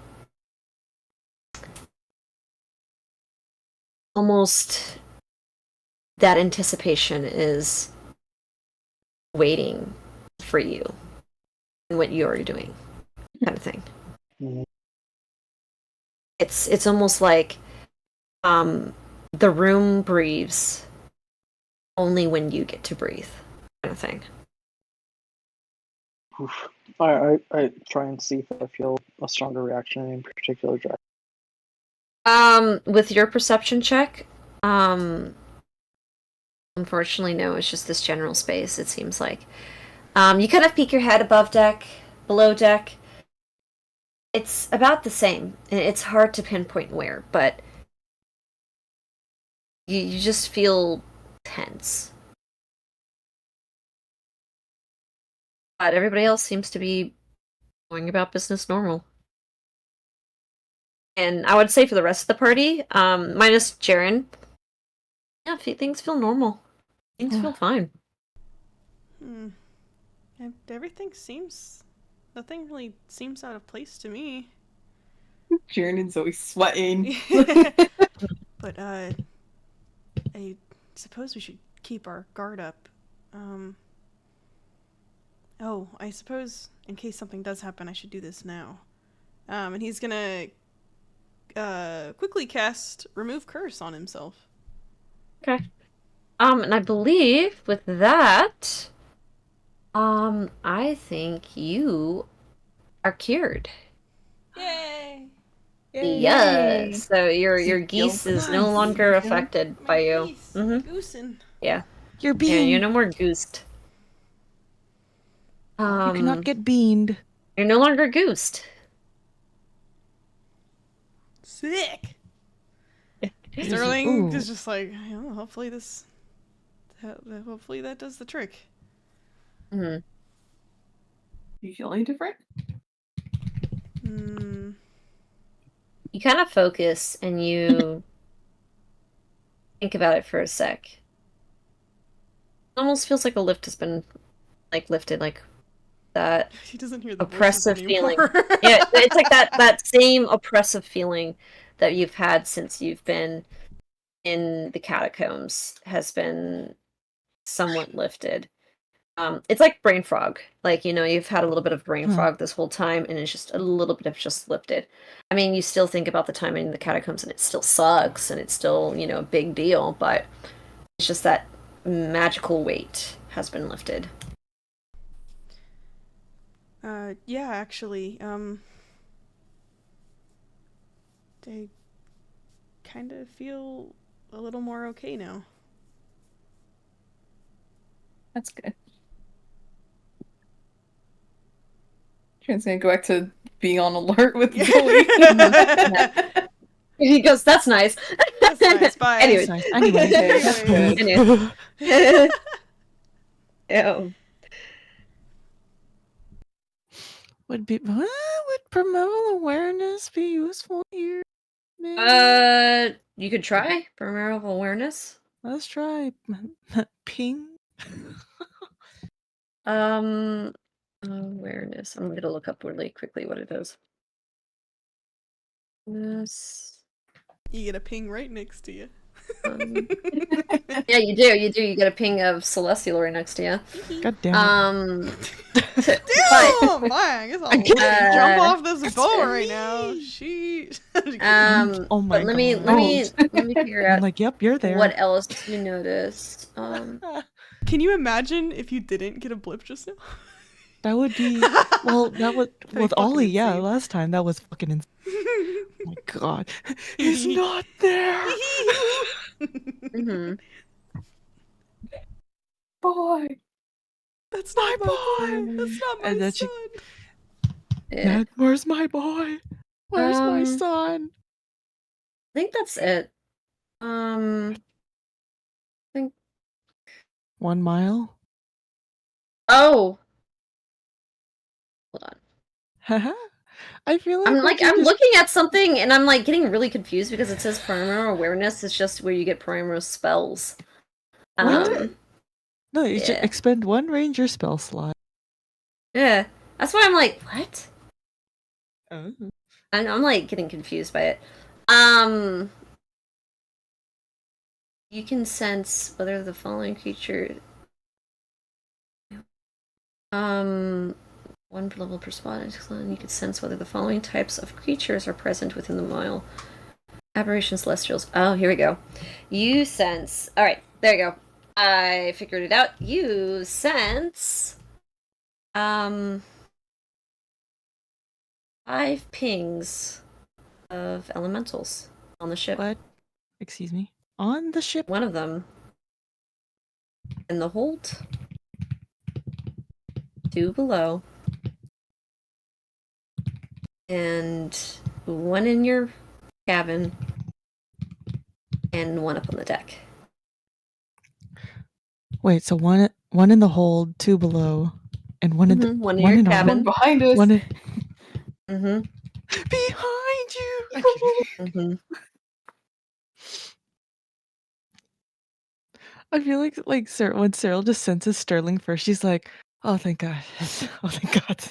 almost that anticipation is waiting for you and what you're doing, kind of thing. Mhm. It's almost like the room breathes only when you get to breathe, kind of thing. Oof. I try and see if I feel a stronger reaction in any particular direction. With your perception check, unfortunately, no, it's just this general space, it seems like. You kind of peek your head above deck, below deck. It's about the same. It's hard to pinpoint where, but you just feel tense. But everybody else seems to be going about business normal. And I would say for the rest of the party, minus Jaren, yeah, things feel normal. Things feel fine. Everything seems... Nothing really seems out of place to me. Jaren and Zoe sweating. But, I suppose we should keep our guard up. Oh, I suppose in case something does happen, I should do this now. And he's gonna quickly cast Remove Curse on himself. Okay. And I believe with that, I think you are cured. Yay! Yeah. So your See, geese feels is no nice. longer Yeah. affected My by you. geese, Mm-hmm. goosin'. Yeah. You're Yeah, being. you're no more goosed. You cannot get beaned. You're no longer goosed. Sick! Ooh. Sterling is just like, hopefully that does the trick. Mm-hmm. You feel any different? You kind of focus and you think about it for a sec. It almost feels like a lift has been lifted, like that He doesn't hear the oppressive voices feeling. anymore. Yeah, it's like that same oppressive feeling that you've had since you've been in the catacombs has been somewhat lifted. It's like brain fog. Like, you've had a little bit of brain Huh. fog this whole time, and it's just a little bit of just lifted. I mean, you still think about the time in the catacombs, and it still sucks, and it's still, a big deal, but it's just that magical weight has been lifted. Yeah, actually, I kind of feel a little more okay now. That's good. Sharon's gonna go back to being on alert with Billy. He goes, "That's nice." That's nice. Bye. Anyways. Nice. Anyway. Okay, that's good. Anyways. Ew. Would promote awareness be useful here? Maybe? You could try primordial awareness. Let's try ping. Awareness. I'm gonna look up really quickly what it is. Yes. You get a ping right next to you. Yeah, you do. You get a ping of Celestial right next to you. God damn it. Damn, my, I guess I'll I can't- jump off this That's boat for right me. now. She. Oh my but let me God. figure I'm out like, yep, you're there. what else you noticed. Can you imagine if you didn't get a blip just now? That would be well. That would That'd be with fucking Ollie. Yeah, insane. last time that was fucking. Oh my God, he's not there. Mhm. Boy. That's not my boy. That's not my And then son. Yeah. Dad, where's my boy? Where's my son? I think that's it. I think. 1 mile. Oh. Hold on. Haha. I feel like I'm we like should I'm just- looking at something and I'm like getting really confused because it says primary awareness is just where you get primary spells. What? No, you should yeah. expend 1 ranger spell slot. Yeah. That's why I'm like, what? Oh. I'm like getting confused by it. You can sense whether the following creature one per level per spot, and you can sense whether the following types of creatures are present within the mile. Aberration celestials. Oh, here we go. You sense. All right, there you go. I figured it out. You sense 5 pings of elementals on the ship. What? Excuse me. On the ship. One of them in the hold. 2 below. And 1 in your cabin. And 1 up on the deck. Wait, so one in the hold, 2 below, and one in the One in one your in our- cabin. Behind us. one in Mm-hmm. behind you. Mm-hmm. I feel like Sarah, when Cyril just senses Sterling first, she's like, "Oh, thank God! Oh, thank God!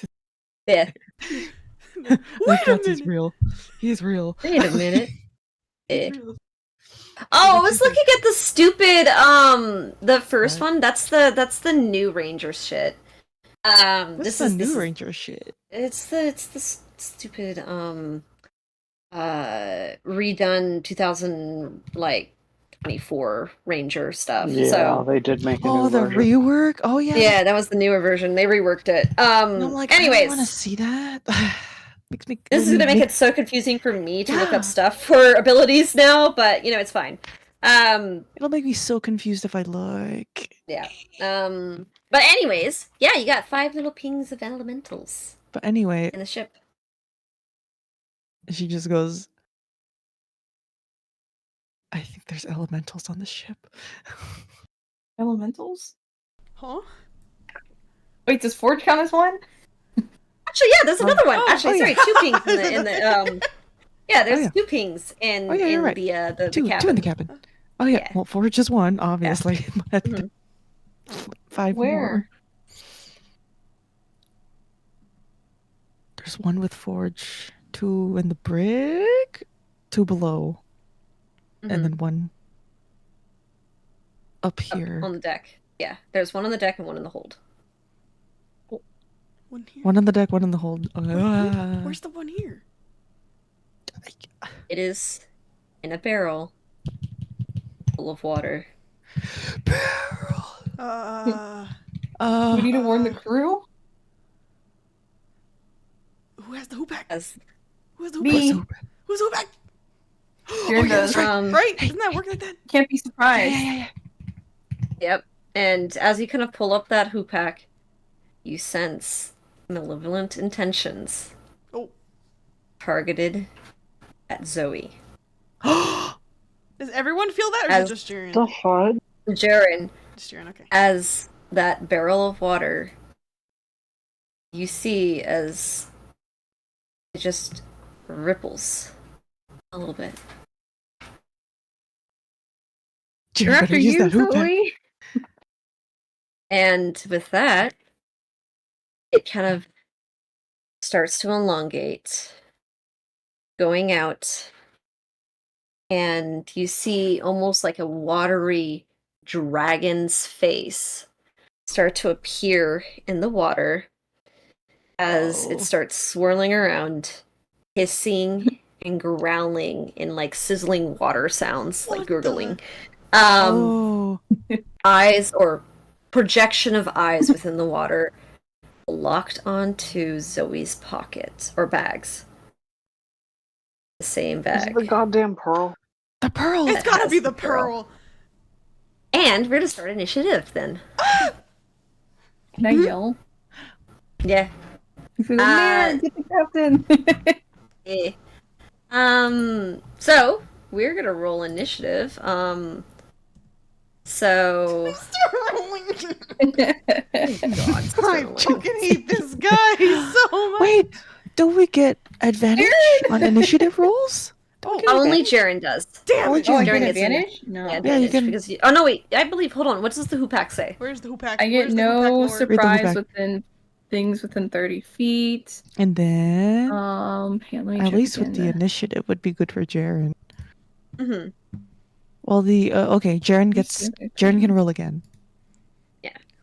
Yeah. Thank Wait a God he's minute. real. He's real." Wait a minute. He's Eh. real. Oh, I What was you think? looking at the stupid the first What? one. That's the new Ranger shit. What's This the is new this is Ranger shit? it's the stupid redone 2000 like 24 Ranger stuff. Yeah, So they did make a Oh, new the version. rework. Oh yeah. yeah, that was the newer version. They reworked it. And I'm like, I Anyways, want to see that. Makes me. this is let me gonna make it so confusing for me to look Yeah. up stuff for abilities now, but it's fine. It'll make me so confused if I look. Yeah. But anyways, yeah, you got 5 little pings of elementals But anyway, in the ship. she just goes, I think there's elementals on the ship. Elementals? Huh? Wait, does Forge count as one? Actually, yeah, there's another one. Oh, Actually, oh, yeah. sorry, 2 pings in the yeah, there's yeah. 2 pings in Oh, yeah, you're in right. the Two cabin. in the cabin. Oh yeah. Yeah. Well, Forge is one, obviously. But Mhm. 5 more. Where? There's one with Forge, 2 in the brig, 2 below, Mhm. and then 1 up Up here. on the deck. Yeah, there's 1 on the deck and 1 in the hold. One here. One on the deck, one on the hold. Where's the one here? It is in a barrel full of water. Barrel. We need to warn the Uh, crew. Who has the hoopak? As Who has the hoopak? Me. Who's the hoopak? Jaren yeah, that's does. right. Right? Doesn't that work like that? Can't be surprised. Yeah. Yep. And as you kind of pull up that hoopak, you sense malevolent intentions Oh. targeted at Zoe. Does everyone feel that, or is As it just Jaren? The fuck? Jaren, Just Jaren, okay. as that barrel of water, you see as it just ripples a little bit. They're after you, Zoe. And with that, it kind of starts to elongate, going out, and you see almost like a watery dragon's face start to appear in the water as it starts swirling around, hissing and growling in like sizzling water sounds, like What gurgling. Oh. Eyes or projection of eyes within the water locked onto Zoe's pocket or bags. The same Is bag. it the goddamn pearl? The pearl. It's gotta has be the the pearl. And we're gonna start initiative then. Can I yell? Yeah. If you're the man, get the captain. Yeah. So we're gonna roll initiative. So Start rolling. God, I Sterling. fucking hate this guy so much. Wait, don't we get advantage on initiative rolls? Oh, Only Jaren does. damn Only it. Oh, I Jaren get gets advantage? No. Yeah, Yeah, advantage you can- because you. Oh no, wait! I believe. Hold on. What does the hoopak say? Where's the hoopak? I get Where's the hoopak no lord? surprise hoopak. within things within 30 feet. And then, Let me at check least with again. the initiative would be good for Jaren. Mm-hmm. Well, okay, Jaren can roll again.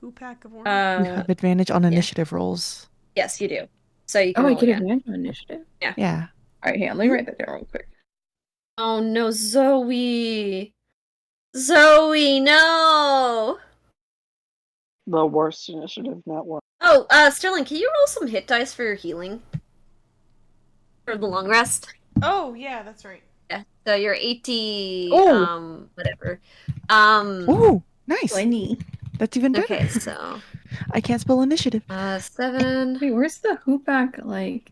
Hoopak of You orange. have advantage on initiative rolls. Yes, you do. So you can Oh, I roll get again. advantage on initiative. Yeah. All right, hang on. Let me write that down real quick. Oh no, Zoe! Zoe, no! The worst initiative network. Oh, Sterling, can you roll some hit dice for your healing? For the long rest? Oh, yeah, that's right. Yeah. So you're 80, Oh. whatever. Ooh, nice. 20. That's even better. Okay, so, I can't spell initiative. 7. Wait, where's the hoopak? Like.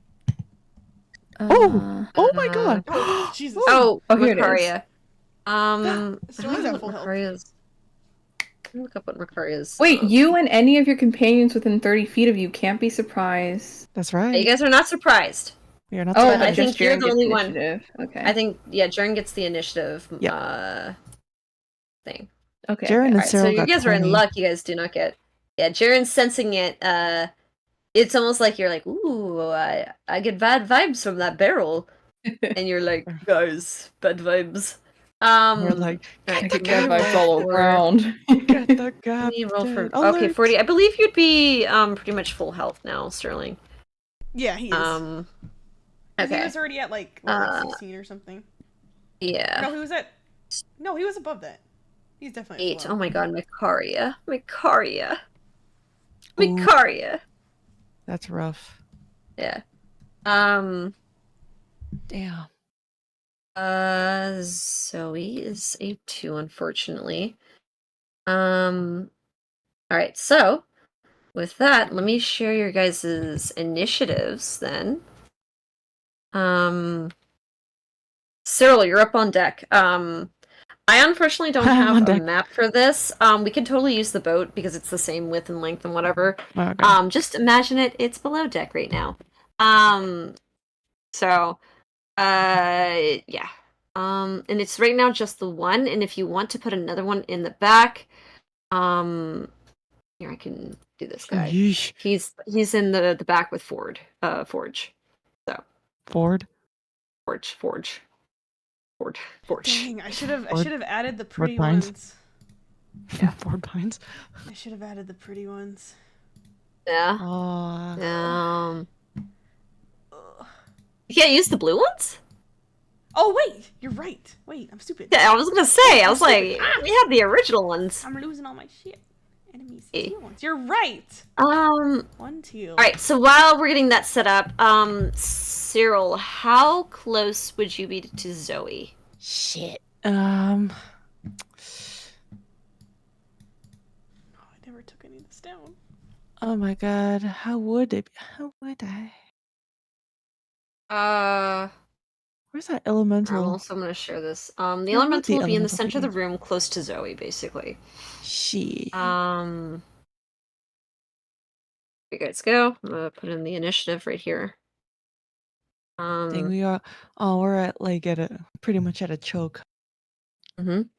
Oh my god. Oh, Jesus. Oh, Oh, here it is. Macaria. Sterling's at full health. Macaria's. Let me look up what Macaria's. Wait, you and any of your companions within 30 feet of you can't be surprised. That's You right. guys are not surprised. We are not Oh, but surprised. I but think just you're Jaren the gets only one. initiative. Okay. I think, yeah, Jaren gets the initiative Yep. Okay. thing. Jaren okay. and Alright, so Cyril you got guys are in 20. luck. You guys do not get. Yeah, Jaren's sensing it. It's almost like you're like, ooh, I get bad vibes from that barrel, and you're like, guys, bad vibes. We're like, alright, I get the get bad vibes captain. all around. Get the Let me roll for captain. okay, Alert. 40. I believe you'd be pretty much full health now, Sterling. Yeah, he is. 'Cause Okay. He was already at like 16 or something. Yeah. No, he was at. No, he was above that. He's definitely 8. at Oh my god, Macaria. Ooh. Macaria. That's rough. Yeah. Damn. Zoe is a 2, unfortunately. Alright, so with that, let me share your guys' initiatives then. Cyril, you're up on deck. I unfortunately don't I'm on have a deck. map for this. We can totally use the boat because it's the same width and length and whatever. Okay. Just imagine it's below deck right now. So, yeah. And it's right now just the one, and if you want to put another one in the back, here I can do this guy. Yeesh. He's in the back with Forge. Ford. Dang, I should have Ford- added the pretty Pines. ones. Ford Pines. I should have added the pretty ones. Yeah. Oh, You can't use the blue ones? Oh wait, you're right. Wait, I'm stupid. Yeah, I was gonna say. I I'm was like, stupid. Ah! we had the original ones. I'm losing all my shit. Enemies, Hey. teal ones. You're right. All One teal. right. So while we're getting that set up, Cyril, how close would you be to Zoe? shit. Oh, I never took any of this down. Oh my god. How would it? How would I? Where's that elemental? I'm also gonna share this. The Where would elemental the will be in the elemental center of the be? room, close to Zoe, basically. Shit. Here you guys go. I'm gonna put in the initiative right here. Dang, we are. Oh, we're at like at a pretty much at a choke. Mhm.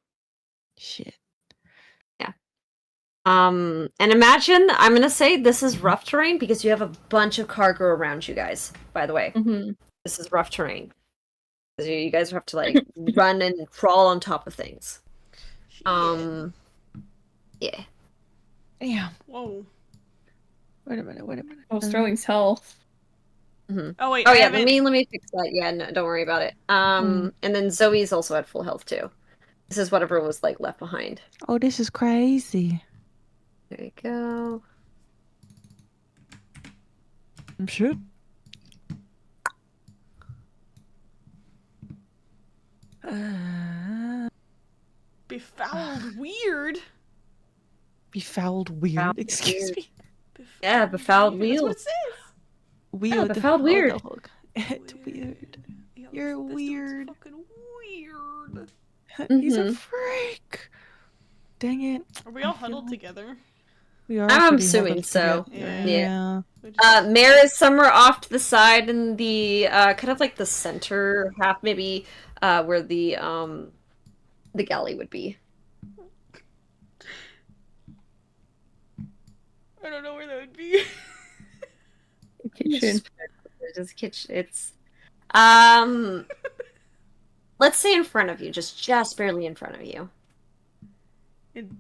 Shit. And imagine, I'm gonna say this is rough terrain because you have a bunch of cargo around you guys, by the way. Mm-hmm. This is rough terrain. 'Cause you guys have to like run and crawl on top of things. Yeah. Damn. Whoa. Wait a minute. Wait a minute. Oh, Sterling's health. Oh wait. Oh I yeah, haven't... let me fix that. Yeah, no, don't worry about it. And then Zoe's also at full health too. This is whatever was like left behind. Oh, this is crazy. There you go. I'm sure. Befouled weird. Befouled weird. Befouled Excuse weird. me. Yeah, befouled That's what weird. it says. Weird. befouled weird. Oh, no. It's weird. Yeah, You're this dude's weird. fucking weird. He's a Mhm. freak. Dang it. Are we all I feel huddled like together? We are. I'm pretty assuming huddled so. together. Yeah. Yeah. Mare is somewhere off to the side in the kind of like the center half, maybe where the galley would be. I don't know where that would be. Kitchen. Just kitchen. It's let's say in front of you, just barely in front of you. In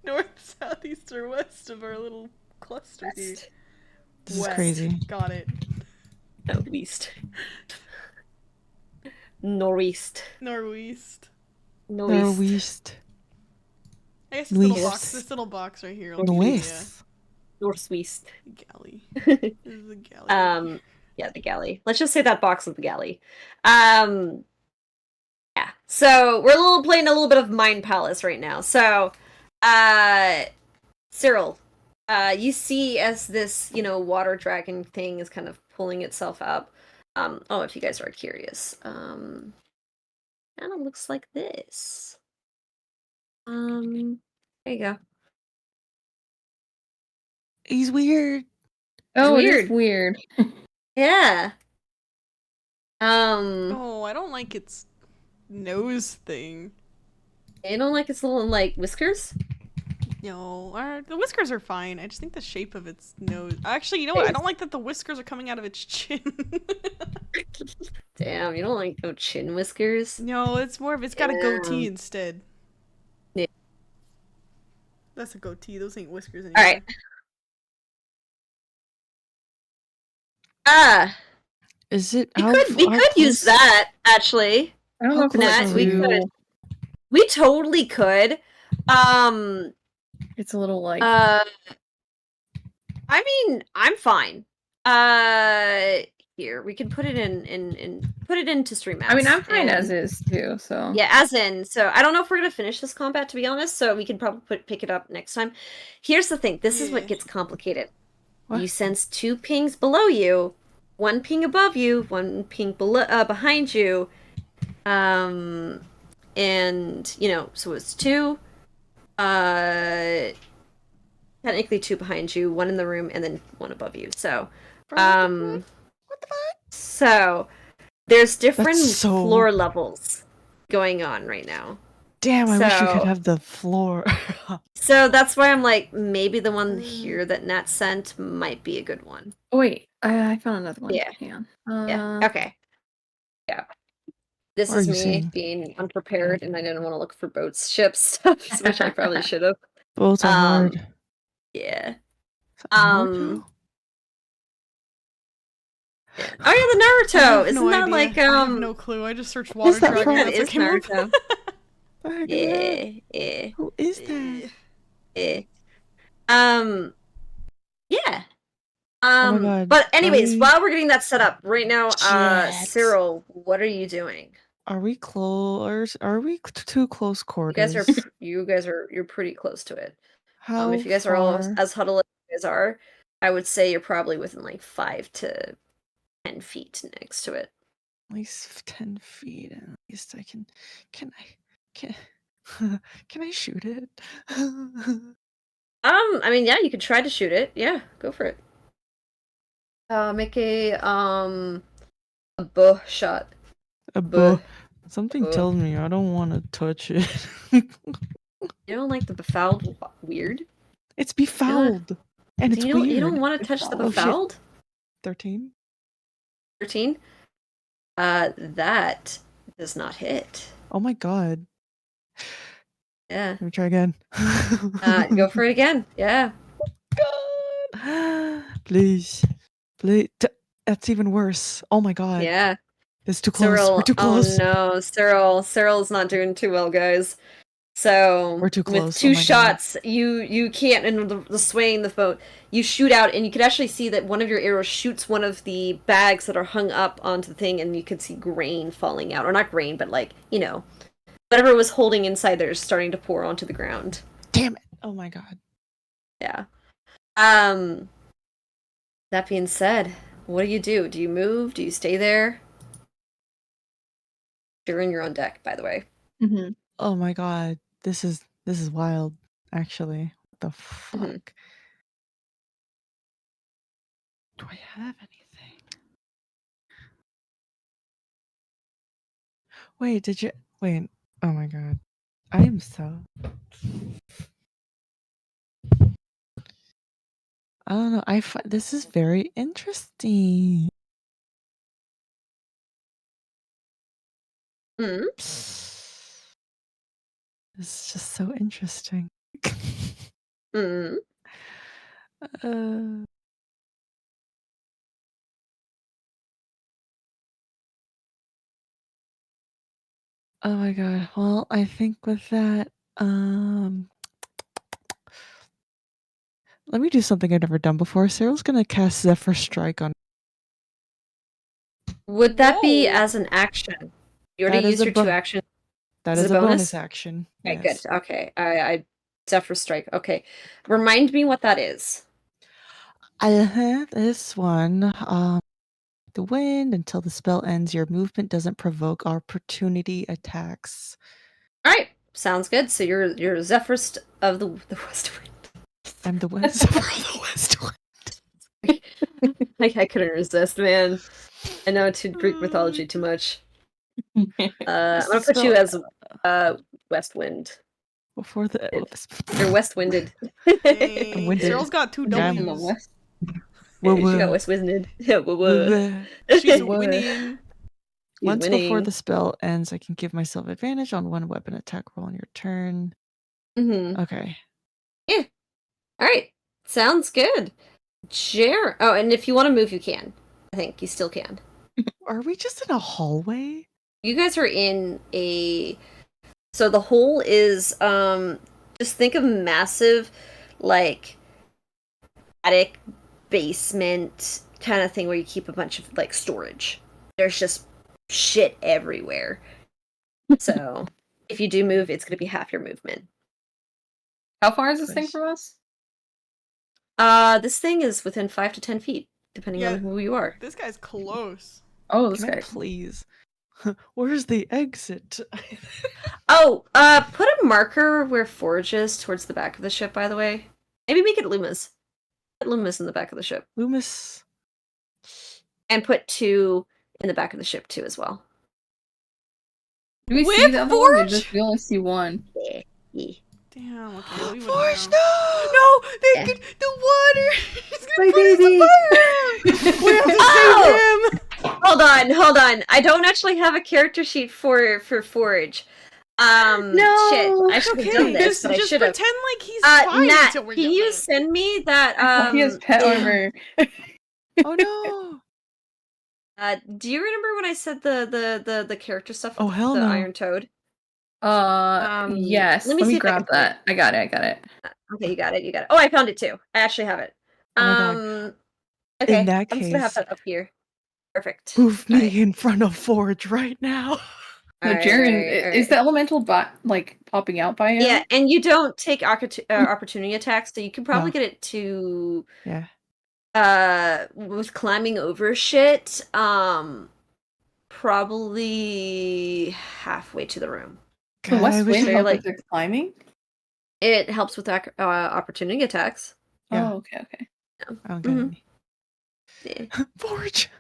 north, south, east, or west of our little cluster here. West. This is West. crazy. Got it. No, east. Northeast. Northeast. Northeast. I guess this little Northeast. box. This little box right here. will be the, Northwest. Northwest. galley. This is the galley. Yeah, the galley. Let's just say that box with the galley. Yeah. So we're playing a little bit of Mind Palace right now. So, Cyril, you see as this, water dragon thing is kind of pulling itself up. If you guys are curious, kind of looks like this. There you go. He's weird. Oh, it weird. is weird. Yeah. Oh, I don't like its nose thing. You don't like its little whiskers? No, the whiskers are fine. I just think the shape of its nose. Actually, you know what? I don't like that the whiskers are coming out of its chin. Damn, you don't like no chin whiskers? No, it's more of it's got a goatee Damn. instead. Yeah. That's a goatee. Those ain't whiskers anymore. All right. Is it? We how could use close- that actually. I don't know if Nat, it's we blue. could. We totally could. It's a little like. I mean, I'm fine. Here we can put it in put it into stream maps. I mean, I'm fine and- as is too. So Yeah, as in. So I don't know if we're gonna finish this combat, to be honest. So we can probably pick it up next time. Here's the thing. This is what Yeah. gets complicated. What? You sense 2 pings below you, 1 ping above you, 1 ping behind you, and so it's 2. Technically 2 behind you, 1 in the room, and then 1 above you. So, What the fuck? so there's different That's so- floor levels going on right now. Damn, I wish you could So- have the floor. So that's why I'm like, maybe the one here that Nat sent might be a good one. oh wait, I found another one. Yeah. Hang on. Yeah. Okay. Yeah. This What are is you me saying? being unprepared, and I didn't want to look for boats, ships, stuff, which I probably should have. Both are Um, hard. Yeah. Is that Naruto? Yeah. Oh yeah, the I Naruto. have Isn't no that idea. like I have no clue. I just searched Is water that dragon. from- that That's is what came up. Naruto. The heck is that? Yeah. Who is that? Yeah. Yeah. Oh my god. But anyways, Are we, while we're getting that set up right now, Shit. Cyril, what are you doing? are we close? Are we too close You guys are quarters? you're pretty close to it. How If you guys are all far? as huddled as you guys are, I would say you're probably within like 5 to 10 feet next to it. At least 10 feet. At least I can. Can I? Can, can I shoot it? I mean, yeah, you could try to shoot it. Yeah, go for it. Make a bow shot. A Buh. bow. Something Buh. tells me I don't want to touch it. You don't like the befouled weird? It's befouled. And it's you weird. don't want to touch the Oh, shit. befouled? 13? 13? That does not hit. Oh my god. Yeah. Let me try again. Go for it again. Yeah. God. Please. Please. That's even worse. Oh my god. Yeah. It's too close. Cyril, We're too close. oh no, Cyril's not doing too well, guys. So We're too close. with 2 Oh my God. shots, you can't. And the swaying the boat, you shoot out, and you could actually see that one of your arrows shoots one of the bags that are hung up onto the thing, and you could see grain falling out, or not grain, but like whatever was holding inside there is starting to pour onto the ground. Damn it. Oh my god. Yeah. That being said, what do? Do you move? Do you stay there? You're in your own deck, by the way. Mhm. Oh my god. This is wild, actually. What the fuck? Mhm. Do I have anything? Wait, did you wait? Oh my god. I am so I don't know. This is very interesting. Mhm. This is just so interesting. Mhm. uh, oh my god. Well, I think with that, let me do something I've never done before. Cyril's gonna cast Zephyr Strike on. Would that be Whoa. as an action? You already That is used a your bo- 2 actions. That Is is it a a bonus bonus? action. Okay, Yes. good. Okay, I Zephyr Strike. Okay, remind me what that is. This one. The wind until the spell ends. Your movement doesn't provoke opportunity attacks. All right, sounds good. So you're Zephyrist of the West Wind. I'm the West of the West Wind. I couldn't resist, man. I know Greek mythology too much. I'm gonna put you as West Wind. Before the You're West Winded. Dang. winded. Cyril's got 2 Yeah. In the W's. west. She got West Winded. Yeah, She's Whoa. winning. Once before the spell ends, I can give myself advantage on one weapon attack roll on your turn. Mm-hmm. Okay. All right, sounds good. Oh, and if you want to move, you can. I think you still can. Are we just in a hallway? You guys are in a. So the hole is just think of massive, like attic basement kind of thing where you keep a bunch of like storage. There's just shit everywhere. So if you do move, it's gonna be half your movement. How far is this thing Nice. from us? This thing is within 5 to 10 feet, depending Yeah. on who you are. This guy's close. Oh, this Can I guy. please? Where's the exit? Oh, put a marker where Forge is towards the back of the ship, by the way. Maybe make it Luma's. Put Luma's in the back of the ship. Loomis. And put 2 in the back of the ship, too, as well. Do we see Whip the other one? Forge? We only see one. Yeah. Damn, okay. We Forge, wouldn't no! know. No! Yeah. The water! He's gonna My put us baby! on fire! We have to Oh! save him! Hold on. I don't actually have a character sheet for Forge. Shit. No! I It's should have okay. done this, Just but I should have. pretend like he's fine Nat, until we're can done. you send me that? He has pet if- armor. Oh no! Do you remember when I said the character stuff? Oh, with hell the no. Iron Toad. Yes. Let me see if I grab can find that. I got it. Okay, you got it. You got it. Oh, I found it too. I actually have it. Oh my god. Okay, In that I'm just gonna have case, that up here. Perfect. move me Alright. in front of Forge right now. No, Alright, Jaren, alright, is alright. the elemental bot like popping out by him? Yeah, and you don't take opportunity attacks, so you can probably No. get it to Yeah. with climbing over shit. Probably halfway to the room. The God, I West wish Wind I- help like- with the climbing? It helps with opportunity attacks. Yeah. Oh, okay. I don't get Mhm. any. Yeah. Forge.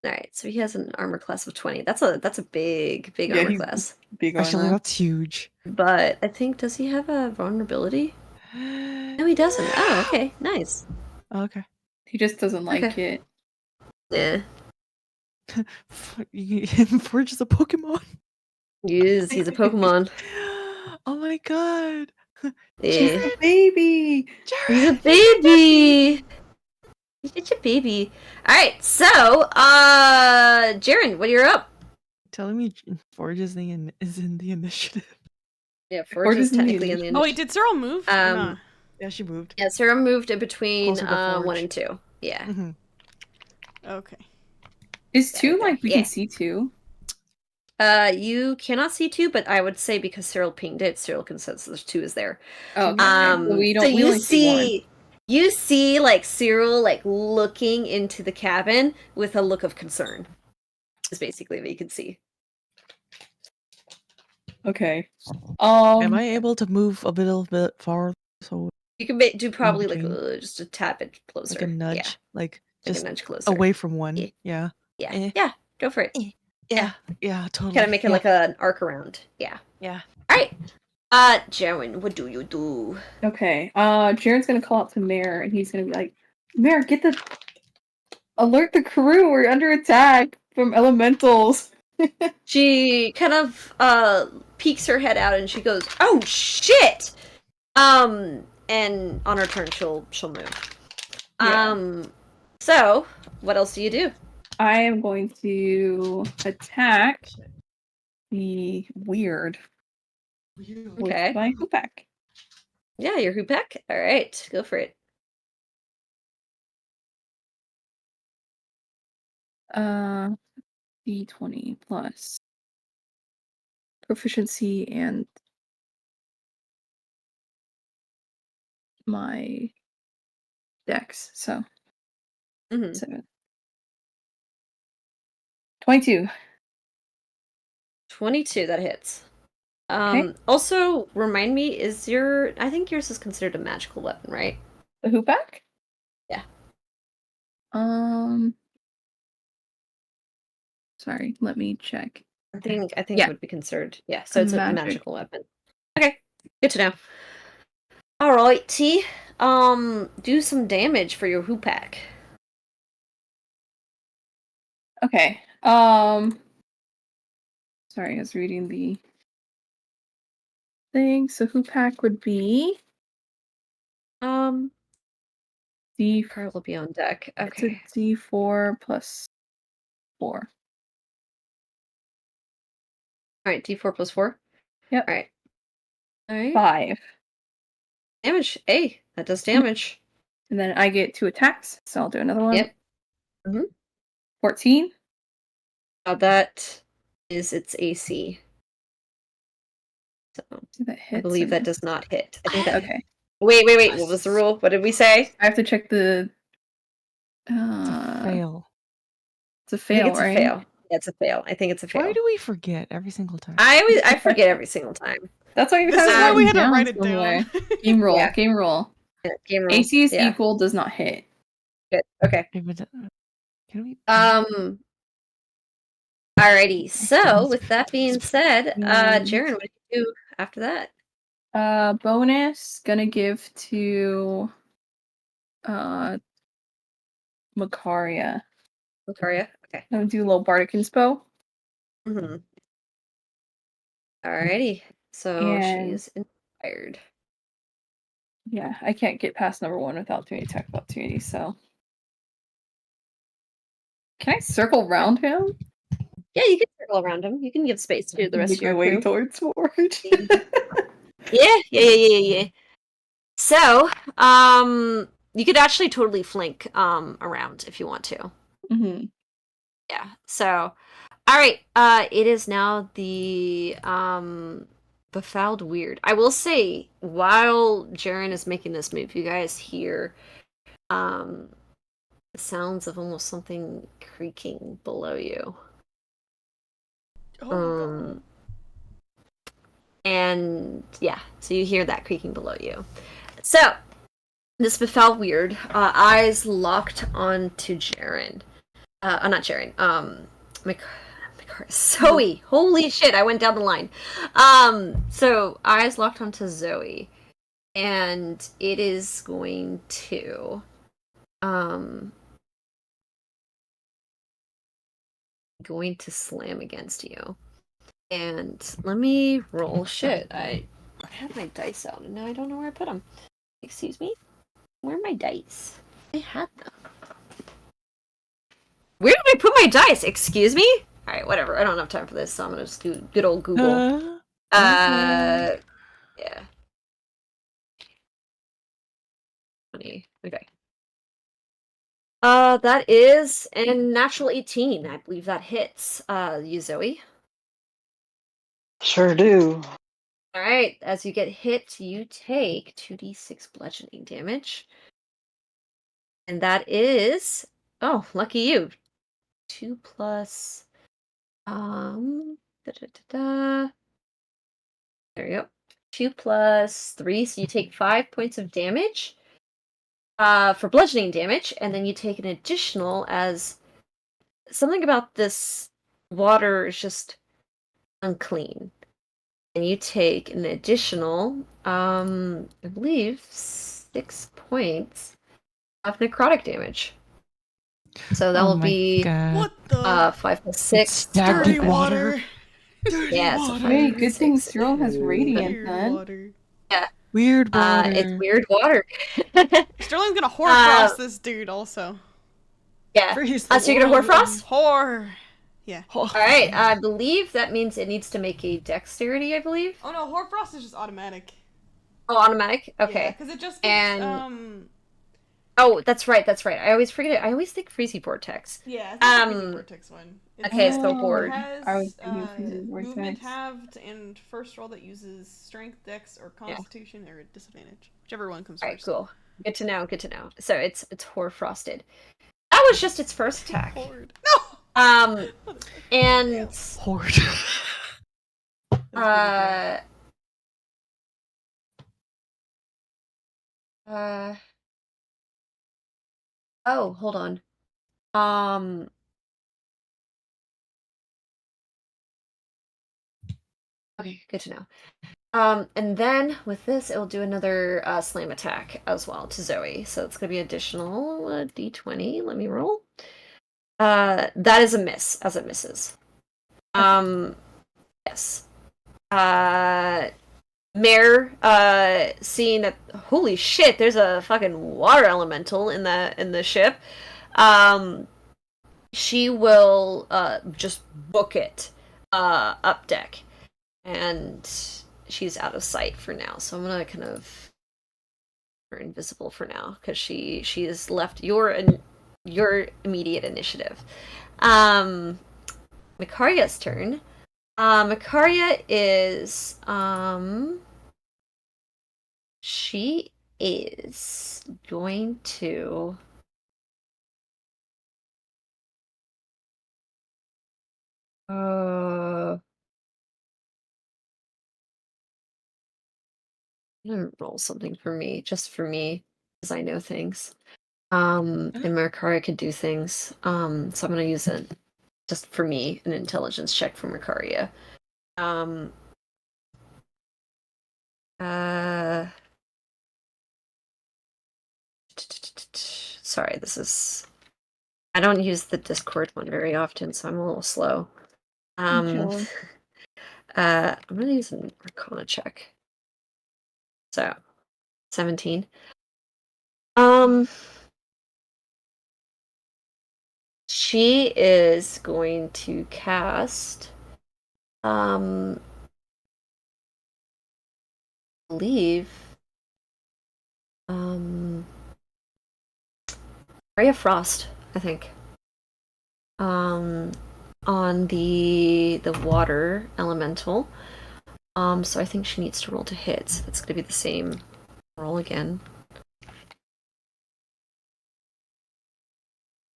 All right, so he has an armor class of 20. That's a big Yeah, armor he's- class. Big on Actually, that. that's huge. But I think does he have a vulnerability? No, he doesn't. Oh, okay, nice. Okay. He just doesn't like Okay. it. Yeah, Forge is a Pokemon. he's a Pokemon. Oh my god. Yeah. Baby! He's a Jared, baby. It's a baby. All right, so Jaren, what you're up? telling me Forge is in the initiative. Yeah, Forge Forge is is in the technically in the Oh wait, did Cyril move? Or not? Yeah, she moved. Yeah, Sarah moved in between Closer to 1 Forge. and 2. Yeah. Hmm. Okay. Is There 2 we go. like we Yeah. can see 2? You cannot see 2, but I would say because Cyril pinged it, Cyril can sense there's 2 is there. Oh, okay. So we So you only see 1. you see like Cyril like looking into the cabin with a look of concern. Is basically what you can see. Okay. Am I able to move a little bit farther? So You can do probably like between. just a tad bit closer. like a nudge, Yeah, like like just a nudge closer. away from one. Yeah. Yeah. Yeah. Eh. Yeah. Go for it. Yeah. Yeah. Totally. Kind of make it yeah. like an arc around. Yeah. Yeah. All right. Jaren, what do you do? Okay. Jaren's gonna call out to Mare and he's gonna be like, Mare, alert the crew, we're under attack from elementals. She kind of peeks her head out and she goes, "Oh shit!" And on her turn, she'll move. Yeah. So what else do you do? I am going to attack the weird with Okay. my Hoopak. Yeah, your Hoopak. All right, go for it. D20 plus proficiency and my dex. So Mm-hmm. 7. 22. 22. That hits. Okay. Also, remind me, I think yours is considered a magical weapon, right? The Hoopak? Yeah. Sorry, let me check. I think Yeah. it would be considered. Yeah, so it's a Magic. magical weapon. Okay, good to know. All right, T. Do some damage for your Hoopak. Okay. Sorry, I was reading the thing. So Hoopak would be D. Card will be on deck. It's Okay. a D4 plus 4. All right, D4 plus 4. Yep. All right. All right. 5. Damage. Hey, that does damage. And then I get 2 attacks, so I'll do another one. Yep. 14. That is its AC. So So that hits. I believe that and- does not hit. I think that. Okay. Wait. What was the rule? What did we say? I have to check the. It's a fail. It's a I think fail, it's right? a fail. Yeah, it's a fail. I think it's a fail. Why do we forget every single time? I forget every single time. That's why you This have is it why we written had to down write it somewhere. down. Game roll. Yeah. Game roll. Yeah, game roll. AC is Yeah. equal, does not hit. Good. Okay. Can we? Alrighty. So with that being said, And- Jaren, what do you do after that? Bonus gonna give to Macaria. Lucaria? Okay. I'm gonna do a little Bardic Inspo. Mm-hmm. Alrighty. So And- she's inspired. Yeah, I can't get past number 1 without doing attack of opportunity, so. Can I circle around him? Yeah, you can circle around him. You can give space to the rest Make of your my way crew. towards Ford. Yeah. So, you could actually totally flank around if you want to. Mm-hmm. Yeah. So, all right. It is now the befouled weird. I will say, while Jaren is making this move, you guys hear the sounds of almost something creaking below you. Oh, And yeah, so you hear that creaking below you. So, this befouled weird, eyes locked onto Jaren. Not Jaren, Zoe. Holy shit, I went down the line. So eyes locked onto Zoe. And it is going to, slam against you. And let me roll. Shit, I had my dice out and now I don't know where I put them. Excuse me? Where are my dice? I had them. Where did I put my dice? Excuse me? Alright, whatever. I don't have time for this, so I'm gonna just do good old Google. Okay. Yeah. 20. Okay. That is a natural 18. I believe that hits. You, Zoe. Sure do. Alright, as you get hit, you take 2d6 bludgeoning damage. And that is... Oh, lucky you. 2 plus... Da-da-da-da. There you go. 2 plus 3, so you take 5 points of damage. For bludgeoning damage, and then you take an additional as... Something about this water is just unclean. And you take an additional, I believe, 6 points of necrotic damage. So that Oh will my be God. what the 5 plus 6. Stagnant dirty water. water? Dirty Yeah, so water. 5 Hey, plus good thing 6. Cyril has radiant Weird then. water. Weird water. It's weird water. Sterling's gonna hoarfrost this dude also. Yeah. Freeze the So you're gonna water. hoarfrost? Whore. Yeah. Alright, I believe that means it needs to make a dexterity, I believe. Oh no, hoarfrost is just automatic. Oh, automatic? Okay. Yeah, because it just gives, And- Oh, that's right. I always forget it. I always think Freezy Vortex. Yeah, it's not the Freezy Vortex one. Okay, let's go Oh. forward. It has I was thinking Freezy movement Vortex. halved and first roll that uses strength, dex, or constitution or disadvantage. Whichever one comes Alright, first. cool. Good to know. So it's hoarfrosted. That was just its first attack. Horde. No! And Horde. oh, hold on. Okay, good to know. And then with this, it'll do another slam attack as well to Zoe. So it's gonna be additional d20. Let me roll. That is a miss, as it misses. Yes. Mare, seeing that, holy shit, there's a fucking water elemental in the ship. She will just book it up deck, and she's out of sight for now. So I'm gonna kind of her invisible for now because she has left your immediate initiative. Makaria's turn. Makaria is she is going to I'm gonna roll something for me, just for me, because I know things. And Makaria could do things. So I'm gonna use it just for me, an intelligence check for Makaria. Sorry, this is... I don't use the Discord one very often, so I'm a little slow. Sure. I'm gonna use an Arcana check. So, 17. She is going to cast, I believe, Ray of Frost, I think. On the water elemental. So I think she needs to roll to hit. So it's gonna be the same roll again.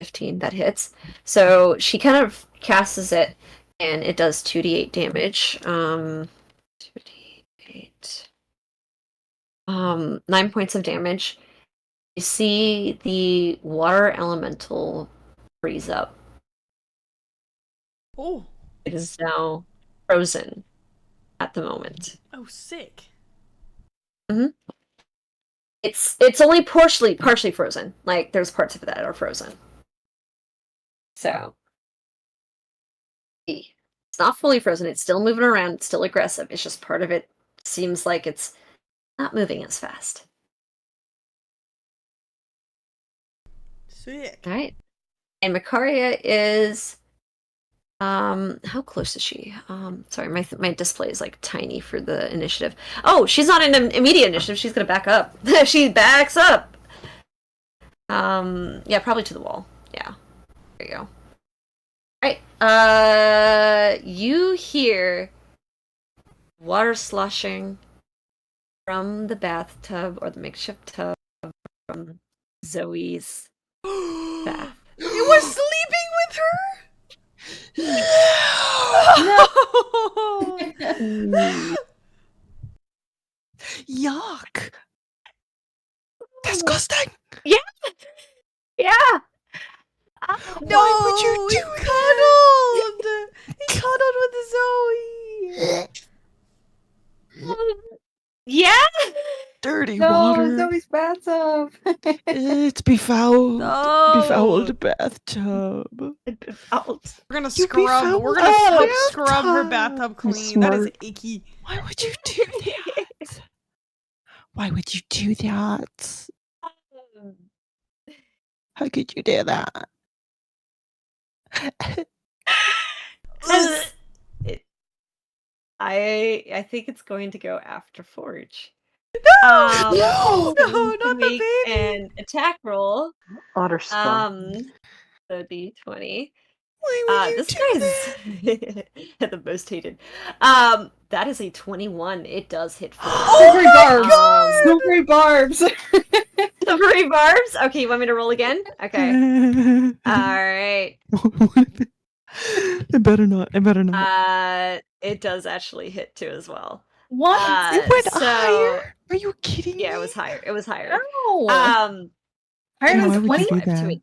15, that hits. So she kind of casts it, and it does 2d8 damage. 2d8. 9 points of damage. You see the water elemental freeze up. Oh. It is now frozen at the moment. Oh, sick. It's only partially frozen. Like there's parts of it that are frozen. So it's not fully frozen. It's still moving around. It's still aggressive. It's just part of it seems like it's not moving as fast. Sick. All right. And Makaria is how close is she? Sorry, my display is like tiny for the initiative. Oh, she's not in an immediate initiative. She's gonna back up. She backs up. Yeah, probably to the wall. Yeah. There you go. Alright. You hear water sloshing from the bathtub or the makeshift tub from Zoe's bath. You were sleeping with her? No. Yuck! Disgusting! Yeah. No, Why would you do he cuddled. He cuddled with Zoe. Yeah. Dirty No, water. Zoe's bathtub. It's befouled. No. Befouled bathtub. We're gonna You scrub. befouled We're gonna the help scrub her bathtub. bathtub clean. That is Smart. icky. Why would you do that? Why would you do that? How could you do that? I think it's going to go after Forge. No, No! no, not the Make baby. an attack roll. Otter spell. So D20. Why would you This do guy is the most hated. That is a 21. It does hit Forge. Silvery barbs. God! Silvery barbs. Silvery barbs. Okay, you want me to roll again? Okay. that? All right. It better not. It better not. It does actually hit too as well. What? It went so- higher? Are you kidding me? Yeah, it was higher. It was higher. No. Higher Why than would you 20? do that?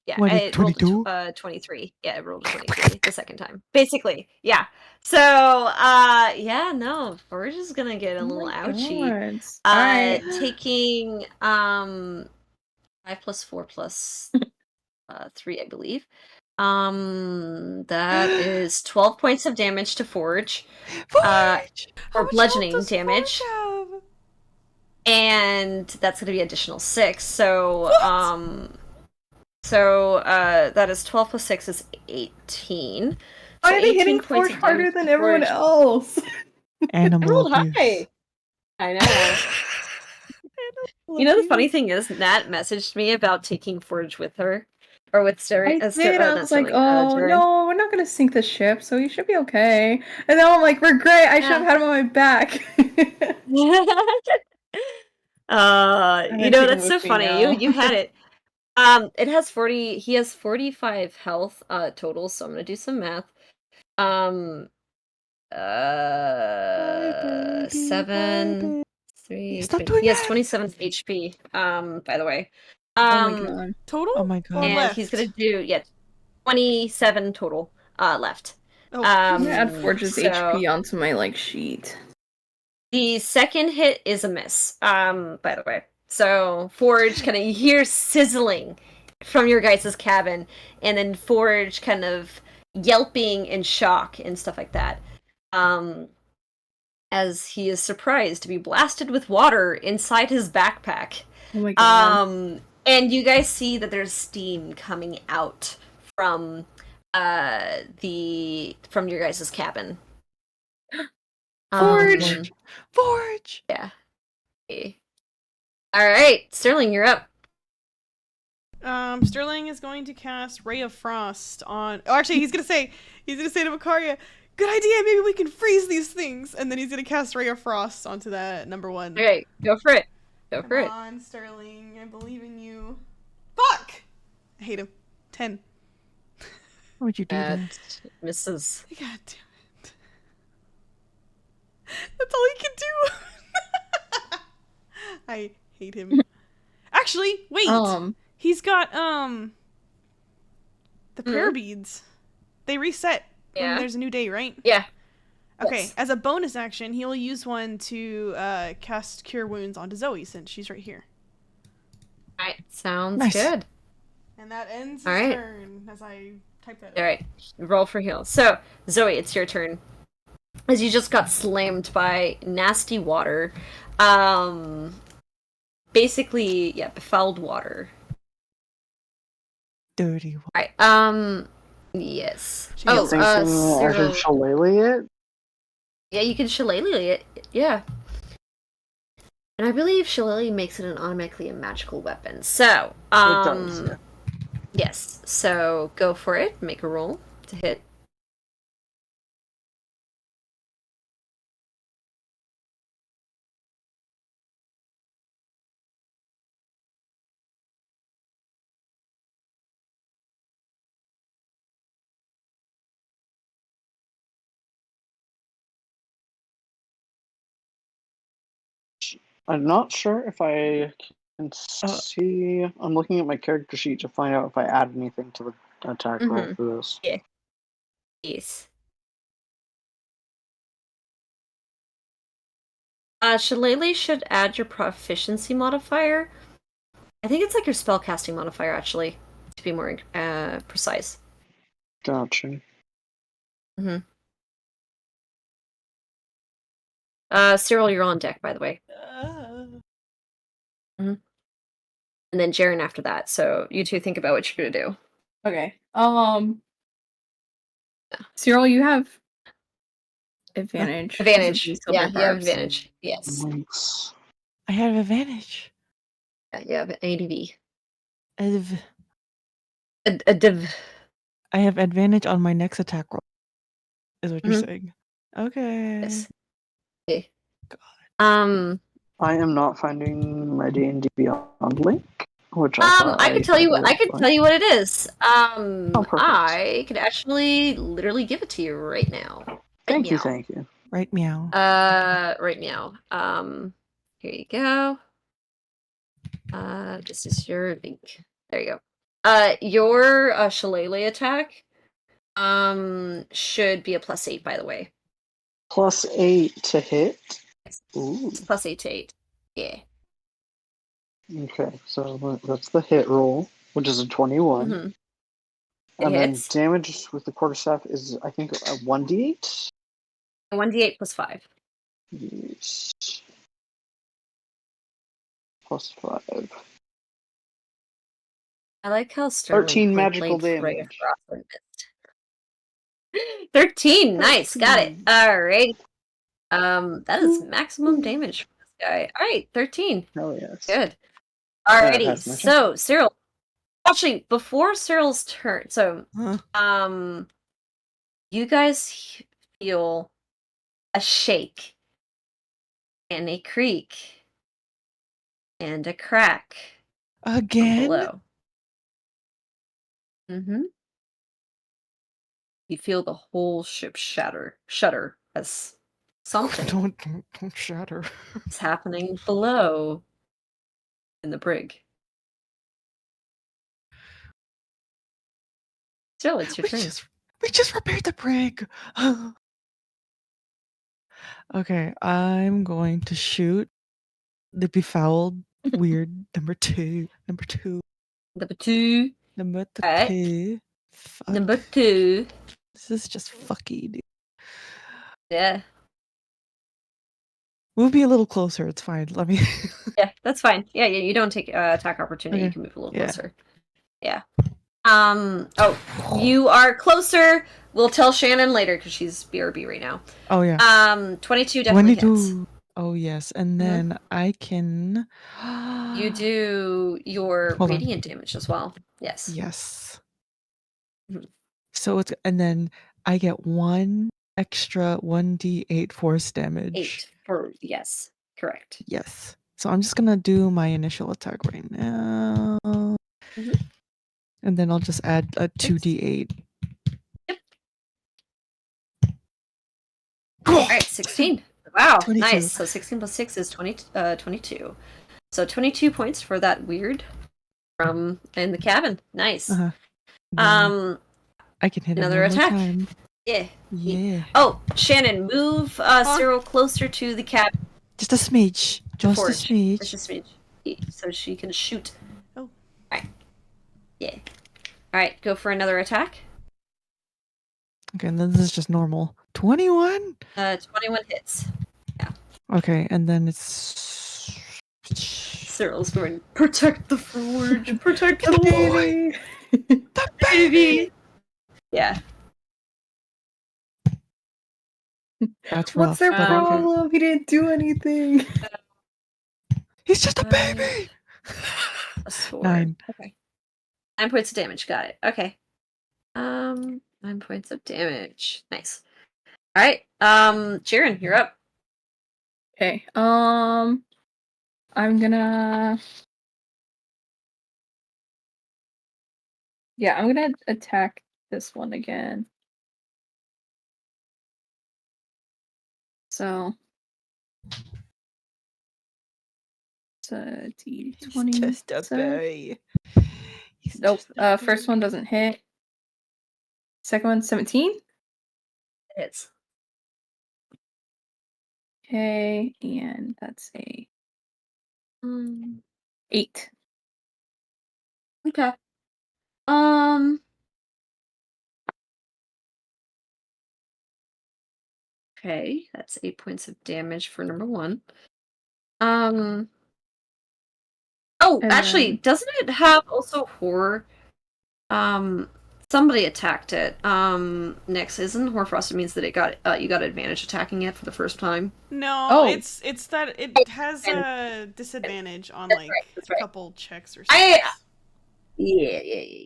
Yeah, What, it rolled 22? 23. Yeah, it rolled a 23 the second time. Basically, yeah. So, yeah, no, Forge is gonna get a little ouchy. Alright. Taking 5 plus 4 plus 3, I believe. That is 12 points of damage to Forge, Forge! or How much health bludgeoning does Forge damage. have? And that's going to be additional 6. So, What? That is 12 plus 6 is 18. Why are they hitting 18 points Forge of harder damage than to everyone Forge. else? I Animal rolled abuse. high. I know. You know, the funny thing is, Nat messaged me about taking Forge with her. Or with Sterling. I did. I was like, oh, Jaren. no, we're not going to sink the ship, so you should be okay. And then I'm like, we're great. I should have had him on my back. You know, take him that's so with me funny. now. You had it. It has 40. He has 45 health total. So I'm gonna do some math. Bye, baby, 7, bye, baby. 3. Stop 20 doing he has that. 27 HP. By the way. Oh my god. Total? Oh my Or god. And left? he's gonna do 27 total left. Oh, I'm gonna add Forge's so- HP onto my sheet. The second hit is a miss, by the way. So Forge kind of, you hear sizzling from your guys' cabin, and then Forge kind of yelping in shock and stuff like that. as he is surprised to be blasted with water inside his backpack. Oh my god. And you guys see that there's steam coming out from from your guys' cabin. Forge! Forge! Yeah. Okay. All right, Sterling, you're up. Sterling is going to cast Ray of Frost on. Oh, actually, he's gonna say to Makaria, "Good idea. Maybe we can freeze these things." And then he's gonna cast Ray of Frost onto that number 1. Okay, go for it. Go Come for it. on, Sterling. I believe in you. Fuck! I hate him. 10. Why would you do that? That misses. God damn it. That's all he can do. I hate him. Actually, wait. He's got the prayer beads. They reset when there's a new day, right? Yeah. Okay, Yes. as a bonus action, he'll use one to cast Cure Wounds onto Zoe since she's right here. All right, sounds Nice. good. And that ends his All right. turn as I type that All right, roll for heal. So, Zoe, it's your turn. As you just got slammed by nasty water, basically, yeah, befouled water. Dirty. All right. Yes. She Oh, heals I Cyril. should shillelagh it. Yeah, you can shillelagh it. Yeah. And I believe shillelagh makes it automatically a magical weapon. So, It does, yeah. yes. So go for it. Make a roll to hit. I'm not sure if I can see. I'm looking at my character sheet to find out if I add anything to the attack roll Mhm. for this. Yes. Shillelagh should add your proficiency modifier. I think it's like your spellcasting modifier, actually, to be more precise. Gotcha. Cyril, you're on deck, by the way. And then Jaren after that. So you two think about what you're gonna do. Okay. Cyril, you have advantage. Advantage. because of the Yeah, silver you have barbs. advantage. Yes. Nice. I have advantage. Yeah, you have ADV. Adv- A div. I have advantage on my next attack roll. Is what you're Mhm. saying? Okay. Yes. Okay. God. I am not finding my D&D Beyond link, which I thought I could tell you what would I could find. tell you what it is. perfect. I could actually literally give it to you right now. Right Thank you, meow. thank you. Right meow. Right now. Here you go. This is your link. There you go. Your shillelagh attack should be a +8, by the way. +8 to hit. Ooh. It's +8 to 8. Yeah. Okay, so that's the hit roll, which is a 21. Mm-hmm. And then hits. damage with the quarterstaff is, I think, a 1d8? 1d8 +5. Yes. +5. I like how Sterling 13 point magical blank Ray of damage. Frost and missed. 13, nice, got it. 13. Alright. That is maximum damage for this guy. Alright, 13. Hell yes. Good. That Alrighty, has my turn. so Cyril. Actually, before Cyril's turn, so Huh. you guys feel a shake and a creak and a crack from Again? below. Mm-hmm. You feel the whole ship shudder as something Don't shatter. is happening below in the brig. Cyril, it's your We turn. just repaired the brig. Okay, I'm going to shoot the befouled weird number two. Number two. Number Alright. two. Fuck. Number 2. This is just fucky, dude. Yeah. Move me a little closer. It's fine. Let me. Yeah, that's fine. Yeah, you don't take attack opportunity. You Okay. can move a little Yeah. closer. Yeah. Oh, you are closer. We'll tell Shannon later because she's BRB right now. Oh yeah. 22 definitely hits. 22. Oh yes, and Mhm. then I can. You do your Hold on. radiant damage as well. Yes. Yes. Mhm. So it's and then I get one extra 1d8 force damage. 8 for yes. Correct. Yes. So I'm just gonna do my initial attack right now. Mhm. And then I'll just add a 2d8. All right, 16. Wow, 22. nice. So 16 plus 6 is 22. So 22 points for that weird from in the cabin. Nice. Uh-huh. Then Um, I can hit him another one more attack. time. Yeah. Yeah. Oh, Shannon, move Cyril closer to the cabin. Just a smidge. The Just a forge. smidge. Just a smidge. So she can shoot. Oh. Alright. Yeah. Alright, go for another attack. Okay, and then this is just normal. 21? 21 hits. Okay, and then it's Cyril's going, protect the forge, protect The the baby. the baby. Yeah. That's What's rough. their but okay. problem? He didn't do anything. He's just a baby. Plus 4. 9. Okay. 9 points of damage. Got it. Okay. 9 points of damage. Nice. Alright. Jiren, you're up. Okay. I'm gonna. Yeah, I'm gonna attack this one again. So. It's a D20. Just a so- baby. He's Nope. just a First one baby. doesn't hit. Second one, 17. Hits. Okay, and that's a 8. Okay. Um. Okay, that's 8 points of damage for number 1. Oh, And actually, then- doesn't it have also horror? Somebody attacked it. Next, isn't Horfrost means that it got you got advantage attacking it for the first time. No, Oh. it's that it has a disadvantage on like that's a right. couple checks or I- stuff. Yeah.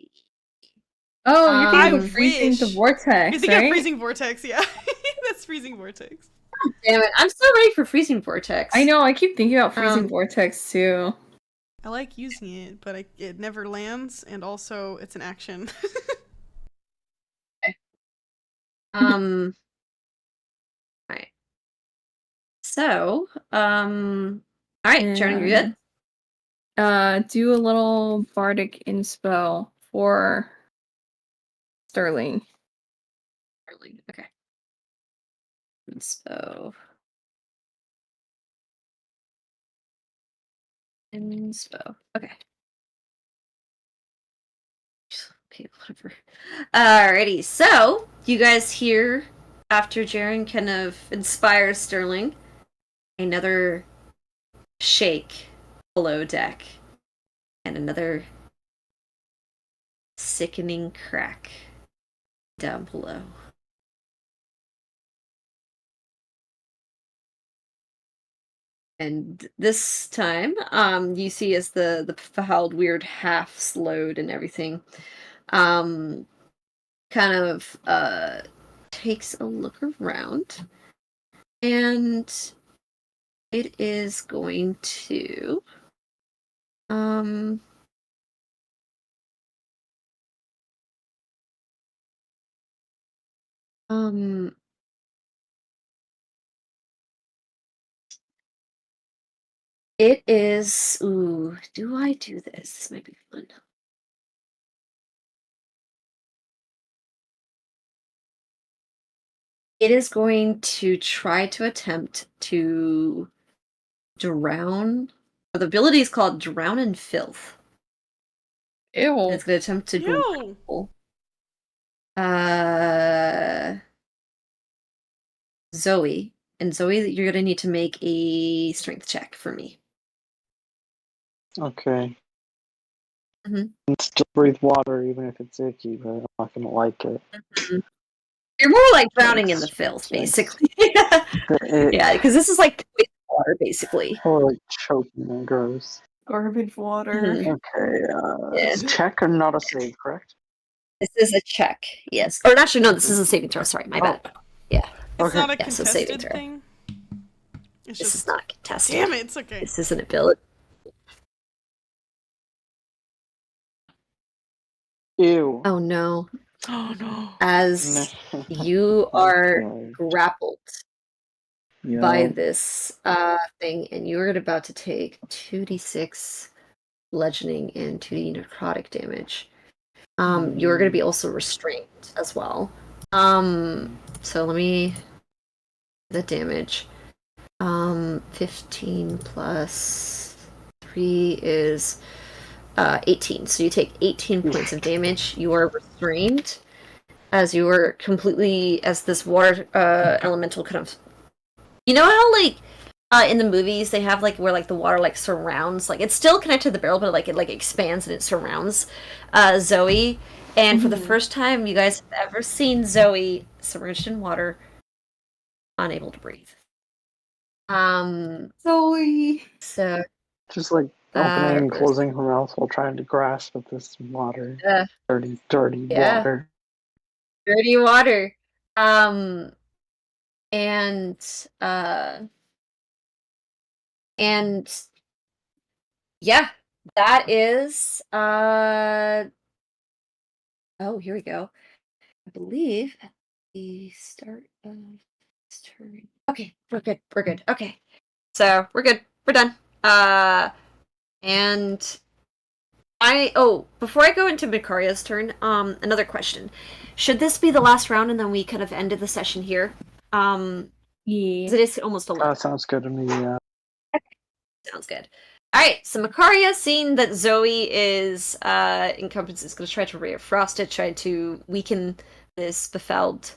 Oh, you're I getting freezing the wish. vortex, Because you get right? freezing vortex, yeah. That's freezing vortex. Damn it! I'm so ready for freezing vortex. I know. I keep thinking about freezing Um, vortex too. I like using it, but it never lands, and also it's an action. Alright. So, alright, Jordan, you're good? Do a little bardic inspo for Sterling. Okay. Inspo. Okay. Okay, whatever. Alrighty, so you guys hear after Jaren kind of inspires Sterling, another shake below deck, and another sickening crack down below. And this time, you see as the Fahald weird half slowed and everything, kind of takes a look around, and it is going to um it is ooh, do I do this? This might be fun. It is going to try to attempt to drown. The ability is called Drown in Filth. Ew. And it's going to attempt to Ew. drown. Zoe. And Zoe, you're gonna need to make a strength check for me. Okay. Mhm. I can still breathe water even if it's icky, but I'm not gonna like it. You're more like drowning in the Strength filth, checks. basically. It, Yeah, because this is like poison water, basically. or like choking and gross. Garbage water. Mhm. Okay, Yeah. it's a check and not a save, correct? This is a check, yes. Or actually, no, this is a saving throw. Sorry, my bad. It's Okay. not a Yeah, so saving contested throw. thing. It's This just. is not contested. Damn it! It's okay. This is an ability. Ew. Oh no. Oh no. As you are Okay. grappled by Yeah. this thing, and you're about to take 2d6 bludgeoning and 2d necrotic damage. You're going to be also restrained as well. So let me the damage. 15 plus 3 is 18. So you take 18 points of damage. You are restrained as you are completely as this water elemental kind of. You know how like in the movies they have like where like the water like surrounds, like it's still connected to the barrel, but like it like expands and it surrounds Zoe. And for the first time you guys have ever seen Zoe submerged in water, unable to breathe. Zoe. So Just like opening and this- closing her mouth while trying to grasp at this water. uh, Dirty yeah. water. dirty water. Um, and uh, and yeah, that is oh, here we go. I believe at the start of this turn. Okay, we're good. We're good. Okay. So we're good. We're done. And before I go into Mikaria's turn, another question. Should this be the last round and then we kind of ended the session here? Yeah. 'Cause it is almost 11. That sounds good to me, yeah. Sounds good. All right, so Makaria, seeing that Zoe is incompetent, is going to try to Ray of Frost it, try to weaken this befouled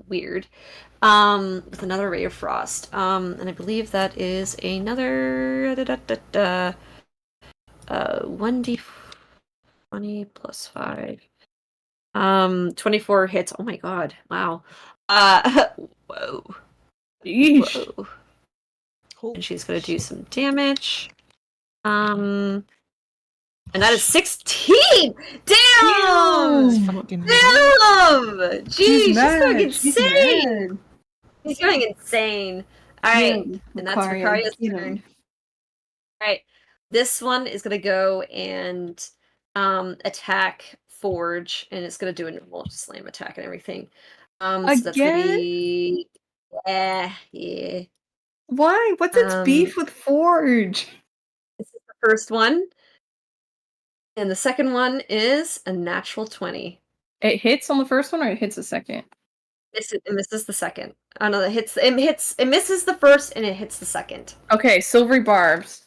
weird with another Ray of Frost. And I believe that is another 1d20 plus 5. 24 hits. Oh my god. Wow. Whoa. Yeesh. Whoa. And she's going to do some damage. And that is 16! Damn! Fucking Damn! Jeez, she's going She's insane! mad. She's going insane. Alright, Yeah, and that's Makaria, Makaria's you know. turn. Alright, this one is going to go and attack Forge, and it's going to do a normal slam attack and everything. So that's going to Again? be... Yeah. Why? What's its beef with Forge? This is the first one. And the second one is a natural 20. It hits on the first one or it hits the second? It misses the second. Oh no, it misses the first and it hits the second. Okay, silvery barbs.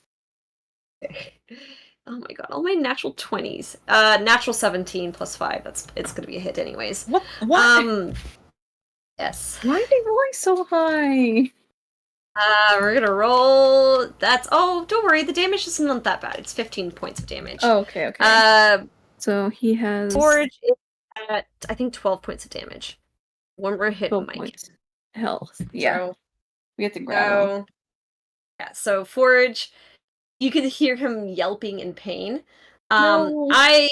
Oh my god, all my natural 20s. Natural 17 plus 5. It's gonna be a hit anyways. What? Yes. Why are they rolling so high? We're gonna roll. Don't worry, the damage is not that bad. It's 15 points of damage. Oh, okay. So he has Forge is at, I think, 12 points of damage. One more hit, 12 Mike. points. Health. Yeah. So, We have to grab him. so Forge, you could hear him yelping in pain. No. I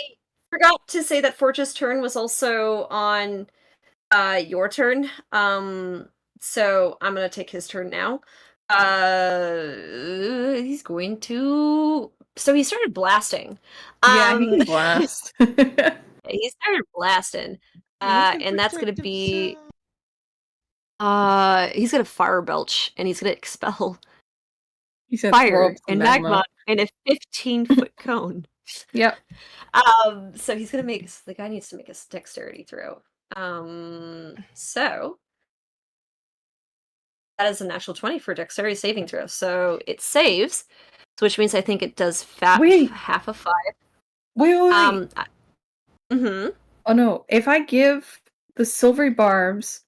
forgot to say that Forge's turn was also on your turn. So I'm gonna take his turn now. He's going to. So he started blasting. Yeah, he can blast. He started blasting. And that's gonna be. He's gonna fire belch and he's gonna expel He's gonna throw fire up some and magma in a 15-foot cone. Yep. So he's gonna make the guy needs to make a dexterity throw. So that is a natural 20 for dexterity saving throw. So it saves, which means I think it does half of 5. Wait. Mm-hmm. Oh no! If I give the silvery barbs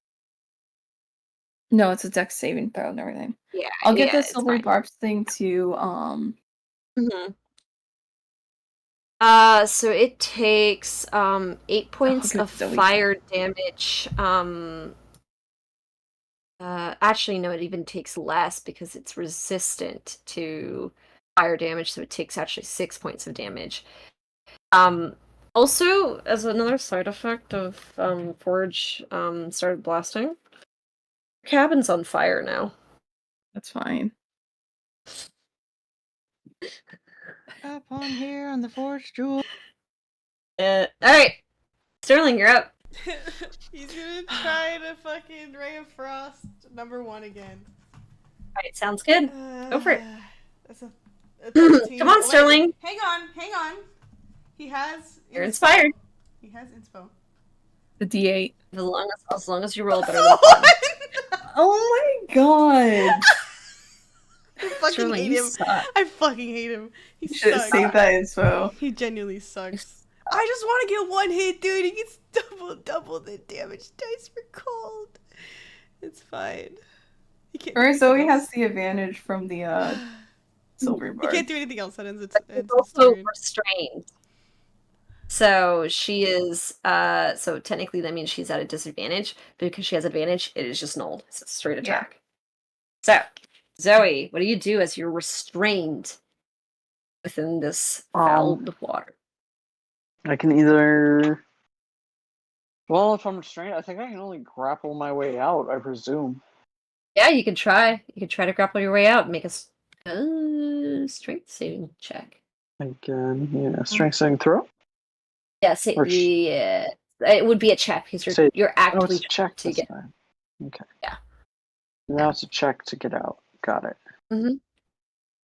No, it's a dex saving throw and everything. Yeah, I'll get yeah, the it's silvery fine. barbs thing to Mhm. So it takes 8 points good of Zoe. fire damage. Actually, no, it even takes less because it's resistant to fire damage, so it takes actually 6 points of damage. Also, as another side effect of Forge started blasting, cabin's on fire now. That's fine. Up on here on the Forge Jewel. Alright. Sterling, you're up. He's gonna try to fucking Ray of Frost #1 again. Alright, sounds good. Go for it. That's a 13. Come on, Wait, Sterling. hang on. He has. You're inspired. He has inspo. The D8. As long as you roll better than 1. Oh my god! I fucking Sterling, hate you him. suck. I fucking hate him. He Should have sucks. saved that info. He genuinely sucks. I just want to get 1 hit, dude. He gets double the damage dice for cold. It's fine. He can't. Or do Zoe anything has else. the advantage from the silvery He bar. can't do anything else. That ends its, But she's ends his also turn. restrained. So she is so technically that means she's at a disadvantage, but because she has advantage, it is just nulled. It's a straight attack. So, Zoe, what do you do as you're restrained within this fouled water? I can either. Well, if I'm restrained, I think I can only grapple my way out, I presume. Yeah, you can try. You can try to grapple your way out and make a strength saving check. Again, yeah. Strength saving throw? Yeah, Or yeah. It would be a check because you're Oh, actively it's a check to this get. time. Okay. Yeah. Now it's a check to get out. Got it. Mhm.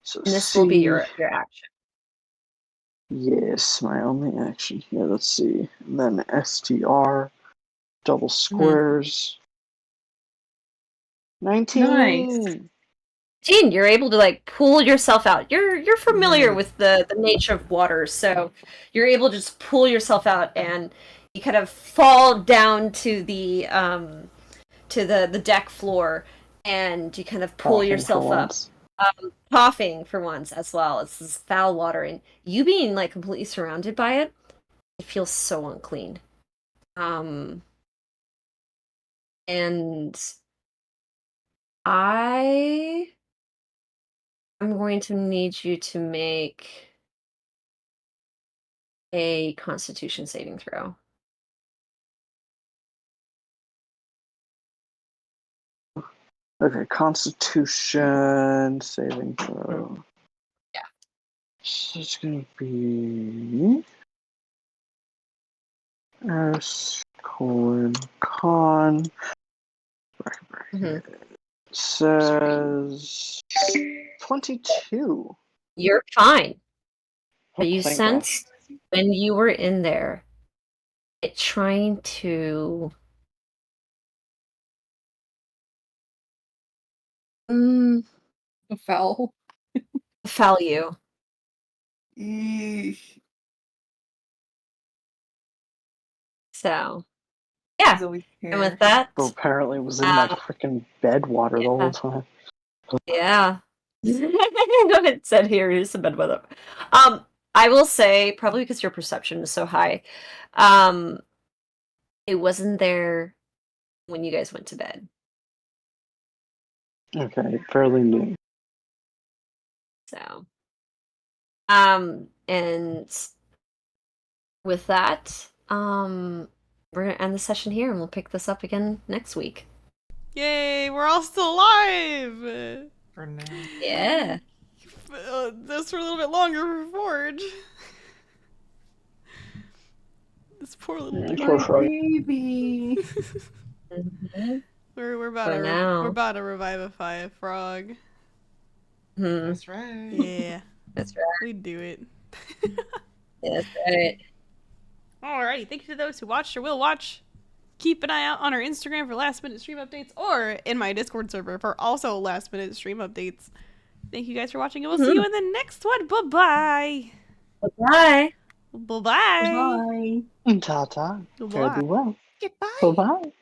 So And this will be your action. Yes, my only action here. Let's see. And then STR, double squares. 19! Nice. Gene, you're able to like pull yourself out. You're familiar with the nature of water, so you're able to just pull yourself out, and you kind of fall down to the deck floor, and you kind of pull Coughing yourself for up, once. coughing for once as well. It's this foul water, and you being like completely surrounded by it, it feels so unclean. And I'm going to need you to make a Constitution saving throw. Okay, Constitution saving throw. Yeah. So it's gonna be S:**con says 22. You're fine. Oh, But you thank sensed when you were in there it trying to Foul. foul you. Eesh. So, yeah. Zoe's And with hair. that, Well, apparently it was in my freaking bed water the whole time. yeah. It said here, here's some bad weather. I will say, probably because your perception is so high, it wasn't there when you guys went to bed. Okay, fairly new. So, and with that, we're gonna end the session here, and we'll pick this up again next week. Yay, we're all still alive! For now. Yeah. This for a little bit longer for Forge. This poor little dude. Poor frog. Baby. Mhm. We're about For to now. we're about to revivify a frog. Hmm. That's right. Yeah, That's right. we do it. That's right. Alrighty, thank you to those who watched or will watch. Keep an eye out on our Instagram for last minute stream updates, or in my Discord server for also last minute stream updates. Thank you guys for watching, and we'll see you in the next one. Bye-bye. Bye-bye. Bye-bye. Bye. Ta-ta. Bye. Fare thee well. Goodbye. Bye-bye.